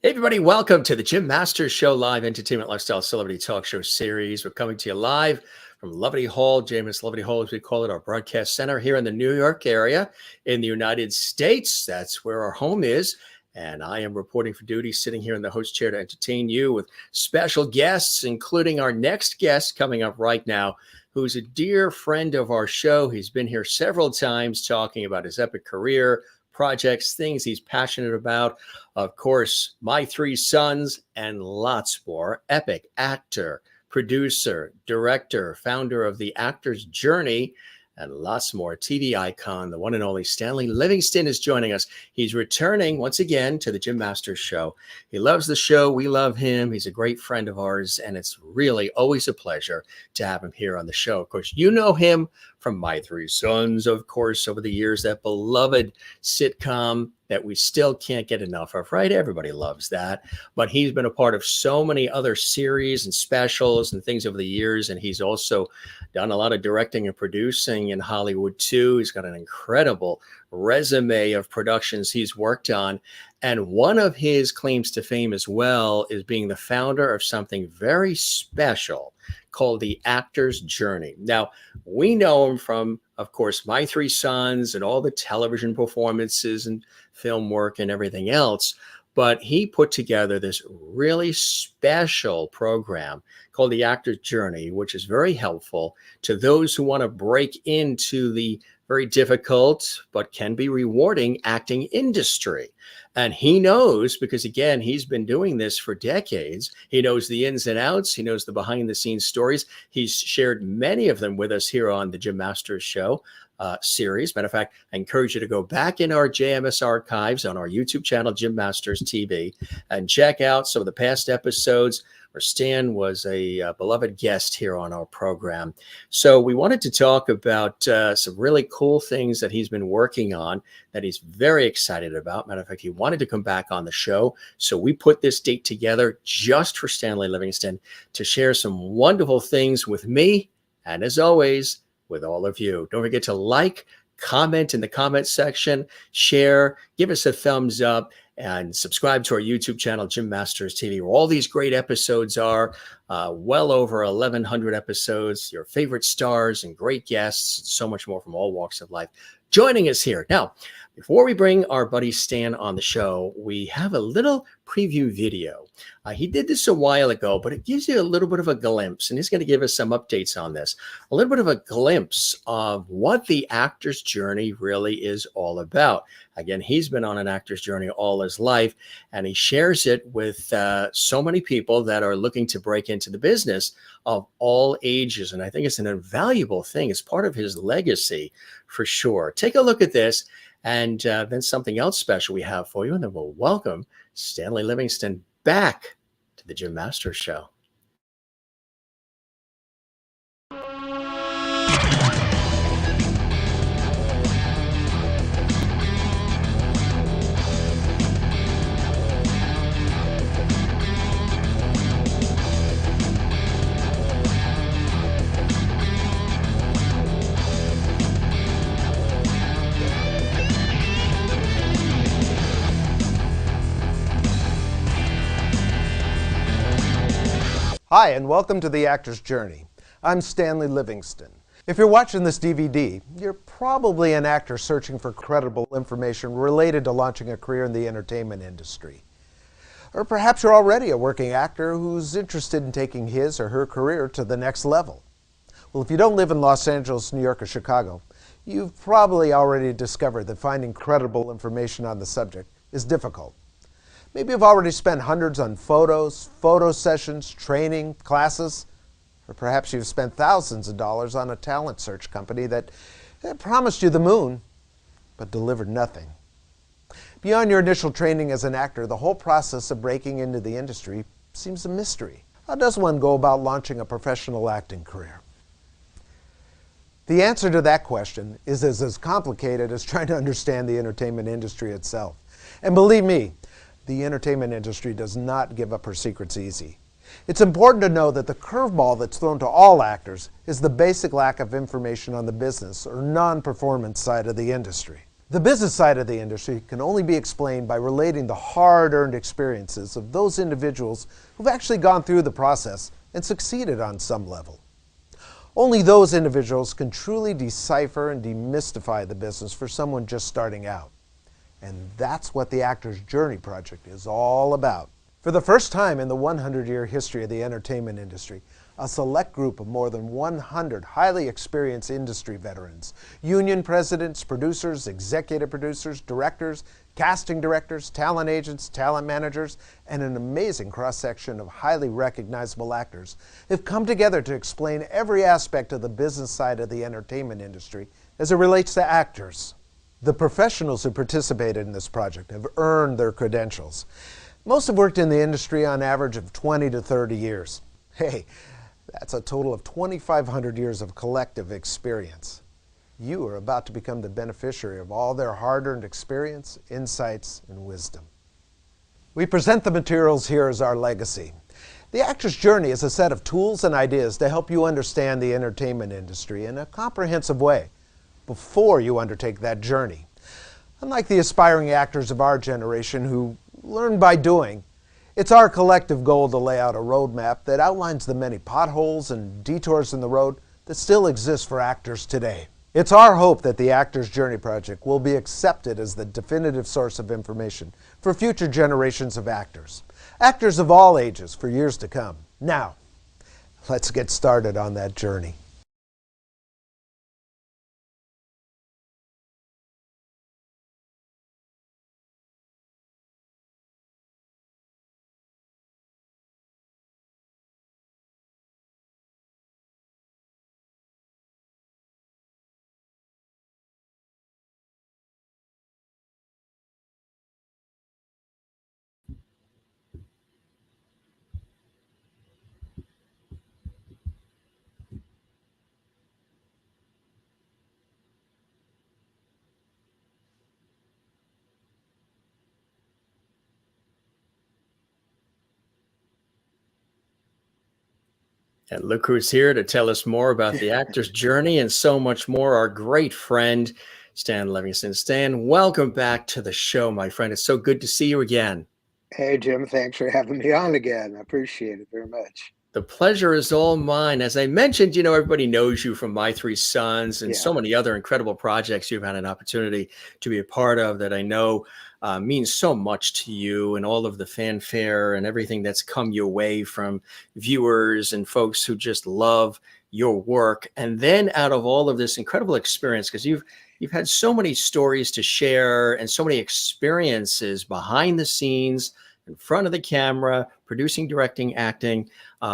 Hey everybody, welcome to the Jim Masters Show live entertainment lifestyle celebrity talk show series. We're coming to you live from Loveity Hall, James Loveity Hall, as we call it, our broadcast center here in the New York area in the United States. That's where our home is. And I am reporting for duty, sitting here in the host chair to entertain you with special guests, including our next guest coming up right now, who's a dear friend of our show. He's been here several times talking about his epic career, projects, things he's passionate about. Of course, My Three Sons and lots more. Epic actor, producer, director, founder of The Actor's Journey, and lots more. TV icon, the one and only Stanley Livingston is joining us. He's returning once again to the Jim Masters Show. He loves the show. We love him. He's a great friend of ours, and it's really always a pleasure to have him here on the show. Of course, you know him from My Three Sons, of course, over the years, that beloved sitcom that we still can't get enough of, right? Everybody loves that. But he's been a part of so many other series and specials and things over the years. And he's also done a lot of directing and producing in Hollywood too. He's got an incredible resume of productions he's worked on. And one of his claims to fame as well is being the founder of something very special called The Actor's Journey. Now, we know him from, of course, My Three Sons and all the television performances and film work and everything else. But he put together this really special program called The Actor's Journey, which is very helpful to those who want to break into the very difficult but can be rewarding acting industry. And he knows, because again, he's been doing this for decades. He knows the ins and outs. He knows the behind the scenes stories. He's shared many of them with us here on the Jim Masters Show series. Matter of fact, I encourage you to go back in our JMS archives on our YouTube channel, Jim Masters TV, and check out some of the past episodes where Stan was a beloved guest here on our program. So we wanted to talk about some really cool things that he's been working on that he's very excited about. Matter of fact, he wanted to come back on the show. So we put this date together just for Stanley Livingston to share some wonderful things with me, and as always, with all of you. Don't forget to like, comment in the comment section, share, give us a thumbs up, and subscribe to our YouTube channel, Jim Masters TV, where all these great episodes are, well over 1,100 episodes, your favorite stars and great guests, and so much more from all walks of life joining us here. Now, before we bring our buddy Stan on the show, we have a little preview video. He did this a while ago, but it gives you a little bit of a glimpse, and he's going to give us some updates on this. A little bit of a glimpse of what the actor's journey really is all about. Again, he's been on an actor's journey all his life, and he shares it with so many people that are looking to break into the business of all ages. And I think it's an invaluable thing. It's part of his legacy for sure. Take a look at this. And then something else special we have for you, and then we'll welcome Stanley Livingston back to the Jim Masters Show. Hi, and welcome to The Actor's Journey. I'm Stanley Livingston. If you're watching this DVD, you're probably an actor searching for credible information related to launching a career in the entertainment industry. Or perhaps you're already a working actor who's interested in taking his or her career to the next level. Well, if you don't live in Los Angeles, New York, or Chicago, you've probably already discovered that finding credible information on the subject is difficult. Maybe you've already spent hundreds on photos, photo sessions, training, classes, or perhaps you've spent thousands of dollars on a talent search company that promised you the moon, but delivered nothing. Beyond your initial training as an actor, the whole process of breaking into the industry seems a mystery. How does one go about launching a professional acting career? The answer to that question is as complicated as trying to understand the entertainment industry itself. And believe me, the entertainment industry does not give up her secrets easy. It's important to know that the curveball that's thrown to all actors is the basic lack of information on the business or non-performance side of the industry. The business side of the industry can only be explained by relating the hard-earned experiences of those individuals who've actually gone through the process and succeeded on some level. Only those individuals can truly decipher and demystify the business for someone just starting out. And that's what the Actor's Journey Project is all about. For the first time in the 100-year history of the entertainment industry, a select group of more than 100 highly experienced industry veterans, union presidents, producers, executive producers, directors, casting directors, talent agents, talent managers, and an amazing cross-section of highly recognizable actors have come together to explain every aspect of the business side of the entertainment industry as it relates to actors. The professionals who participated in this project have earned their credentials. Most have worked in the industry on average of 20 to 30 years. Hey, that's a total of 2,500 years of collective experience. You are about to become the beneficiary of all their hard-earned experience, insights, and wisdom. We present the materials here as our legacy. The Actor's Journey is a set of tools and ideas to help you understand the entertainment industry in a comprehensive way before you undertake that journey. Unlike the aspiring actors of our generation who learn by doing, it's our collective goal to lay out a roadmap that outlines the many potholes and detours in the road that still exist for actors today. It's our hope that the Actor's Journey Project will be accepted as the definitive source of information for future generations of actors. Actors of all ages for years to come. Now, let's get started on that journey. And look who's here to tell us more about the actor's journey and so much more. Our great friend, Stan Livingston. Stan, welcome back to the show, my friend. It's so good to see you again. Hey, Jim, thanks for having me on again. I appreciate it very much. The pleasure is all mine. As I mentioned, everybody knows you from My Three Sons and so many other incredible projects you've had an opportunity to be a part of that I know means so much to you, and all of the fanfare and everything that's come your way from viewers and folks who just love your work. And then out of all of this incredible experience, because you've had so many stories to share and so many experiences behind the scenes, in front of the camera, producing, directing, acting,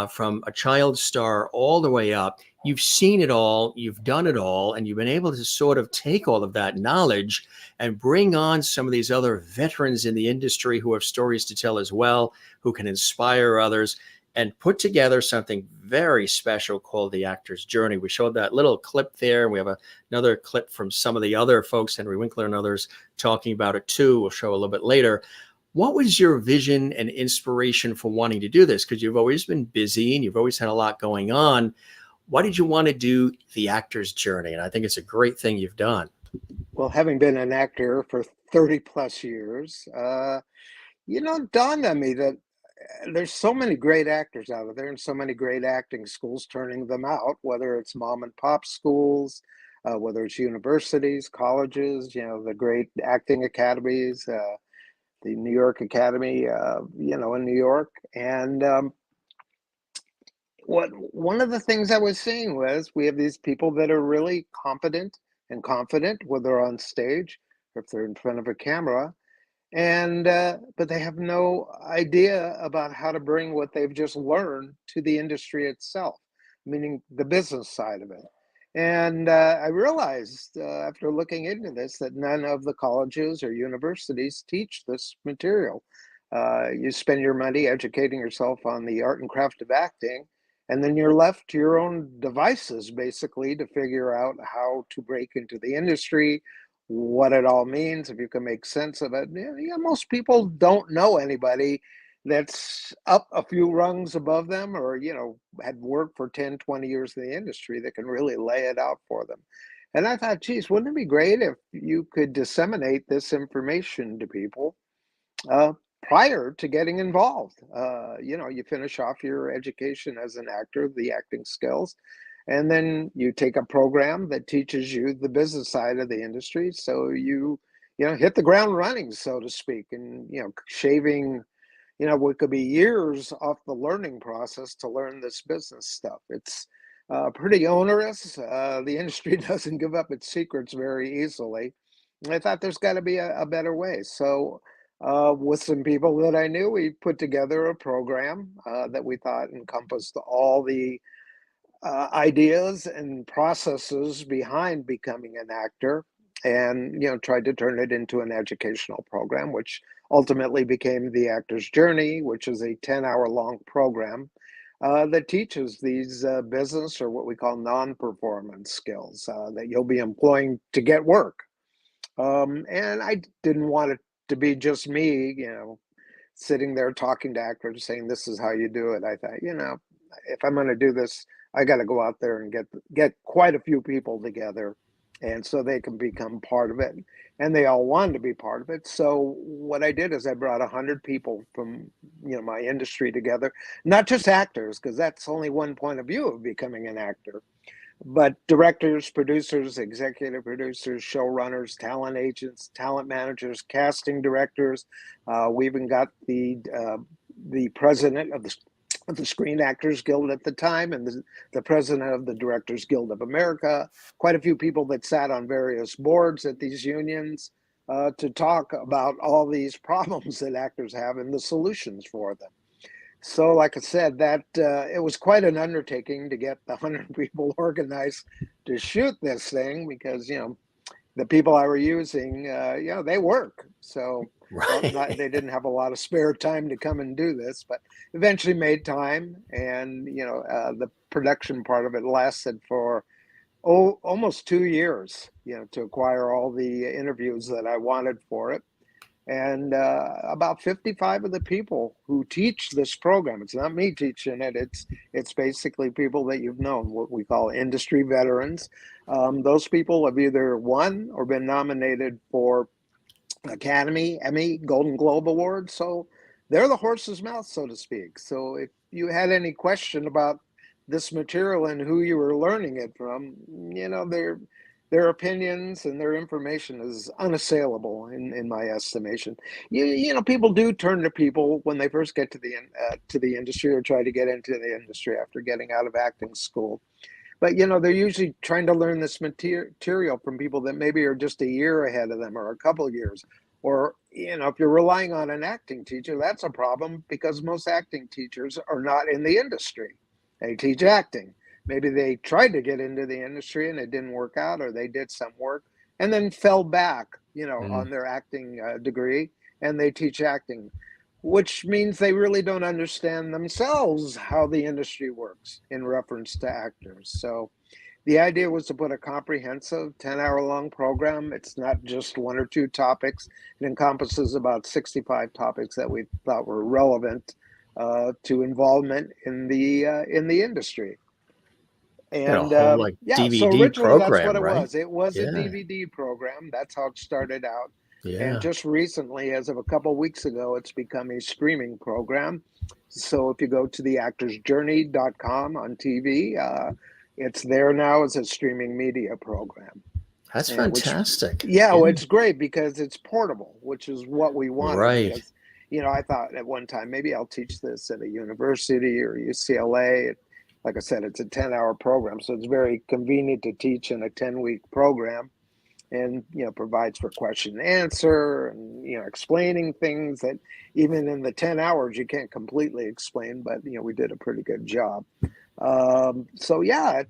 from a child star all the way up. You've seen it all, you've done it all, and you've been able to sort of take all of that knowledge and bring on some of these other veterans in the industry who have stories to tell as well, who can inspire others, and put together something very special called The Actor's Journey. We showed that little clip there, and we have another clip from some of the other folks, Henry Winkler and others, talking about it too. We'll show a little bit later. What was your vision and inspiration for wanting to do this? Because you've always been busy and you've always had a lot going on. Why did you want to do The Actor's Journey? And I think it's a great thing you've done. Well, having been an actor for 30 plus years, it dawned on me that there's so many great actors out there and so many great acting schools turning them out, whether it's mom and pop schools, whether it's universities, colleges, the great acting academies, the New York Academy, in New York. And one of the things I was seeing was we have these people that are really competent and confident, whether they're on stage or if they're in front of a camera, and but they have no idea about how to bring what they've just learned to the industry itself, meaning the business side of it. And I realized after looking into this that none of the colleges or universities teach this material. You spend your money educating yourself on the art and craft of acting, and then you're left to your own devices, basically, to figure out how to break into the industry, what it all means, if you can make sense of it. Most people don't know anybody that's up a few rungs above them or, had worked for 10, 20 years in the industry that can really lay it out for them. And I thought, geez, wouldn't it be great if you could disseminate this information to people uh, prior to getting involved? You finish off your education as an actor, the acting skills, and then you take a program that teaches you the business side of the industry. So you hit the ground running, so to speak, and, shaving, what could be years off the learning process to learn this business stuff. It's pretty onerous. The industry doesn't give up its secrets very easily. And I thought there's got to be a better way. So, with some people that I knew, we put together a program that we thought encompassed all the ideas and processes behind becoming an actor, and tried to turn it into an educational program, which ultimately became the Actor's Journey, which is a 10-hour long program that teaches these business, or what we call non-performance skills, that you'll be employing to get work. And I didn't want it to be just me, sitting there talking to actors saying this is how you do it. I thought, if I'm going to do this, I got to go out there and get quite a few people together, and so they can become part of it. And they all wanted to be part of it. So what I did is I brought 100 people from my industry together, not just actors, because that's only one point of view of becoming an actor, but directors, producers, executive producers, showrunners, talent agents, talent managers, casting directors. We even got the president of the Screen Actors Guild at the time, and the president of the Directors Guild of America. Quite a few people that sat on various boards at these unions to talk about all these problems that actors have and the solutions for them. So, like I said, that it was quite an undertaking to get the 100 people organized to shoot this thing, because the people I were using, they work. So Right. they didn't have a lot of spare time to come and do this, but eventually made time. And the production part of it lasted for almost 2 years. To acquire all the interviews that I wanted for it. And about 55 of the people who teach this program, it's not me teaching it, it's basically people that you've known, what we call industry veterans. Those people have either won or been nominated for Academy, Emmy, Golden Globe Awards. So they're the horse's mouth, so to speak. So if you had any question about this material and who you were learning it from, their opinions and their information is unassailable in my estimation. People do turn to people when they first get to the industry, or try to get into the industry after getting out of acting school. But they're usually trying to learn this material from people that maybe are just a year ahead of them, or a couple of years. Or if you're relying on an acting teacher, that's a problem, because most acting teachers are not in the industry. They teach acting. Maybe they tried to get into the industry and it didn't work out, or they did some work and then fell back, Mm. on their acting degree, and they teach acting, which means they really don't understand themselves how the industry works in reference to actors. So the idea was to put a comprehensive 10-hour long program. It's not just one or two topics. It encompasses about 65 topics that we thought were relevant to involvement in the industry. And a And whole like yeah, so DVD originally that's what program, it right? was. It was a Yeah. DVD program. That's how it started out. And Yeah. just recently, as of a couple of weeks ago, it's become a streaming program. So if you go to theactorsjourney.com on TV, it's there now as a streaming media program. That's And which, fantastic. yeah, well, Yeah. it's great because it's portable, which is what we wanted. Right. Because, I thought at one time maybe I'll teach this at a university or UCLA. Like I said, it's a 10-hour program, so it's very convenient to teach in a 10-week program, and provides for question and answer, and explaining things that even in the 10 hours you can't completely explain, but we did a pretty good job. So yeah,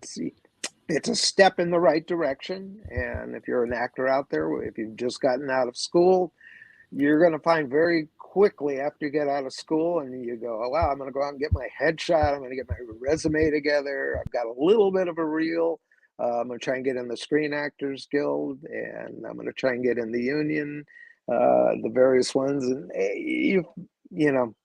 it's a step in the right direction. And if you're an actor out there, if you've just gotten out of school, you're going to find very quickly after you get out of school and you go, oh, wow, I'm going to go out and get my headshot. I'm going to get my resume together. I've got a little bit of a reel. I'm going to try and get in the Screen Actors Guild, and I'm going to try and get in the union, the various ones. And you know,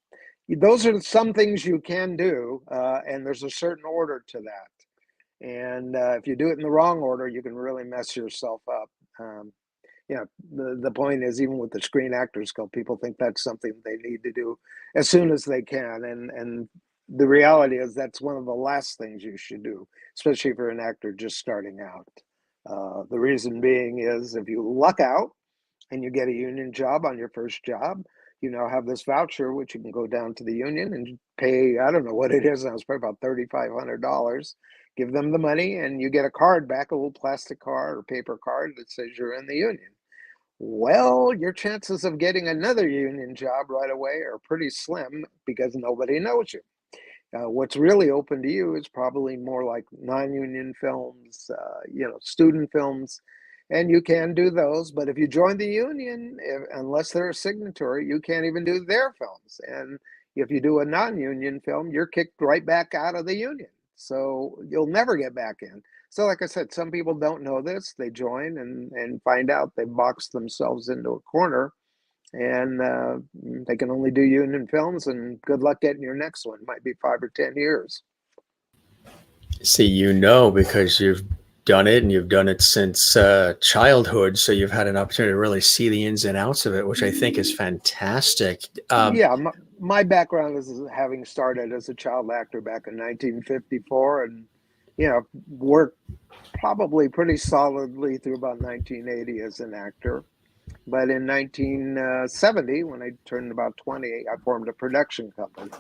those are some things you can do. And there's a certain order to that. And if you do it in the wrong order, you can really mess yourself up. The point is, even with the Screen Actors Guild, people think that's something they need to do as soon as they can, and the reality is that's one of the last things you should do, especially for an actor just starting out. The reason being is if you luck out and you get a union job on your first job, you now have this voucher which you can go down to the union and pay. I don't know what it is now. It's probably about $3,500. Give them the money, and you get a card back, a little plastic card or paper card that says you're in the union. Well, your chances of getting another union job right away are pretty slim because nobody knows you. What's really open to you is probably more like non-union films, student films, and you can do those. But if you join the union, unless they're a signatory, you can't even do their films. And if you do a non-union film, you're kicked right back out of the union. So you'll never get back in. So like I said, some people don't know this. They join and find out they boxed themselves into a corner, and they can only do union films, and good luck getting your next one. It might be 5 or 10 years. See, because you've done it, and you've done it since childhood, so you've had an opportunity to really see the ins and outs of it, which I think is fantastic. My background is having started as a child actor back in 1954, and worked probably pretty solidly through about 1980 as an actor. But in 1970, when I turned about 20, I formed a production company.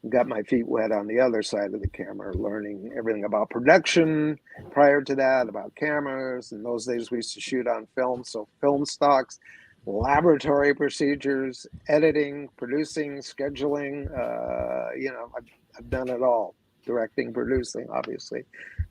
Got my feet wet on the other side of the camera, learning everything about production. Prior to that, about cameras. In those days, we used to shoot on film, so film stocks, laboratory procedures, editing, producing, scheduling. I've done it all. Directing, producing, obviously.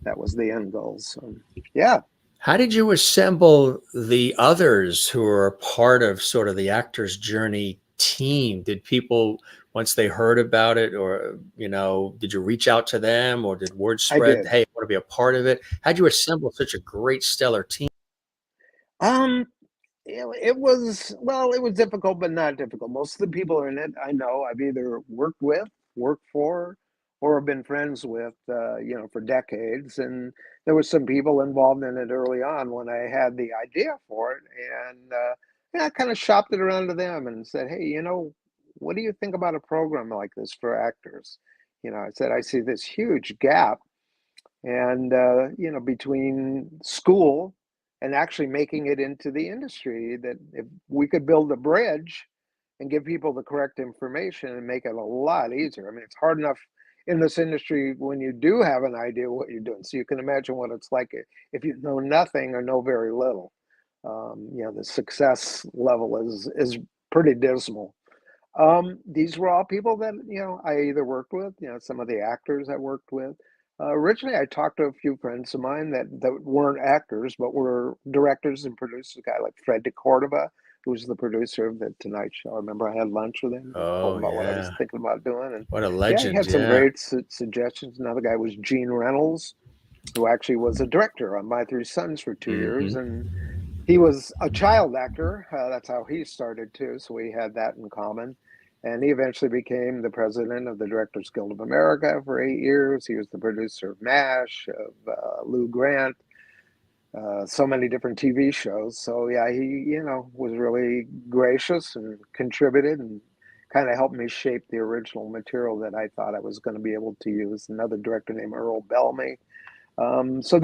That was the end goal. So, yeah. How did you assemble the others who are a part of sort of the actor's journey team? Did people, once they heard about it, or, did you reach out to them, or did word spread, hey, I want to be a part of it? How'd you assemble such a great, stellar team? It was difficult, but not difficult. Most of the people in it, I know I've either worked with, worked for, or have been friends with, for decades. And there were some people involved in it early on when I had the idea for it. And I kind of shopped it around to them and said, hey, what do you think about a program like this for actors? I said, I see this huge gap and, between school and actually making it into the industry, that if we could build a bridge and give people the correct information and make it a lot easier. I mean, it's hard enough in this industry when you do have an idea what you're doing. So you can imagine what it's like if you know nothing or know very little. The success level is pretty dismal. These were all people that, I either worked with, some of the actors I worked with. Originally, I talked to a few friends of mine that weren't actors, but were directors and producers, a guy like Fred DeCordova, who was the producer of The Tonight Show. I remember I had lunch with him, told him about what I was thinking about doing. And what a legend. He had some great suggestions. Another guy was Gene Reynolds, who actually was a director on My Three Sons for 2 years. And he was a child actor. That's how he started, too. So we had that in common. And he eventually became the president of the Directors Guild of America for 8 years. He was the producer of MASH, of Lou Grant, so many different TV shows. So yeah, he, was really gracious and contributed and kind of helped me shape the original material that I thought I was going to be able to use. Another director named Earl Bellamy. So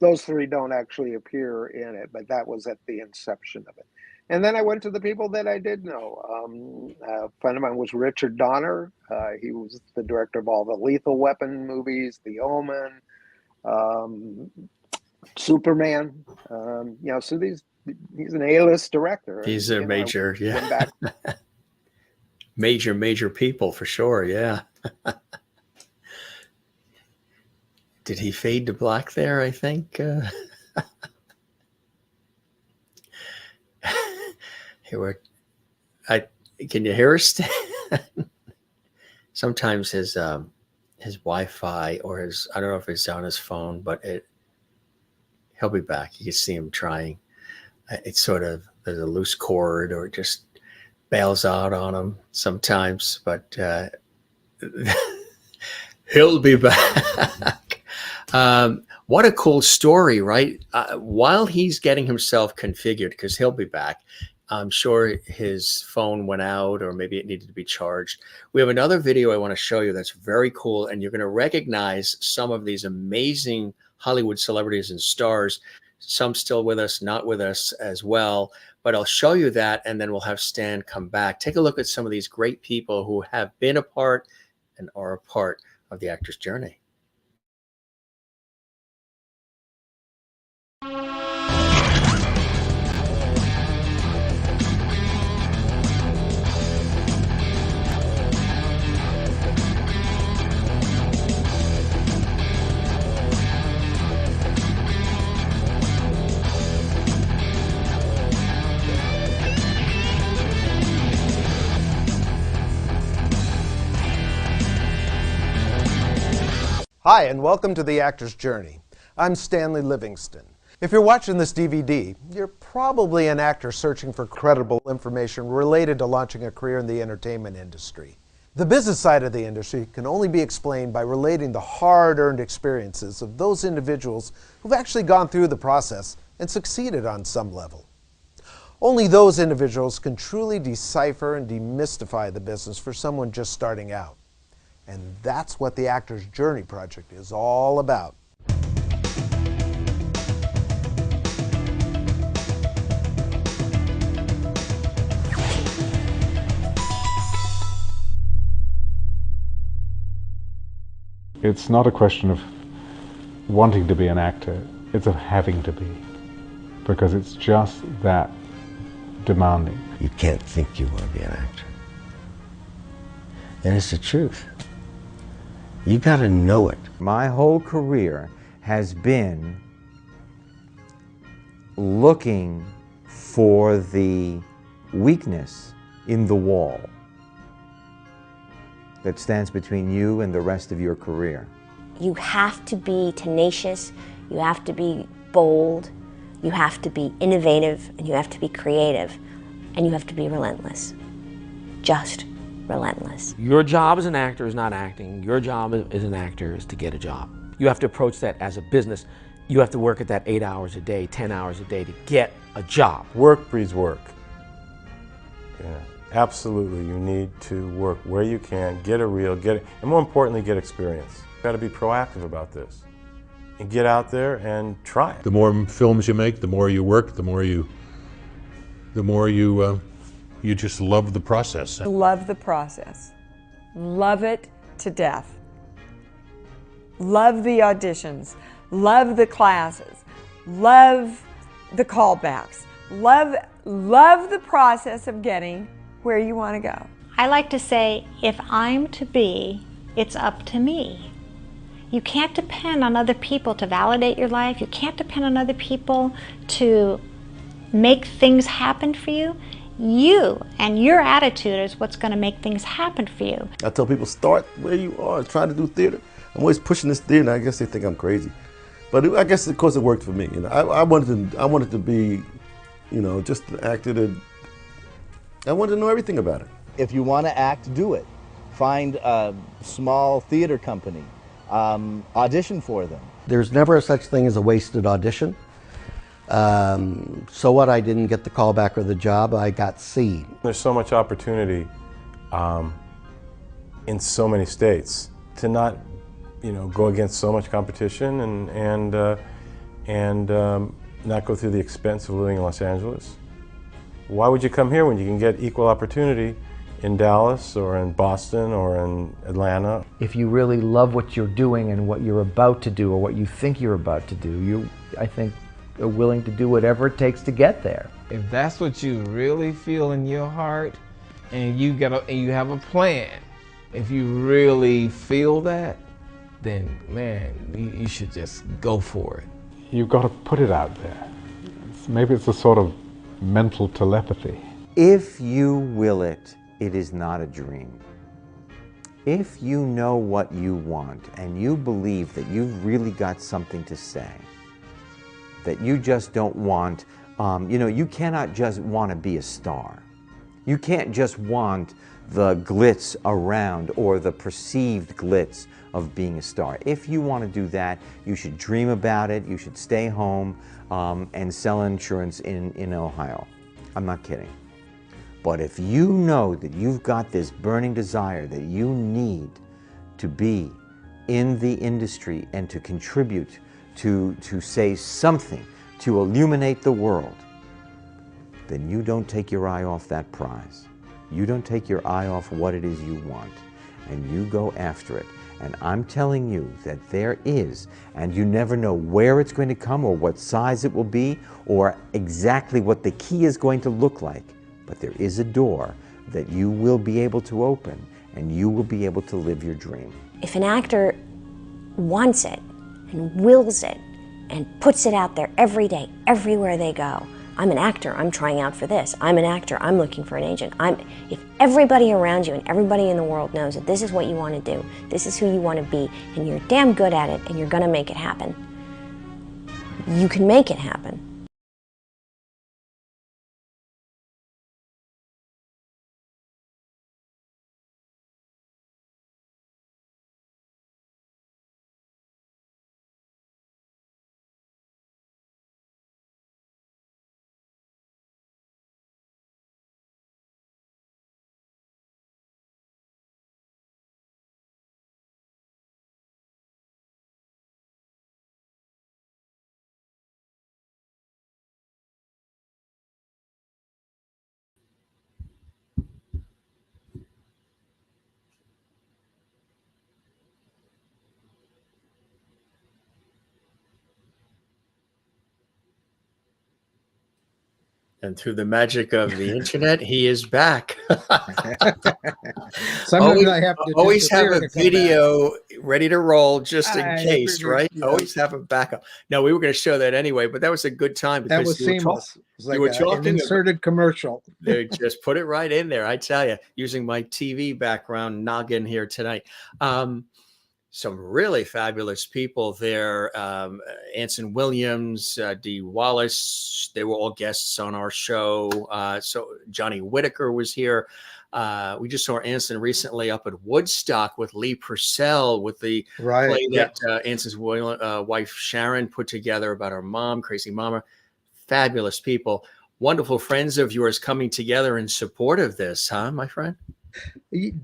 those three don't actually appear in it, but that was at the inception of it. And then I went to the people that I did know. A friend of mine was Richard Donner. He was the director of all the Lethal Weapon movies, The Omen, Superman. So he's an A-list director. He's a major, major people for sure. Yeah. Did he fade to black there? I think. Can you hear us? Sometimes his Wi-Fi or I don't know if it's on his phone, but he'll be back. You can see him trying. It's sort of, there's a loose cord or just bails out on him sometimes, but he'll be back. What a cool story, right? While he's getting himself configured, because he'll be back, I'm sure his phone went out or maybe it needed to be charged. We have another video I want to show you that's very cool, and you're going to recognize some of these amazing Hollywood celebrities and stars, some still with us, not with us as well. But I'll show you that, and then we'll have Stan come back. Take a look at some of these great people who have been a part and are a part of the actor's journey. Hi, and welcome to The Actor's Journey. I'm Stanley Livingston. If you're watching this DVD, you're probably an actor searching for credible information related to launching a career in the entertainment industry. The business side of the industry can only be explained by relating the hard-earned experiences of those individuals who've actually gone through the process and succeeded on some level. Only those individuals can truly decipher and demystify the business for someone just starting out. And that's what the Actor's Journey Project is all about. It's not a question of wanting to be an actor, it's of having to be, because it's just that demanding. You can't think you want to be an actor. And it's the truth. You got to know it. My whole career has been looking for the weakness in the wall that stands between you and the rest of your career. You have to be tenacious, you have to be bold, you have to be innovative, and you have to be creative, and you have to be relentless. Just relentless. Your job as an actor is not acting. Your job as an actor is to get a job. You have to approach that as a business. You have to work at that 8 hours a day, 10 hours a day to get a job. Work breeds work. Yeah, absolutely, you need to work where you can, get a reel, and more importantly, get experience. You've got to be proactive about this and get out there and try it. The more films you make, the more you work, the more you just love the process. Love the process. Love it to death. Love the auditions. Love the classes. Love the callbacks. Love the process of getting where you want to go. I like to say, if I'm to be, it's up to me. You can't depend on other people to validate your life. You can't depend on other people to make things happen for you. You and your attitude is what's going to make things happen for you. I tell people, start where you are, try to do theater. I'm always pushing this theater, and I guess they think I'm crazy. But I guess, of course, it worked for me. You know, I wanted to be, you know, just an actor that I wanted to know everything about it. If you want to act, do it. Find a small theater company, audition for them. There's never a such thing as a wasted audition. So what, I didn't get the call back or the job, I got seen. There's so much opportunity in so many states to not, you know, go against so much competition and not go through the expense of living in Los Angeles. Why would you come here when you can get equal opportunity in Dallas or in Boston or in Atlanta? If you really love what you're doing and what you're about to do or what you think you're about to do, you, I think, are willing to do whatever it takes to get there. If that's what you really feel in your heart and you have a plan, if you really feel that, then man, you should just go for it. You've got to put it out there. Maybe it's a sort of mental telepathy. If you will it, it is not a dream. If you know what you want and you believe that you've really got something to say, that you just don't want, you know, you cannot just want to be a star. You can't just want the glitz around or the perceived glitz of being a star. If you want to do that, you should dream about it. You should stay home and sell insurance in Ohio. I'm not kidding. But if you know that you've got this burning desire that you need to be in the industry and to contribute, to say something, to illuminate the world, then you don't take your eye off that prize. You don't take your eye off what it is you want, and you go after it. And I'm telling you that there is, and you never know where it's going to come or what size it will be or exactly what the key is going to look like. But there is a door that you will be able to open, and you will be able to live your dream. If an actor wants it and wills it and puts it out there every day, everywhere they go, I'm an actor, I'm trying out for this. I'm an actor, I'm looking for an agent. If everybody around you and everybody in the world knows that this is what you want to do, this is who you want to be, and you're damn good at it, and you're going to make it happen, you can make it happen. And through the magic of the internet, he is back. Sometimes I have to always have disappear a to come video ready to roll just in I case, figured, right? you know. Always have a backup. No, we were going to show that anyway, but that was a good time That because was seamless. It was you were like an talking inserted commercial. They just put it right in there. I tell you, using my TV background noggin here tonight. Some really fabulous people there. Anson Williams, Dee Wallace, they were all guests on our show. So Johnny Whitaker was here. We just saw Anson recently up at Woodstock with Lee Purcell with the play that Anson's wife Sharon put together about her mom, Crazy Mama. Fabulous people. Wonderful friends of yours coming together in support of this, huh, my friend?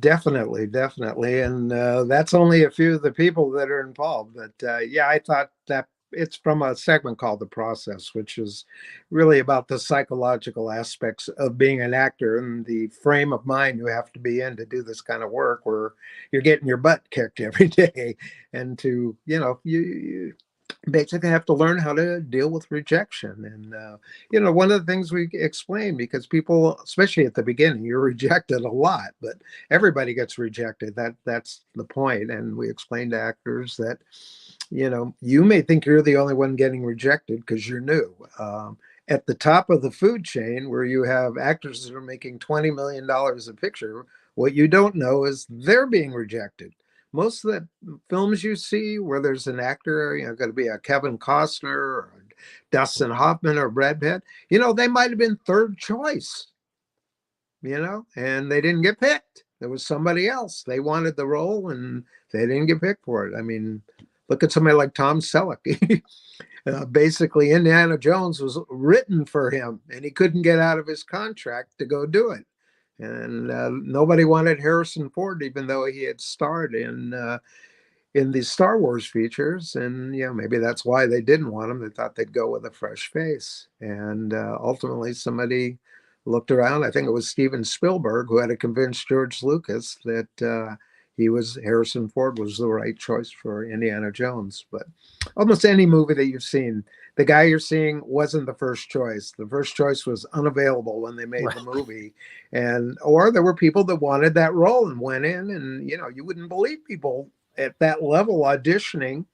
Definitely. And that's only a few of the people that are involved. But yeah, I thought that it's from a segment called The Process, which is really about the psychological aspects of being an actor and the frame of mind you have to be in to do this kind of work where you're getting your butt kicked every day. And to, you basically have to learn how to deal with rejection. And one of the things we explain, because people, especially at the beginning, you're rejected a lot, but everybody gets rejected. That's the point. And we explain to actors that you may think you're the only one getting rejected because you're new. At the top of the food chain, where you have actors that are making $20 million a picture, what you don't know is they're being rejected. Most of the films you see where there's an actor, going to be a Kevin Costner or Dustin Hoffman or Brad Pitt, they might have been third choice, and they didn't get picked. There was somebody else. They wanted the role and they didn't get picked for it. I mean, look at somebody like Tom Selleck. Basically, Indiana Jones was written for him and he couldn't get out of his contract to go do it. And nobody wanted Harrison Ford, even though he had starred in the Star Wars features. And maybe that's why they didn't want him. They thought they'd go with a fresh face. And ultimately, somebody looked around. I think it was Steven Spielberg who had to convince George Lucas that Harrison Ford was the right choice for Indiana Jones. But almost any movie that you've seen, the guy you're seeing wasn't the first choice. The first choice was unavailable when they made the movie. Or there were people that wanted that role and went in, and you wouldn't believe people at that level auditioning.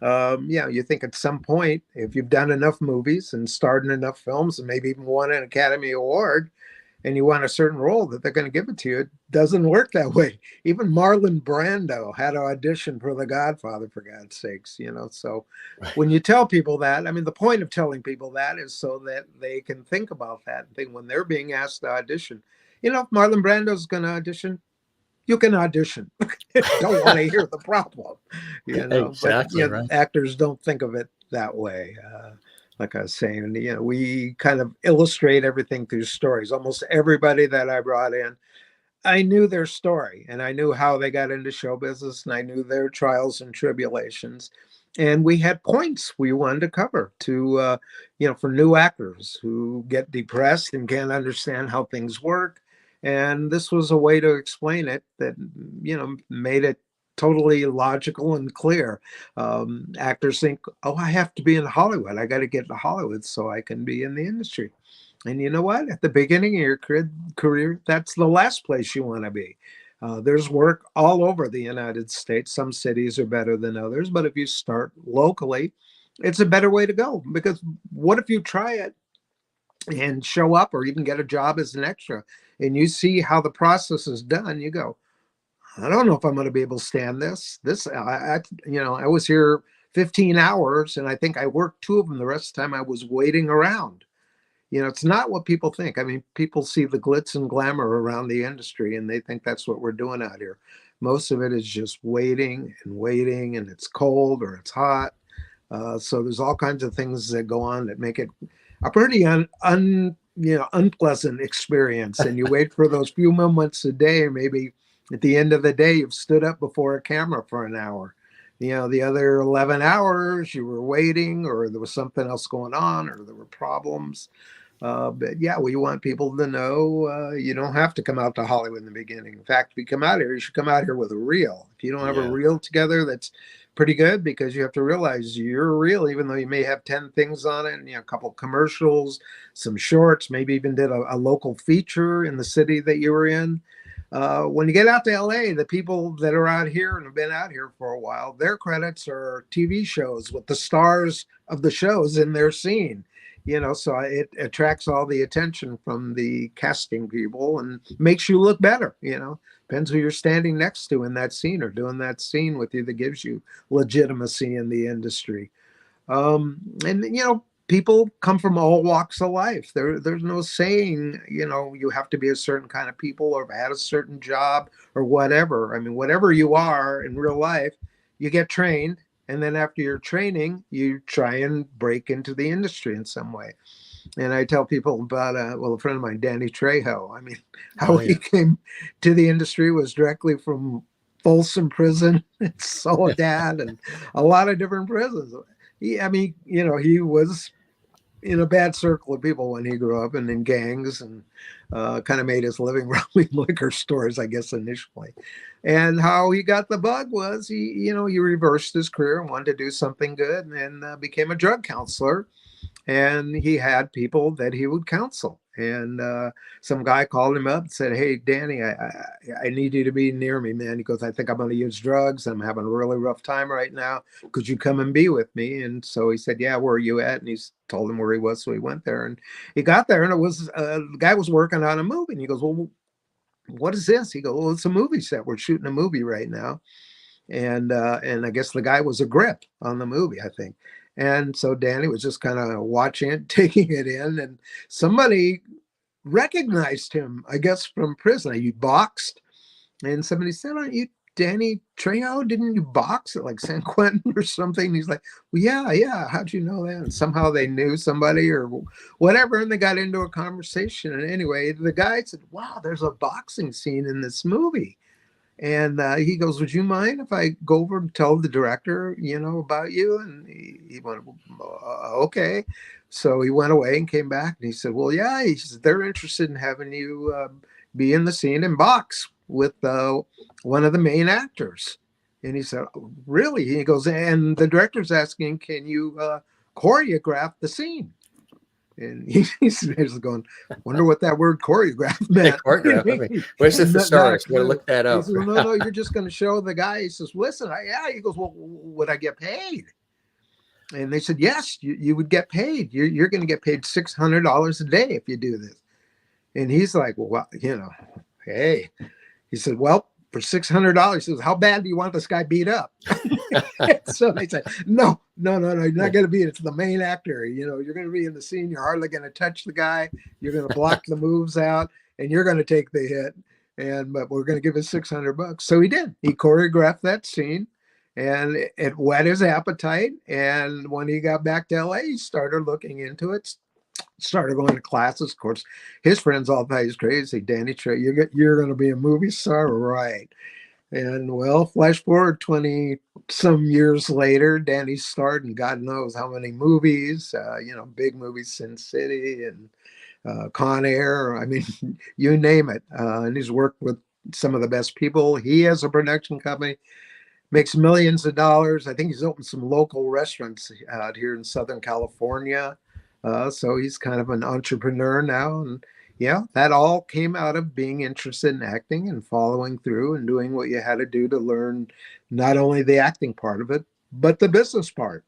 You think at some point, if you've done enough movies and starred in enough films and maybe even won an Academy Award and you want a certain role, that they're going to give it to you. It doesn't work that way. Even Marlon Brando had to audition for The Godfather, for God's sakes, So when you tell people that, I mean, the point of telling people that is so that they can think about that thing when they're being asked to audition. If Marlon Brando's going to audition, you can audition. Don't want to hear the problem, Exactly, But right. actors don't think of it that way. Like I was saying, we kind of illustrate everything through stories. Almost everybody that I brought in, I knew their story, and I knew how they got into show business, and I knew their trials and tribulations. And we had points we wanted to cover for new actors who get depressed and can't understand how things work. And this was a way to explain it that, made it totally logical and clear. Actors think, oh, I have to be in Hollywood. I got to get to Hollywood so I can be in the industry. And you know what? At the beginning of your career, that's the last place you want to be. There's work all over the United States. Some cities are better than others, but if you start locally, it's a better way to go. Because what if you try it and show up or even get a job as an extra and you see how the process is done? You go, I don't know if I'm going to be able to stand this. I was here 15 hours and I think I worked 2 of them. The rest of the time I was waiting around. It's not what people think. I mean, people see the glitz and glamour around the industry and they think that's what we're doing out here. Most of it is just waiting and waiting, and it's cold or it's hot. So there's all kinds of things that go on that make it a pretty unpleasant experience. And you wait for those few moments a day. Maybe at the end of the day, you've stood up before a camera for an hour. The other 11 hours you were waiting, or there was something else going on, or there were problems. But yeah, we want people to know you don't have to come out to Hollywood in the beginning. In fact, if you come out here, you should come out here with a reel. If you don't have a reel together, that's pretty good, because you have to realize you're a reel, even though you may have 10 things on it, and a couple commercials, some shorts, maybe even did a local feature in the city that you were in. When you get out to LA, the people that are out here and have been out here for a while, their credits are TV shows with the stars of the shows in their scene. So it attracts all the attention from the casting people and makes you look better. Depends who you're standing next to in that scene or doing that scene with you that gives you legitimacy in the industry. People come from all walks of life. There's no saying, you have to be a certain kind of people or have had a certain job or whatever. I mean, whatever you are in real life, you get trained. And then after your training, you try and break into the industry in some way. And I tell people about, a friend of mine, Danny Trejo. I mean, how he came to the industry was directly from Folsom Prison, Soledad, and a lot of different prisons. He was in a bad circle of people when he grew up and in gangs, and kind of made his living robbing liquor stores, I guess, initially. And how he got the bug was he reversed his career and wanted to do something good, and became a drug counselor. And he had people that he would counsel. And some guy called him up and said, "Hey, Danny, I need you to be near me, man." He goes, "I think I'm going to use drugs. I'm having a really rough time right now. Could you come and be with me?" And so he said, "Yeah, where are you at?" And he told him where he was. So he went there, and he got there, and it was the guy was working on a movie. And he goes, "Well, what is this?" He goes, "Well, it's a movie set. We're shooting a movie right now." And I guess the guy was a grip on the movie, I think. And so Danny was just kind of watching it, taking it in, and somebody recognized him, I guess, from prison. He boxed, and somebody said, "Aren't you Danny Trejo? Didn't you box at like San Quentin or something?" And he's like, "Well, yeah. How'd you know that?" And somehow they knew somebody or whatever, and they got into a conversation. And anyway, the guy said, "Wow, there's a boxing scene in this movie." And he goes, "Would you mind if I go over and tell the director, about you?" And he went, "Okay." So he went away and came back, and he said, "Well, yeah," he said, "they're interested in having you be in the scene and box with one of the main actors." And he said, "Really?" He goes, "And the director's asking, can you choreograph the scene?" And he's going, "Wonder what that word choreograph meant." Where's the thesaurus? You got to look that up. He says, "No, you're just going to show the guy." He says, "Listen, yeah." He goes, "Well, would I get paid?" And they said, "Yes, you would get paid. You're going to get paid $600 a day if you do this." And he's like, "Well, hey." He said, "Well, for $600, he says, how bad do you want this guy beat up?" So they said, no, you're not going to beat it. It's the main actor. You're going to be in the scene. You're hardly going to touch the guy. You're going to block the moves out. and you're going to take the hit, but we're going to give you $600. So he did. He choreographed that scene, and it whet his appetite. And when he got back to LA, he started looking into it, started going to classes. Of course, his friends all thought he's crazy. Danny Trejo, you're going to be a movie star, right? And well, flash forward 20 some years later, Danny starred in God knows how many movies, big movies, Sin City and Con Air. I mean, you name it. And he's worked with some of the best people. He has a production company, makes millions of dollars. I think he's opened some local restaurants out here in Southern California. So he's kind of an entrepreneur now. And yeah, that all came out of being interested in acting and following through and doing what you had to do to learn not only the acting part of it, but the business part.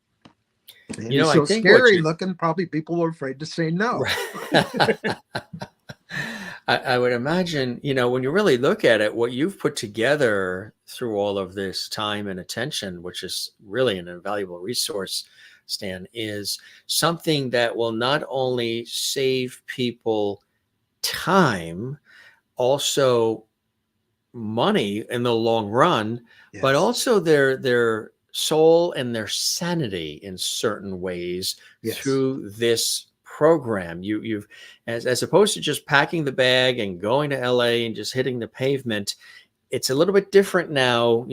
And he's so scary looking, probably people are afraid to say no. I would imagine, when you really look at it, what you've put together through all of this time and attention, which is really an invaluable resource, Stan, is something that will not only save people time, also money in the long run, yes, but also their soul and their sanity in certain ways, yes, through this program. You've as opposed to just packing the bag and going to LA and just hitting the pavement, it's a little bit different now,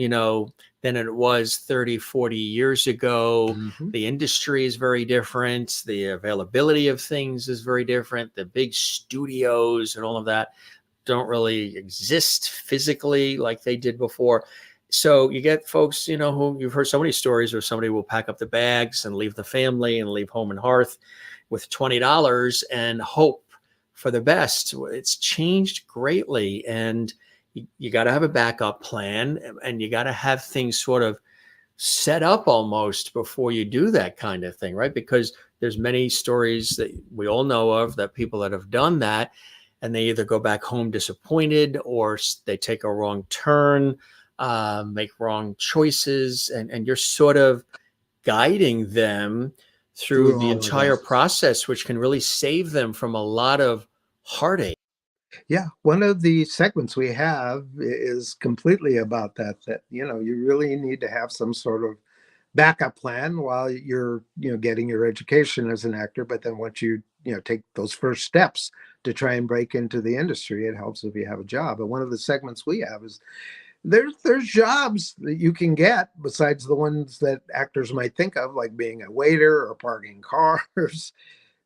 than it was 30, 40 years ago. Mm-hmm. The industry is very different. The availability of things is very different. The big studios and all of that don't really exist physically like they did before. So you get folks, who you've heard so many stories where somebody will pack up the bags and leave the family and leave home and hearth with $20 and hope for the best. It's changed greatly, and you got to have a backup plan, and you got to have things sort of set up almost before you do that kind of thing, right? Because there's many stories that we all know of that people that have done that, and they either go back home disappointed or they take a wrong turn, make wrong choices, and you're sort of guiding them through the entire process, which can really save them from a lot of heartache. Yeah, one of the segments we have is completely about that, you really need to have some sort of backup plan while you're, getting your education as an actor. But then once you, take those first steps to try and break into the industry, it helps if you have a job. And one of the segments we have is there's jobs that you can get besides the ones that actors might think of, like being a waiter or parking cars,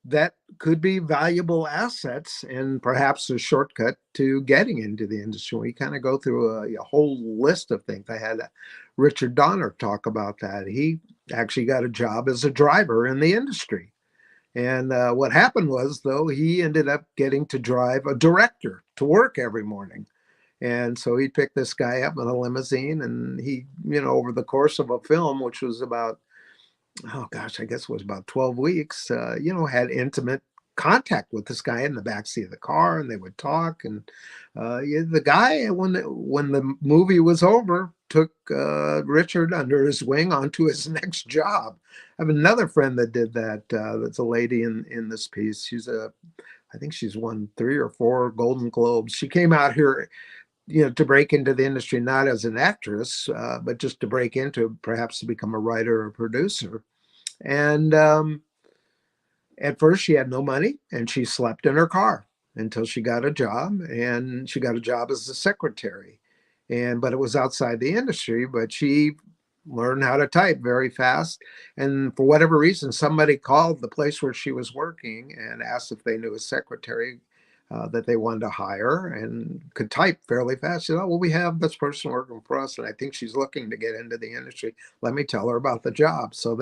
that could be valuable assets and perhaps a shortcut to getting into the industry. We kind of go through a whole list of things. I had Richard Donner talk about that. He actually got a job as a driver in the industry. And what happened was, though, he ended up getting to drive a director to work every morning. And so he picked this guy up in a limousine, and he, over the course of a film, which was about, I guess it was about 12 weeks, had intimate contact with this guy in the backseat of the car, and they would talk. And the guy, when the movie was over, took Richard under his wing onto his next job. I have another friend that did that. That's a lady in this piece. I think she's won 3 or 4 Golden Globes. She came out here, to break into the industry, not as an actress, but just to break into, perhaps to become a writer or producer. And at first she had no money, and she slept in her car until she got a job, and she got a job as a secretary. But it was outside the industry, but she learned how to type very fast. And for whatever reason, somebody called the place where she was working and asked if they knew a secretary that they wanted to hire and could type fairly fast. She said, well, we have this person working for us, and I think she's looking to get into the industry. Let me tell her about the job. So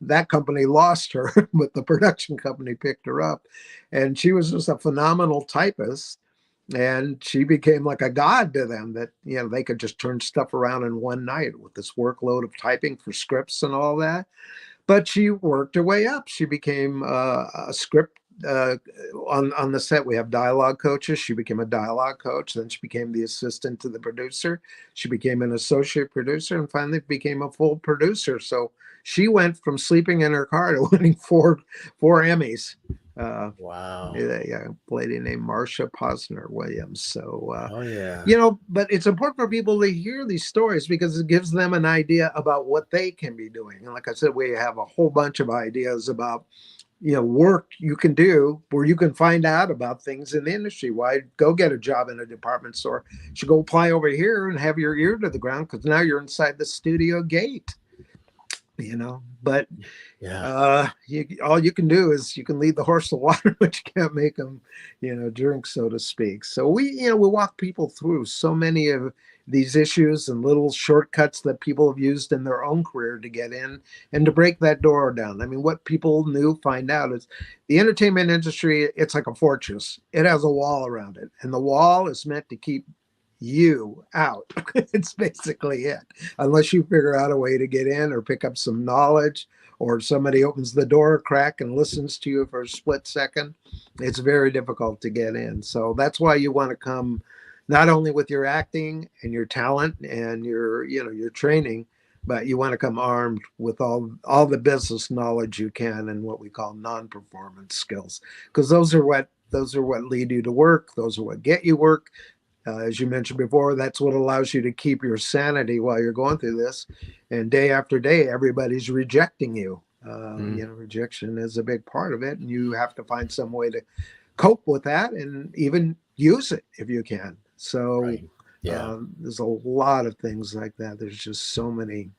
that company lost her, but the production company picked her up. And she was just a phenomenal typist. And she became like a god to them, that, they could just turn stuff around in one night with this workload of typing for scripts and all that. But she worked her way up. She became a script on the set. We have dialogue coaches. She became a dialogue coach. Then she became the assistant to the producer. She became an associate producer, and finally became a full producer. So she went from sleeping in her car to winning four Emmys Wow. Yeah, a lady named Marcia Posner Williams. So, Oh yeah. but it's important for people to hear these stories because it gives them an idea about what they can be doing. And like I said, we have a whole bunch of ideas about, work you can do where you can find out about things in the industry. Why go get a job in a department store? You should go apply over here and have your ear to the ground because now you're inside the studio gate. But yeah, all you can do is you can lead the horse to water, but you can't make them, drink, so to speak. So we walk people through so many of these issues and little shortcuts that people have used in their own career to get in and to break that door down. I mean, what people find out is the entertainment industry, it's like a fortress. It has a wall around it, and the wall is meant to keep you out. It's basically it. Unless you figure out a way to get in or pick up some knowledge, or somebody opens the door a crack and listens to you for a split second, it's very difficult to get in. So that's why you want to come not only with your acting and your talent and your training, but you want to come armed with all the business knowledge you can and what we call non-performance skills, because those are what lead you to work. Those are what get you work. As you mentioned before, that's what allows you to keep your sanity while you're going through this. And day after day, everybody's rejecting you. Rejection is a big part of it. And you have to find some way to cope with that and even use it if you can. So there's a lot of things like that. There's just so many,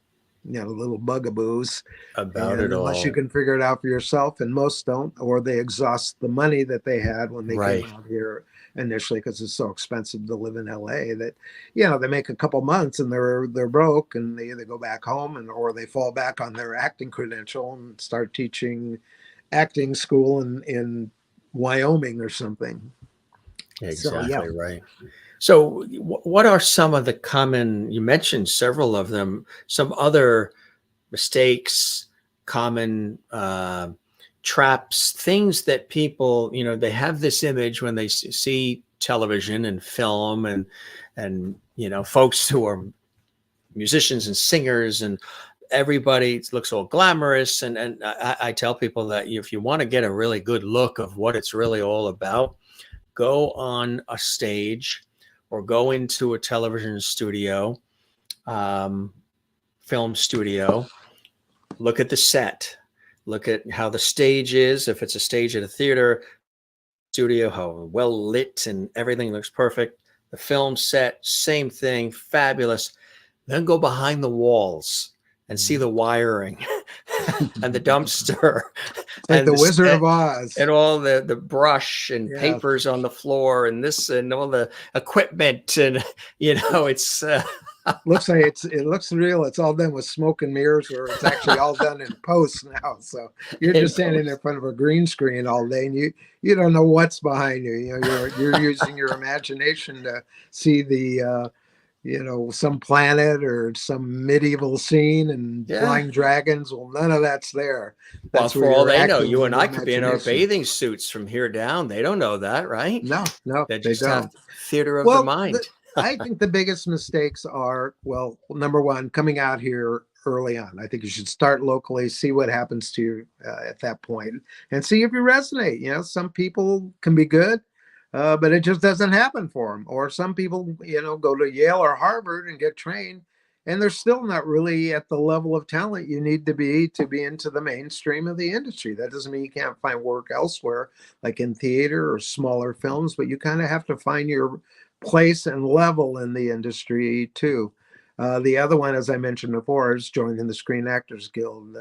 little bugaboos about it all. Unless you can figure it out for yourself, and most don't, or they exhaust the money that they had when they came out here initially, because it's so expensive to live in LA that they make a couple months and they're broke, and they either go back home or they fall back on their acting credential and start teaching acting school in Wyoming or something. Exactly right. So what are some of the common, you mentioned several of them, some other mistakes, common traps, things that people, they have this image when they see television and film and folks who are musicians and singers, and everybody looks all glamorous. And I tell people that if you want to get a really good look of what it's really all about, go on a stage or go into a television studio, film studio, look at the set, look at how the stage is. If it's a stage at a theater studio, how well lit and everything looks perfect. The film set, same thing, fabulous. Then go behind the walls and see the wiring and the dumpster like and the Wizard of Oz and all the brush and papers on the floor and this and all the equipment, and it's looks like it looks real. It's all done with smoke and mirrors, or it's actually all done in post now. So you're just standing in front of a green screen all day, and you don't know what's behind you. You're using your imagination to see the some planet or some medieval scene and flying dragons. Well, none of that's there. That's for all they know. You and I could be in our bathing suits from here down. They don't know that, right? No, they just don't. have theater of the mind. I think the biggest mistakes are, well, number one, coming out here early on. I think you should start locally, see what happens to you at that point, and see if you resonate. Some people can be good, but it just doesn't happen for them. Or some people, go to Yale or Harvard and get trained, and they're still not really at the level of talent you need to be into the mainstream of the industry. That doesn't mean you can't find work elsewhere, like in theater or smaller films, but you kind of have to find your place and level in the industry too. The other one, as I mentioned before, is joining the Screen Actors Guild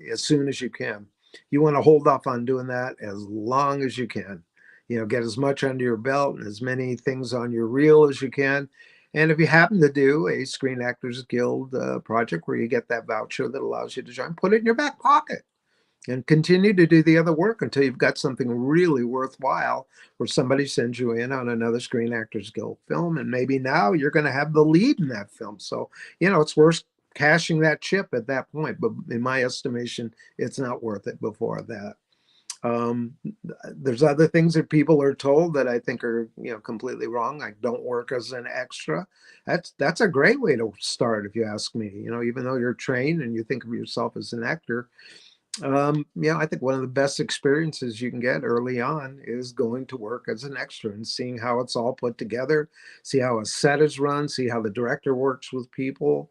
as soon as you can. You want to hold off on doing that as long as you can. Get as much under your belt and as many things on your reel as you can. And if you happen to do a Screen Actors Guild project where you get that voucher that allows you to join, put it in your back pocket and continue to do the other work until you've got something really worthwhile where somebody sends you in on another Screen Actors Guild film. And maybe now you're going to have the lead in that film. So, it's worth cashing that chip at that point. But in my estimation, it's not worth it before that. There's other things that people are told that I think are, completely wrong. Like, don't work as an extra. That's a great way to start, if you ask me. Even though you're trained and you think of yourself as an actor, I think one of the best experiences you can get early on is going to work as an extra and seeing how it's all put together, see how a set is run, see how the director works with people,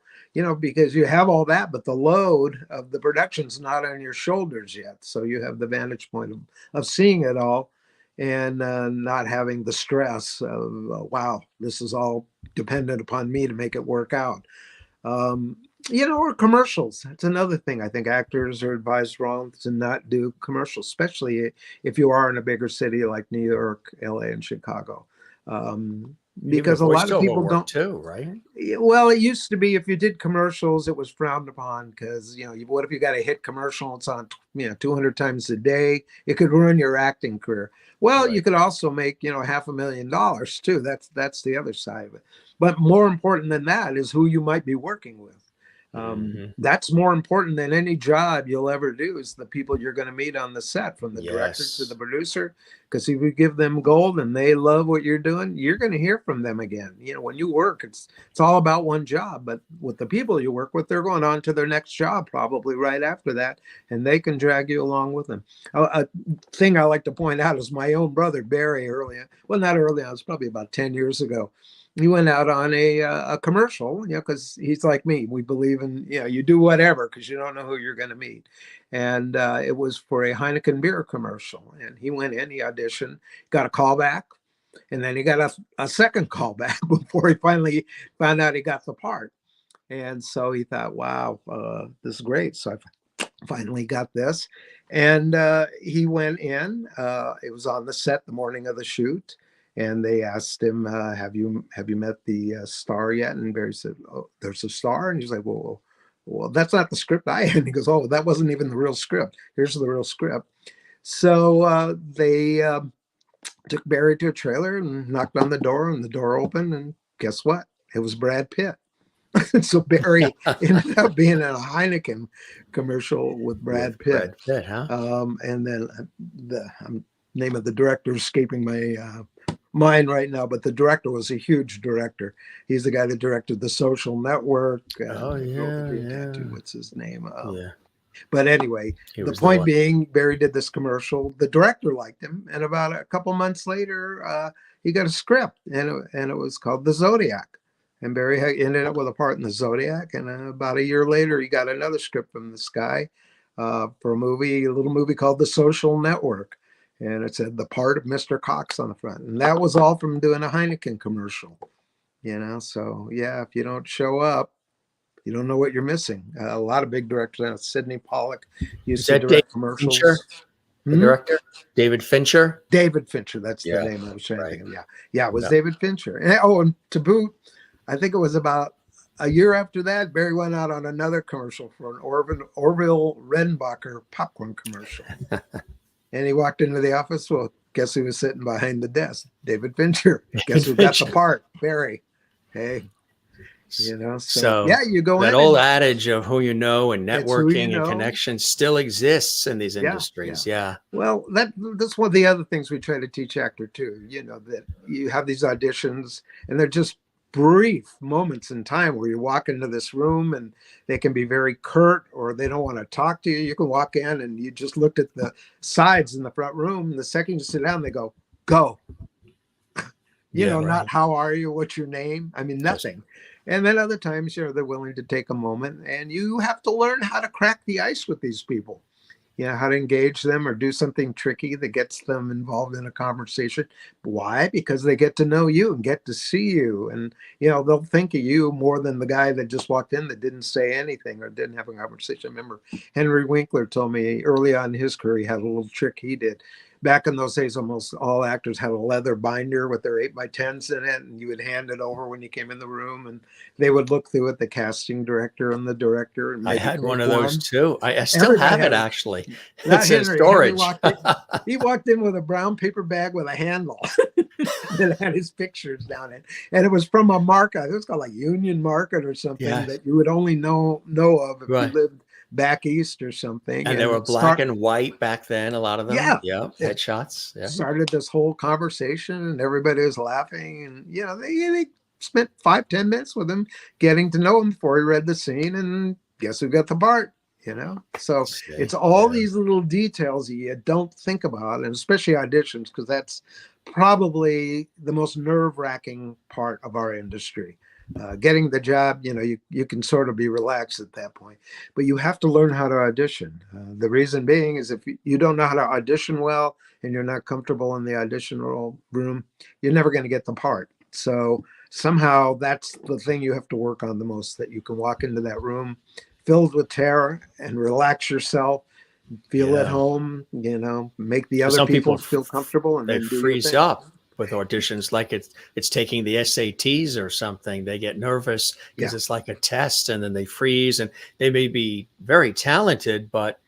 because you have all that, but the load of the production's not on your shoulders yet. So you have the vantage point of seeing it all and not having the stress of, wow, this is all dependent upon me to make it work out. Or commercials. That's another thing. I think actors are advised wrong to not do commercials, especially if you are in a bigger city like New York, LA, and Chicago. Because a lot of people don't too, right? Well, it used to be if you did commercials, it was frowned upon because, what if you got a hit commercial? It's on, 200 times a day. It could ruin your acting career. Well, right. You could also make, $500,000 too. That's the other side of it. But more important than that is who you might be working with. That's more important than any job you'll ever do, is the people you're going to meet on the set, from the director to the producer. Because if you give them gold and they love what you're doing, you're going to hear from them again. When you work, it's all about one job, but with the people you work with, they're going on to their next job probably right after that, and they can drag you along with them. A thing I like to point out is my own brother Barry. Not early on, it was probably about 10 years ago. He went out on a commercial, because he's like me. We believe in, you do whatever because you don't know who you're going to meet. And it was for a Heineken beer commercial. And he went in, he auditioned, got a call back, and then he got a second call back before he finally found out he got the part. And so he thought, wow, this is great. So I finally got this. And he went in. It was on the set the morning of the shoot. And they asked him, have you met the star yet? And Barry said, oh, there's a star? And he's like, well, that's not the script I had. And he goes, oh, that wasn't even the real script. Here's the real script. So they took Barry to a trailer and knocked on the door, and the door opened. And guess what? It was Brad Pitt. So Barry ended up being in a Heineken commercial with Brad Pitt. Brad Pitt, huh? And then the name of the director is escaping my mind right now, but the director was a huge director. He's the guy that directed The Social Network. What's his name? But anyway, the point being, Barry did this commercial. The director liked him, and about a couple months later, he got a script, and it was called The Zodiac. And Barry ended up with a part in The Zodiac, and about a year later, he got another script from this guy for a little movie called The Social Network. And it said the part of Mr. Cox on the front. And that was all from doing a Heineken commercial. So yeah, if you don't show up, you don't know what you're missing. A lot of big directors, Sidney Pollack used to direct commercials. The director? David Fincher? David Fincher, that's the name I was trying to think of. Yeah, it was David Fincher. And to boot, I think it was about a year after that, Barry went out on another commercial for an Orville Redenbacher popcorn commercial. And he walked into the office. Well, guess who was sitting behind the desk? David Fincher. Guess who got the part? Barry. Hey, So yeah, you go in. That old adage of who you know and networking and connections still exists in these industries. Yeah. Well, that's one of the other things we try to teach actor too. That you have these auditions, and they're just brief moments in time where you walk into this room and they can be very curt, or they don't want to talk to you. You can walk in and you just looked at the sides in the front room. And the second you sit down, they go. Not how are you? What's your name? I mean, nothing. And then other times, they're willing to take a moment, and you have to learn how to crack the ice with these people. How to engage them or do something tricky that gets them involved in a conversation. Why? Because they get to know you and get to see you. And, they'll think of you more than the guy that just walked in that didn't say anything or didn't have a conversation. I remember Henry Winkler told me early on in his career, he had a little trick he did. Back in those days, almost all actors had a leather binder with their 8x10s in it, and you would hand it over when you came in the room, and they would look through it, the casting director and the director. And I had one of those too. I still have it, actually. It's in storage. He walked in with a brown paper bag with a handle that had his pictures down it, and it was from a market. It was called like Union Market or something that you would only know of if you lived back east or something. And they were black and white back then, a lot of them. Yeah. Headshots. Yeah. Started this whole conversation and everybody was laughing. And, they spent 5-10 minutes with him getting to know him before he read the scene. And guess who got the part? you know? So it's all these little details that you don't think about, and especially auditions, because that's probably the most nerve-wracking part of our industry. Getting the job, you know, you can sort of be relaxed at that point, but you have to learn how to audition. The reason being is if you don't know how to audition well and you're not comfortable in the audition room, you're never going to get the part. So somehow that's the thing you have to work on the most, that you can walk into that room filled with terror and relax yourself, feel at home, you know, make the other people feel comfortable, and they then do freeze your thing. up with auditions like it's taking the SATs or something. They get nervous because it's like a test, and then they freeze, and they may be very talented, but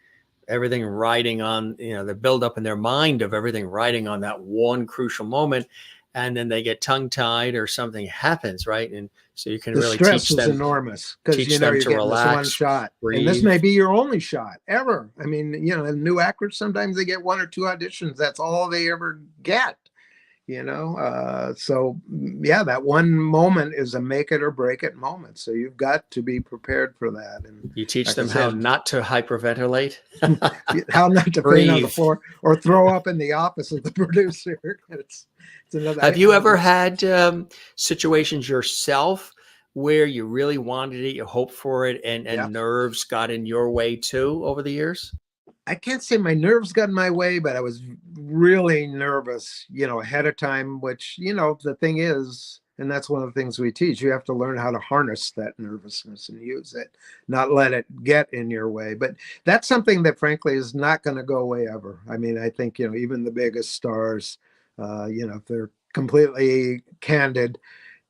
everything riding on, you know, the buildup in their mind of everything riding on that one crucial moment, and then they get tongue-tied or something happens, right? And so you can really stress teach them, is enormous, because you know them you're to getting this one relax, shot, breathe. and this may be your only shot ever. I mean, you know, new actors, sometimes they get 1 or 2 auditions. That's all they ever get, you know. So yeah, that one moment is a make it or break it moment. So you've got to be prepared for that. And you teach like them I how said, not to hyperventilate, how not to faint on the floor or throw up in the office of the producer. It's another. Have you ever had situations yourself where you really wanted it, you hoped for it, and nerves got in your way too over the years? I can't say my nerves got in my way, but I was really nervous, you know, ahead of time, which, you know, the thing is, and that's one of the things we teach, you have to learn how to harness that nervousness and use it, not let it get in your way. But that's something that frankly is not going to go away ever. I mean, I think, you know, even the biggest stars, you know, if they're completely candid,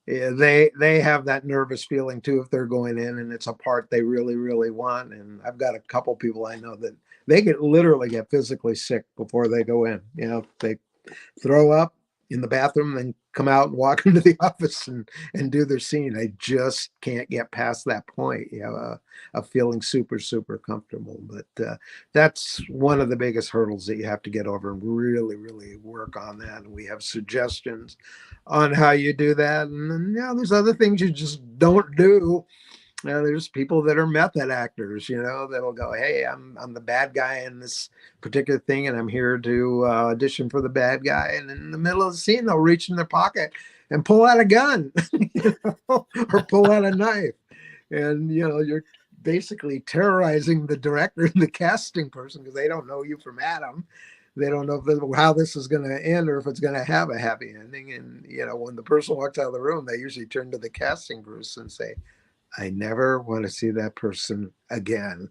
they have that nervous feeling too if they're going in and it's a part they really, really want. And I've got a couple people I know that they literally get physically sick before they go in. You know, they throw up in the bathroom, then come out and walk into the office and do their scene. They just can't get past that point, you know, of feeling super, super comfortable. But that's one of the biggest hurdles that you have to get over, and really, really work on that. And we have suggestions on how you do that. And then, you know, there's other things you just don't do. There's people that are method actors, you know, that'll go, hey, I'm the bad guy in this particular thing, and I'm here to audition for the bad guy. And in the middle of the scene, they'll reach in their pocket and pull out a gun, you know, or pull out a knife. And, you know, you're basically terrorizing the director and the casting person, because they don't know you from Adam. They don't know how this is going to end or if it's going to have a happy ending. And, you know, when the person walks out of the room, they usually turn to the casting person and say, I never want to see that person again.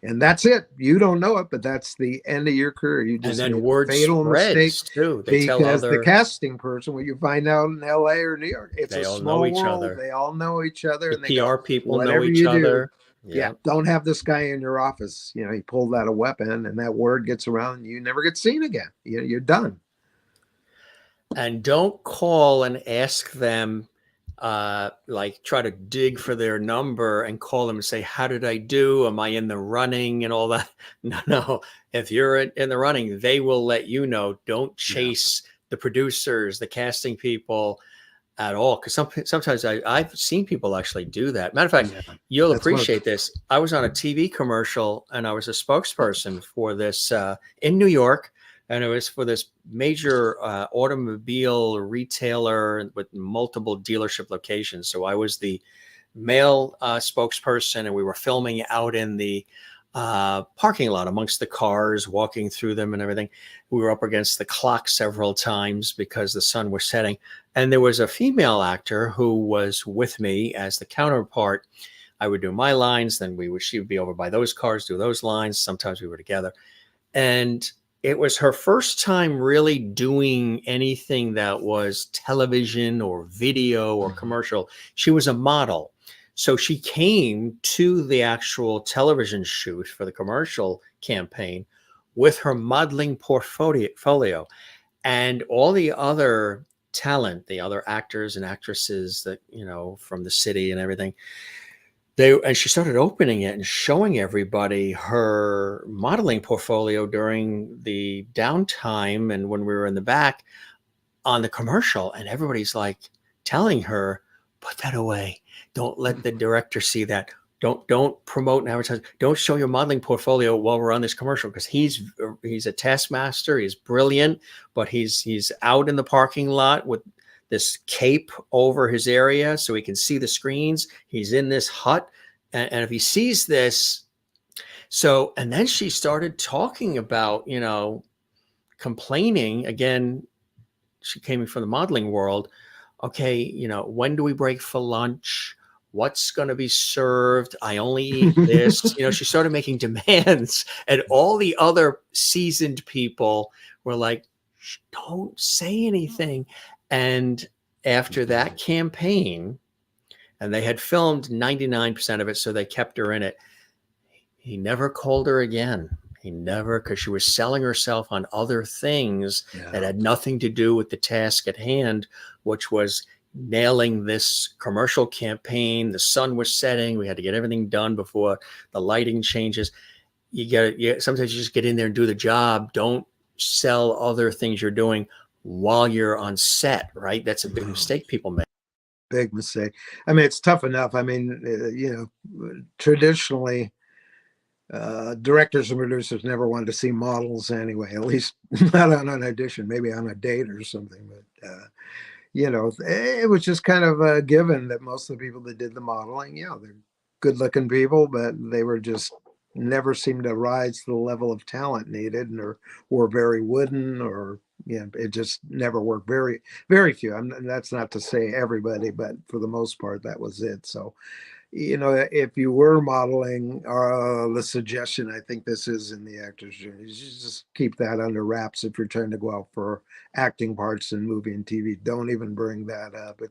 And that's it. You don't know it, but that's the end of your career. You just and then made word a fatal mistake too. They tell because other, the casting person, when you find out in LA or New York, it's they a all small know each world. other. They all know each other. The and they PR go, people know whatever each you other. Do, yeah, don't have this guy in your office. You know, he pulled out a weapon, and that word gets around, and you never get seen again. You're done. And don't call and ask them, like try to dig for their number and call them and say, how did I do? Am I in the running and all that? No. If you're in the running, they will let you know. Don't chase the producers, the casting people at all. Because sometimes I've seen people actually do that. Matter of fact, you'll appreciate this. I was on a TV commercial, and I was a spokesperson for this in New York. And it was for this major automobile retailer with multiple dealership locations. So I was the male spokesperson, and we were filming out in the parking lot amongst the cars, walking through them and everything. We were up against the clock several times because the sun was setting. And there was a female actor who was with me as the counterpart. I would do my lines, then she would be over by those cars, do those lines. Sometimes we were together. And it was her first time really doing anything that was television or video or commercial. She was a model. So she came to the actual television shoot for the commercial campaign with her modeling portfolio, and all the other talent, the other actors and actresses that, you know, from the city and everything. And she started opening it and showing everybody her modeling portfolio during the downtime and when we were in the back on the commercial. And everybody's like telling her, put that away. Don't let the director see that. don't promote and advertise. Don't show your modeling portfolio while we're on this commercial, because he's a taskmaster. He's brilliant, but he's out in the parking lot with this cape over his area so he can see the screens. He's in this hut, and if he sees this, and then she started talking about, complaining again. She came from the modeling world. Okay, when do we break for lunch? What's going to be served? I only eat this. She started making demands, and all the other seasoned people were like, don't say anything. And after that campaign, and they had filmed 99% of it, so they kept her in it, he never called her again. He never, because she was selling herself on other things that had nothing to do with the task at hand, which was nailing this commercial campaign. The sun was setting. We had to get everything done before the lighting changes. Sometimes you just get in there and do the job. Don't sell other things you're doing while you're on set, right? That's a big mistake people make. Big mistake. I mean, it's tough enough. I mean, traditionally, directors and producers never wanted to see models anyway, at least not on an audition, maybe on a date or something. But, it was just kind of a given that most of the people that did the modeling, they're good looking people, but they were just never seemed to rise to the level of talent needed, or were very wooden, or it just never worked. Very, very few. That's not to say everybody, but for the most part, that was it. So, if you were modeling, the suggestion, I think this is in the actor's journey, is just keep that under wraps. If you're trying to go out for acting parts in movie and TV, don't even bring that up.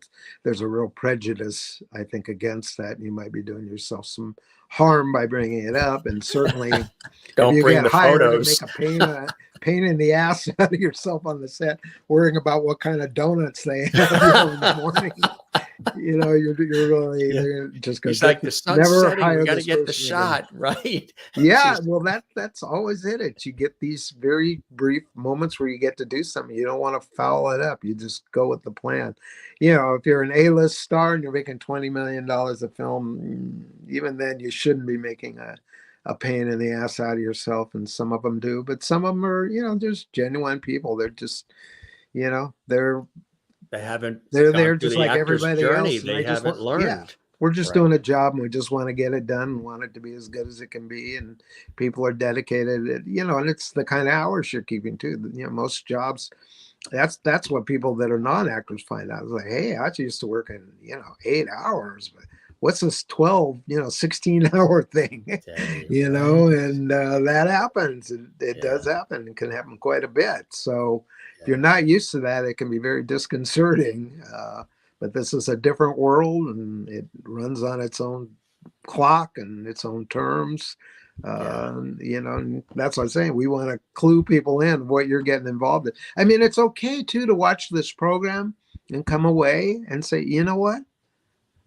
There's a real prejudice, I think, against that. And you might be doing yourself some harm by bringing it up. And certainly don't bring the photos. Make a pain in the ass out of yourself on the set, worrying about what kind of donuts they have in the morning. You're really just going to the sun's setting. We got to get the shot right. Yeah, well, that's always it. You get these very brief moments where you get to do something. You don't want to foul it up. You just go with the plan. If you're an A-list star and you're making $20 million a film, even then you shouldn't be making a pain in the ass out of yourself. And some of them do, but some of them are, just genuine people. They're just, they're just like everybody else. They haven't learned. Yeah, we're just doing a job, and we just want to get it done and want it to be as good as it can be. And people are dedicated, and it's the kind of hours you're keeping too. Most jobs, that's what people that are non-actors find out. It's like, hey, I used to work in 8 hours, but what's this 12, 16-hour thing? And that happens. It does happen. It can happen quite a bit. So if you're not used to that, it can be very disconcerting. But this is a different world, and it runs on its own clock and its own terms. And that's what I'm saying. We want to clue people in what you're getting involved in. I mean, it's okay too to watch this program and come away and say, you know what?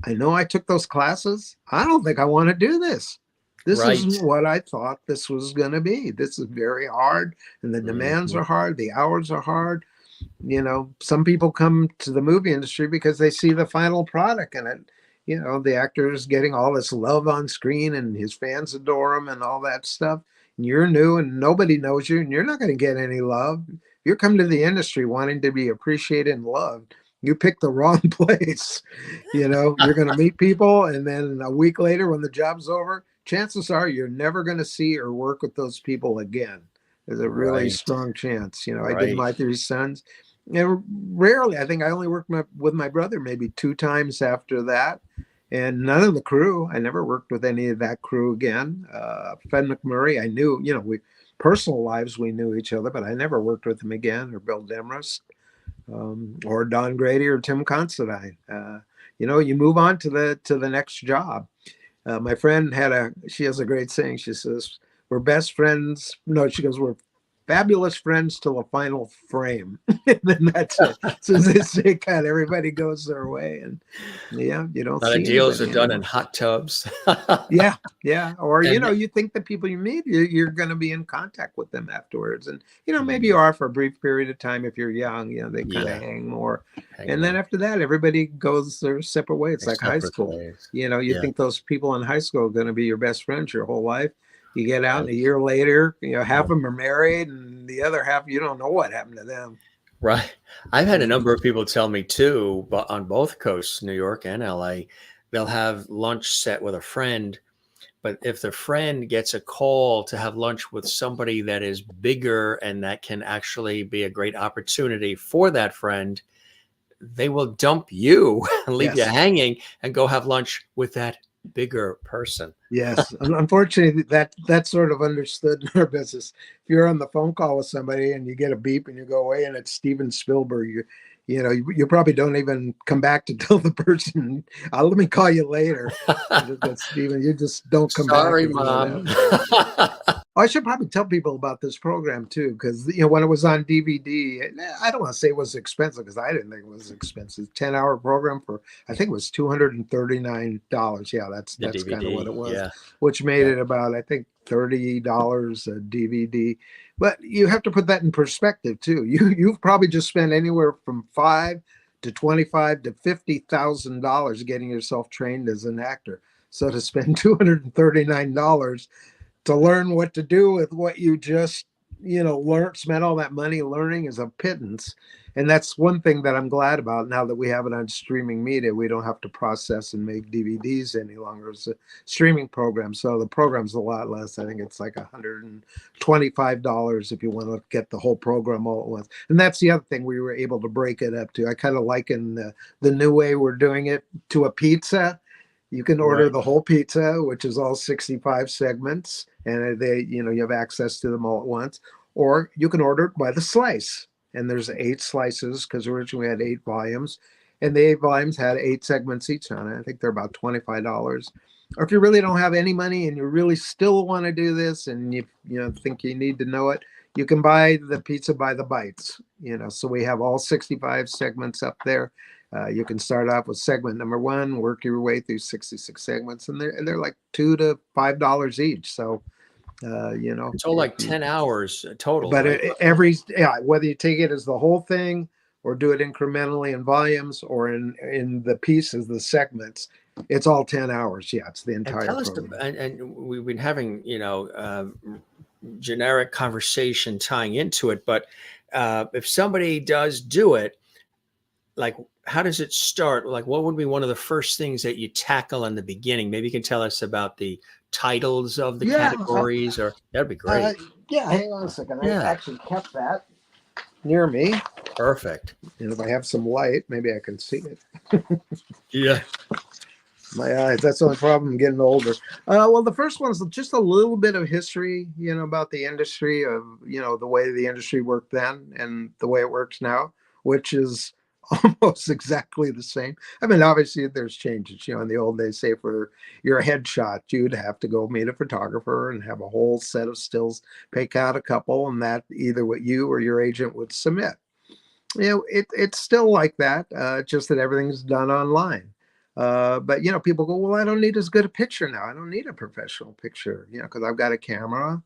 I know I took those classes. I don't think I want to do this. This isn't what I thought this was going to be. This is very hard, and the demands are hard. The hours are hard. Some people come to the movie industry because they see the final product, and the actor is getting all this love on screen, and his fans adore him and all that stuff. And you're new and nobody knows you, and you're not going to get any love. You're coming to the industry wanting to be appreciated and loved. You picked the wrong place. You're going to meet people, and then a week later when the job's over, chances are you're never going to see or work with those people again. There's a really strong chance. I did My Three Sons. Rarely, I think I only worked with my brother maybe 2 times after that. And none of the crew. I never worked with any of that crew again. Fred MacMurray, I knew, we personal lives, we knew each other, but I never worked with him again, or Bill Demarest. Or Don Grady or Tim Considine. You move on to the next job. My friend she has a great saying. She says, we're best friends. No, she goes, we're fabulous friends till the final frame. And then that's it. So they say, kind of everybody goes their way, and yeah, you don't see deals are anybody done anymore. in hot tubs. Yeah. Or, And you think the people you meet, you're going to be in contact with them afterwards. And, maybe you are for a brief period of time if you're young, they kind of hang more. And then after that, everybody goes their separate ways. It's like high school. You think those people in high school are going to be your best friends your whole life. You get out and a year later, half of them are married and the other half, you don't know what happened to them. Right. I've had a number of people tell me too, but on both coasts, New York and LA, they'll have lunch set with a friend. But if the friend gets a call to have lunch with somebody that is bigger and that can actually be a great opportunity for that friend, they will dump you and leave you hanging and go have lunch with that bigger person. Yes. Unfortunately, that's sort of understood in our business. If you're on the phone call with somebody and you get a beep and you go away and it's Steven Spielberg, you probably don't even come back to tell the person, let me call you later. That's Steven. You just don't come back. Sorry, Mom. I should probably tell people about this program too, because when it was on DVD, I don't want to say it was expensive because I didn't think it was expensive. 10-hour program for, I think it was $239. Yeah, that's kind of what it was, which made it about, I think, $30 a DVD. But you have to put that in perspective too. You've probably just spent anywhere from $5,000 to $25,000 to $50,000 getting yourself trained as an actor. So to spend $239 to learn what to do with what you just spent all that money learning is a pittance. And that's one thing that I'm glad about now that we have it on streaming media. We don't have to process and make DVDs any longer. It's a streaming program. So the program's a lot less. I think it's like $125 if you want to get the whole program all at once. And that's the other thing we were able to break it up to. I kind of liken the new way we're doing it to a pizza. You can order the whole pizza, which is all 65 segments, and you have access to them all at once. Or you can order it by the slice, and there's 8 slices because originally we had 8 volumes, and the 8 volumes had 8 segments each on it. I think they're about $25. Or if you really don't have any money and you really still want to do this, and you think you need to know it, you can buy the pizza by the bites. So we have all 65 segments up there. You can start off with segment number 1, work your way through 66 segments, and they're like $2 to $5 each. So, it's all like 10 hours total. But right? Whether you take it as the whole thing or do it incrementally in volumes or in the pieces, the segments, it's all 10 hours. Yeah, it's the entire program. And we've been having, generic conversation tying into it, but if somebody does do it, like, how does it start? Like, what would be one of the first things that you tackle in the beginning? Maybe you can tell us about the titles of the categories, or that'd be great. Hang on a second. I actually kept that near me. Perfect. And if I have some light, maybe I can see it. Yeah. My eyes. That's the only problem. I'm getting older. Well, the first one is just a little bit of history, about the industry of, the way the industry worked then and the way it works now, which is almost exactly the same. I mean, obviously there's changes. In the old days, say for your headshot, you'd have to go meet a photographer and have a whole set of stills, pick out a couple, and that either what you or your agent would submit. It's still like that, just that everything's done online. But people go, well, I don't need as good a picture now. I don't need a professional picture, because I've got a camera.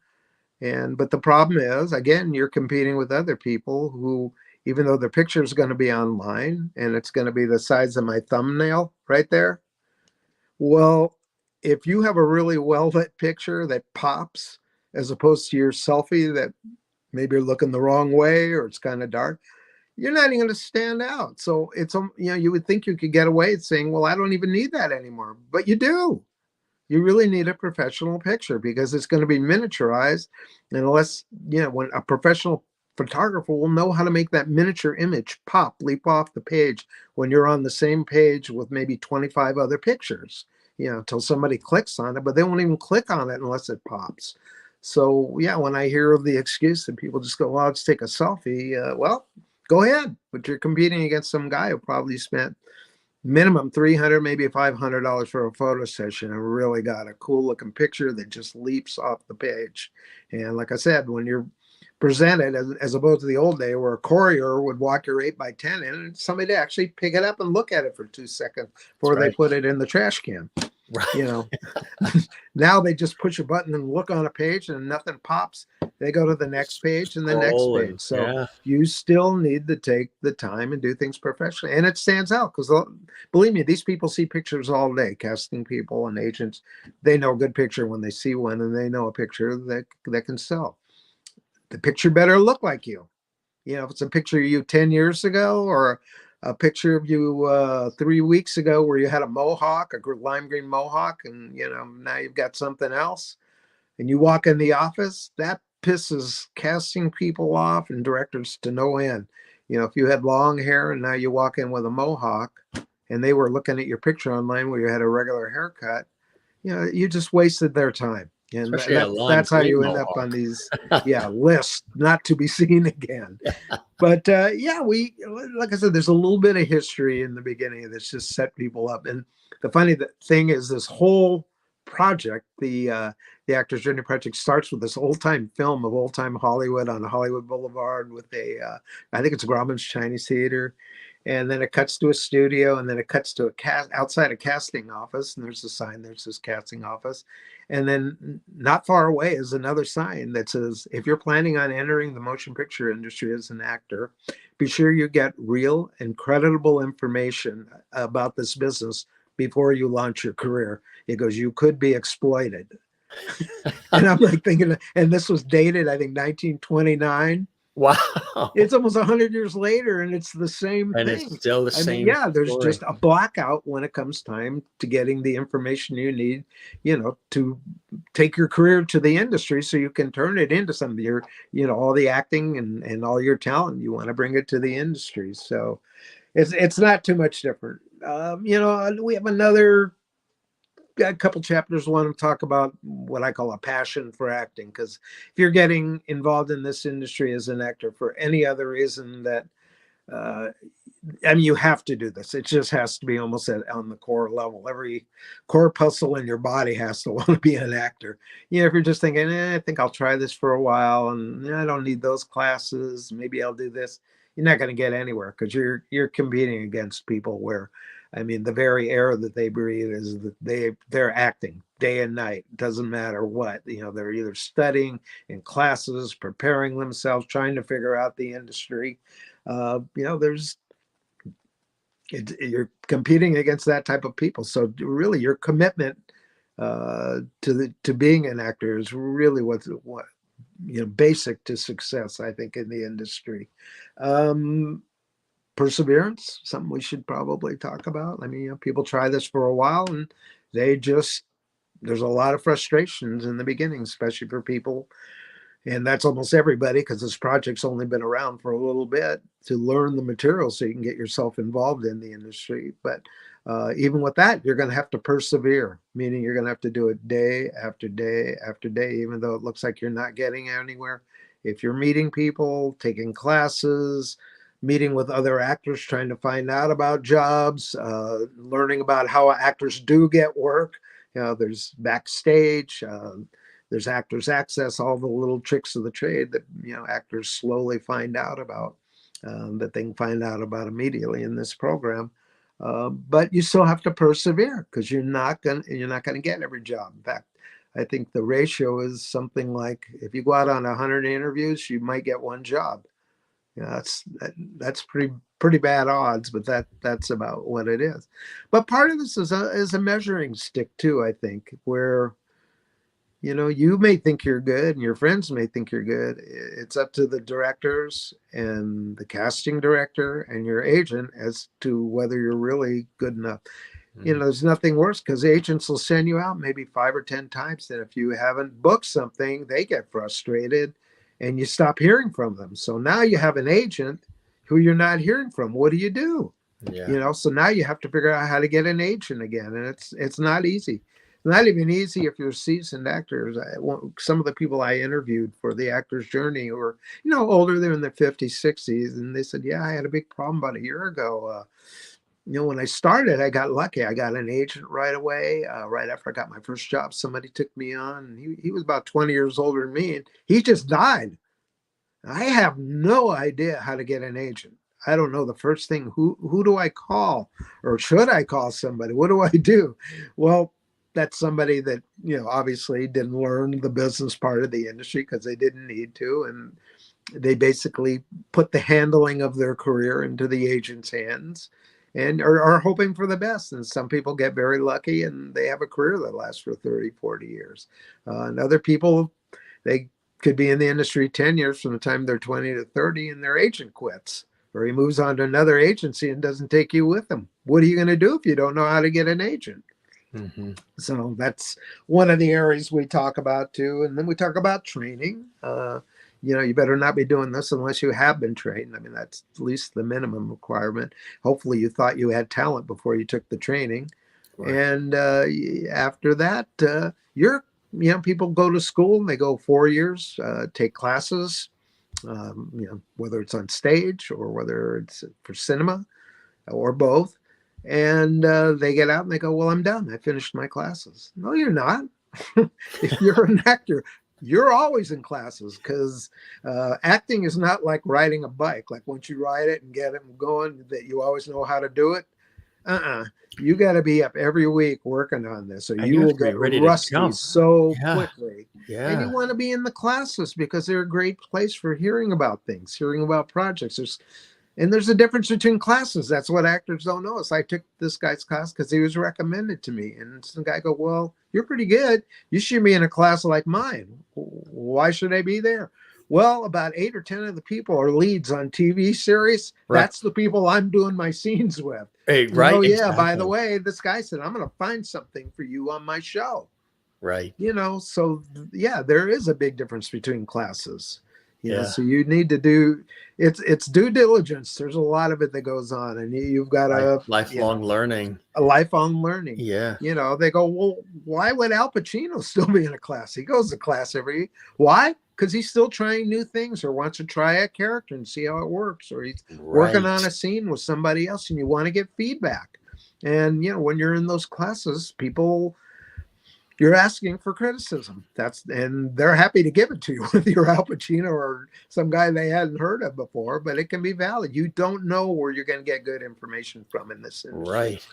But the problem is, again, you're competing with other people who, even though their picture is going to be online and it's going to be the size of my thumbnail right there. Well, if you have a really well-lit picture that pops, as opposed to your selfie that maybe you're looking the wrong way or it's kind of dark, you're not even going to stand out. So it's, you would think you could get away saying, well, I don't even need that anymore. But you do. You really need a professional picture because it's going to be miniaturized. And unless, when a professional photographer will know how to make that miniature image leap off the page when you're on the same page with maybe 25 other pictures, until somebody clicks on it, but they won't even click on it unless it pops. So yeah, when I hear of the excuse that people just go, well, let's take a selfie. Well, go ahead, but you're competing against some guy who probably spent minimum $300, maybe $500 for a photo session and really got a cool looking picture that just leaps off the page. And like I said, when you're presented as opposed to the old day where a courier would walk your 8x10 in and somebody to actually pick it up and look at it for 2 seconds before they put it in the trash can. Right. You know, now they just push a button and look on a page and nothing pops. They go to the next page and the next page. So you still need to take the time and do things professionally. And it stands out because, believe me, these people see pictures all day. Casting people and agents, they know a good picture when they see one, and they know a picture that can sell. The picture better look like you. You know, if it's a picture of you 10 years ago or a picture of you 3 weeks ago where you had a mohawk, a lime green mohawk, and, you know, now you've got something else, and you walk in the office, that pisses casting people off and directors to no end. You know, if you had long hair and now you walk in with a mohawk and they were looking at your picture online where you had a regular haircut, you know, you just wasted their time. And that's how you end up on these lists, not to be seen again. But like I said, there's a little bit of history in the beginning that's just set people up. And the funny thing is, this whole project, the Actors Journey Project, starts with this old-time film of old-time Hollywood on Hollywood Boulevard with I think it's Grauman's Chinese Theater. And then it cuts to a studio, and then it cuts to outside a casting office, and there's a sign that says casting office. And then not far away is another sign that says, if you're planning on entering the motion picture industry as an actor, be sure you get real and creditable information about this business before you launch your career. It goes, you could be exploited. And I'm like thinking, and this was dated, I think, 1929. Wow. It's almost 100 years later, and it's the same and thing. It's still the same. Yeah, there's story. just a blackout when it comes time to getting the information you need, you know, to take your career to the industry so you can turn it into some of your, you know, all the acting and all your talent. You want to bring it to the industry. So it's not too much different. You know, we have a couple chapters want to talk about what I call a passion for acting, because if you're getting involved in this industry as an actor for any other reason that I mean, you have to do this. It just has to be almost on the core level. Every corpuscle in your body has to want to be an actor. You know, if you're just thinking, I think I'll try this for a while and I don't need those classes, maybe I'll do this, you're not going to get anywhere, because you're competing against people where, I mean, the very air that they breathe is that they're acting day and night. Doesn't matter what, you know, they're either studying in classes, preparing themselves, trying to figure out the industry. You know, you're competing against that type of people. So really, your commitment to being an actor is really what you know, basic to success, I think, in the industry. Perseverance, something we should probably talk about. I mean, you know, people try this for a while and there's a lot of frustrations in the beginning, especially for people. And that's almost everybody, because this project's only been around for a little bit, to learn the material so you can get yourself involved in the industry. But even with that, you're going to have to persevere, meaning you're going to have to do it day after day after day, even though it looks like you're not getting anywhere. If you're meeting people, taking classes, meeting with other actors, trying to find out about jobs, learning about how actors do get work. You know, there's backstage, there's Actors Access, all the little tricks of the trade that, you know, actors slowly find out about, that they can find out about immediately in this program. But you still have to persevere, because you're not gonna get every job. In fact, I think the ratio is something like, if you go out on 100 interviews, you might get one job. You know, that's pretty bad odds, but that's about what it is. But part of this is a measuring stick too, I think, where, you know, you may think you're good and your friends may think you're good. It's up to the directors and the casting director and your agent as to whether you're really good enough. You know, there's nothing worse, because agents will send you out maybe 5 or 10 times. And if you haven't booked something, they get frustrated and you stop hearing from them. So now you have an agent who you're not hearing from. What do? Yeah. You know, so now you have to figure out how to get an agent again. And it's not easy. Not even easy if you're seasoned actors. Some of the people I interviewed for the Actor's Journey were, you know, older, they're in their 50s, 60s. And they said, yeah, I had a big problem about a year ago. You know, when I started, I got lucky. I got an agent right away. Right after I got my first job, somebody took me on. And he was about 20 years older than me. And he just died. I have no idea how to get an agent. I don't know the first thing. Who do I call, or should I call somebody? What do I do? Well, that's somebody that, obviously didn't learn the business part of the industry because they didn't need to, and they basically put the handling of their career into the agent's hands and are hoping for the best. And some people get very lucky and they have a career that lasts for 30, 40 years. And other people, they could be in the industry 10 years from the time they're 20 to 30 and their agent quits, or he moves on to another agency and doesn't take you with him. What are you going to do if you don't know how to get an agent? Mm-hmm. So that's one of the areas we talk about too. And then we talk about training. You better not be doing this unless you have been trained. I mean, that's at least the minimum requirement. Hopefully you thought you had talent before you took the training. Right. And after that, people go to school and they go 4 years, take classes, whether it's on stage or whether it's for cinema or both. And they get out and they go, well, I'm done. I finished my classes. No, you're not. If you're an actor, you're always in classes, because acting is not like riding a bike. Like once you ride it and get it going, that you always know how to do it. You got to be up every week working on this, or you will get rusty so quickly. Yeah. And you want to be in the classes because they're a great place for hearing about things, hearing about projects. There's a difference between classes. That's what actors don't know. I took this guy's class because he was recommended to me. And some guy go, well, you're pretty good. You should be in a class like mine. Why should I be there? Well, about 8 or 10 of the people are leads on TV series. Right. That's the people I'm doing my scenes with. Hey, right. Oh, yeah, exactly. By the way, this guy said, I'm going to find something for you on my show. Right. So, yeah, there is a big difference between classes. Yeah. So you need to do it's due diligence. There's a lot of it that goes on, and you've got to lifelong learning. A lifelong learning. Yeah. They go, well, why would Al Pacino still be in a class? He goes to class why? Because he's still trying new things, or wants to try a character and see how it works, or he's working on a scene with somebody else, and you want to get feedback. And when you're in those classes, you're asking for criticism. And they're happy to give it to you, whether you're Al Pacino or some guy they hadn't heard of before, but it can be valid. You don't know where you're going to get good information from in this industry. Right.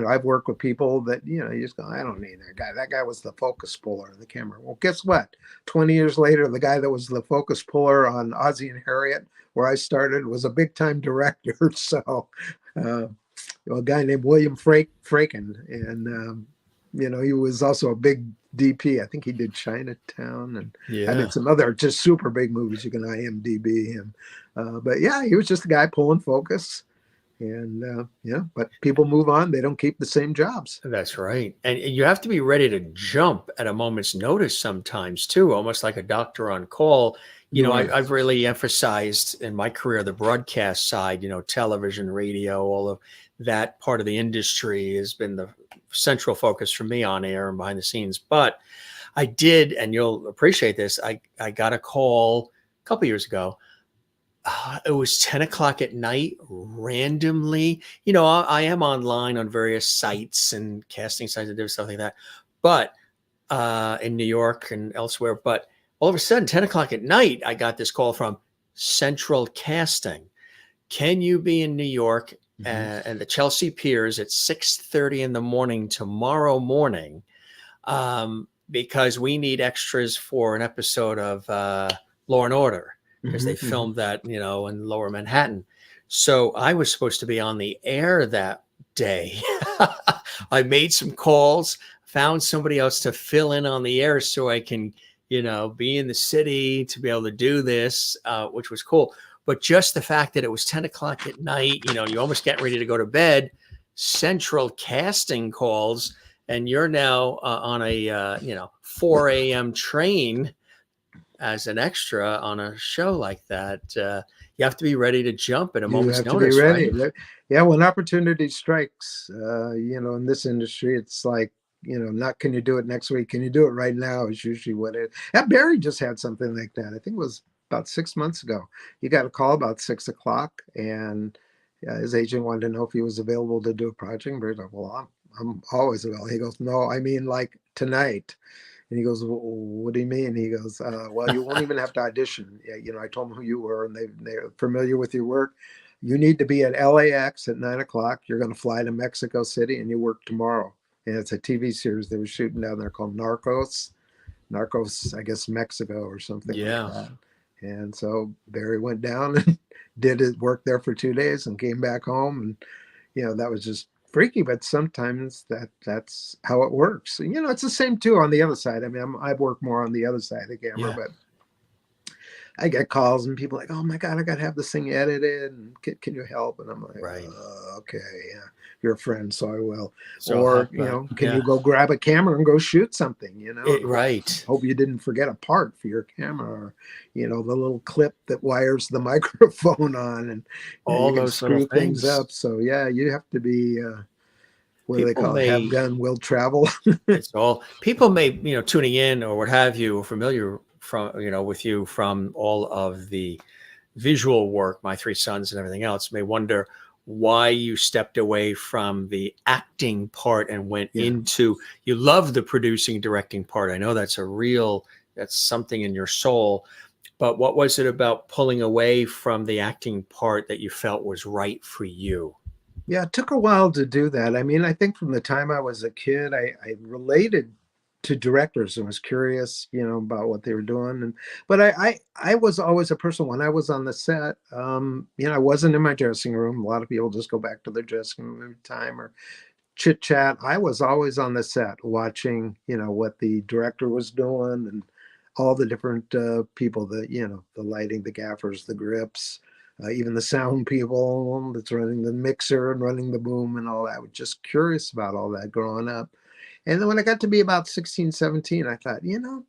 I've worked with people that, you just go, I don't need that guy. That guy was the focus puller of the camera. Well, guess what? 20 years later, the guy that was the focus puller on Ozzie and Harriet, where I started, was a big time director. So a guy named William Fraken, and he was also a big DP. I think he did Chinatown, and I did some other just super big movies. You can IMDb him. But yeah, he was just a guy pulling focus. And but people move on. They don't keep the same jobs. That's right. And you have to be ready to jump at a moment's notice sometimes too, almost like a doctor on call. I've really emphasized in my career the broadcast side, television, radio, all of that part of the industry has been the central focus for me on air and behind the scenes. But I did, and you'll appreciate this, I got a call a couple years ago. It was 10 o'clock at night randomly. I am online on various sites and casting sites and different stuff like that, but in New York and elsewhere. But all of a sudden, 10 o'clock at night, I got this call from Central Casting. Can you be in New York and the Chelsea Piers at 6:30 in the morning tomorrow morning? Because we need extras for an episode of Law and Order. Because they filmed that, in Lower Manhattan. So I was supposed to be on the air that day. I made some calls, found somebody else to fill in on the air so I can, be in the city to be able to do this, which was cool. But just the fact that it was 10 o'clock at night, you almost get ready to go to bed, Central Casting calls, and you're now on a, 4 a.m. train as an extra on a show like that. You have to be ready to jump at a moment's notice. You have to be ready. Right? Yeah, when opportunity strikes, in this industry, it's like, not can you do it next week? Can you do it right now? Is usually what it is. Yeah, Barry just had something like that. I think it was about 6 months ago. He got a call about 6 o'clock, and his agent wanted to know if he was available to do a project. Barry's like, well, I'm always available. He goes, no, I mean like tonight. And he goes, well, what do you mean? He goes, well, you won't even have to audition. Yeah, you know, I told them who you were, and they're familiar with your work. You need to be at LAX at 9 o'clock. You're going to fly to Mexico City, and you work tomorrow. And it's a TV series they were shooting down there called Narcos, I guess Mexico or something like that. And so Barry went down and did his work there for 2 days and came back home. And, you know, that was just freaky, but sometimes that's how it works. And, you know, it's the same too on the other side. I mean, I work more on the other side of the camera, but I get calls and people like, oh my God, I got to have this thing edited. And can you help? And I'm like, okay, yeah, you're a friend, so I will. So or, you know, can you go grab a camera and go shoot something, you know? Right. Hope you didn't forget a part for your camera, or, you know, the little clip that wires the microphone on, and all you can those screw little things things up. So yeah, you have to be, what do they People call it? Have gun, will travel. It's all people may, you know, tuning in or what have you, familiar from, you know, with you from all of the visual work, My Three Sons and everything else, may wonder why you stepped away from the acting part and went into, you love the producing, directing part. I know that's something in your soul, but what was it about pulling away from the acting part that you felt was right for you? Yeah, it took a while to do that. I mean, I think from the time I was a kid, I related to directors and was curious, you know, about what they were doing. But I was always a person when I was on the set, you know, I wasn't in my dressing room. A lot of people just go back to their dressing room every time or chit chat. I was always on the set watching, you know, what the director was doing and all the different people that, you know, the lighting, the gaffers, the grips, even the sound people that's running the mixer and running the boom and all that. I was just curious about all that growing up. And then when I got to be about 16, 17, I thought, you know,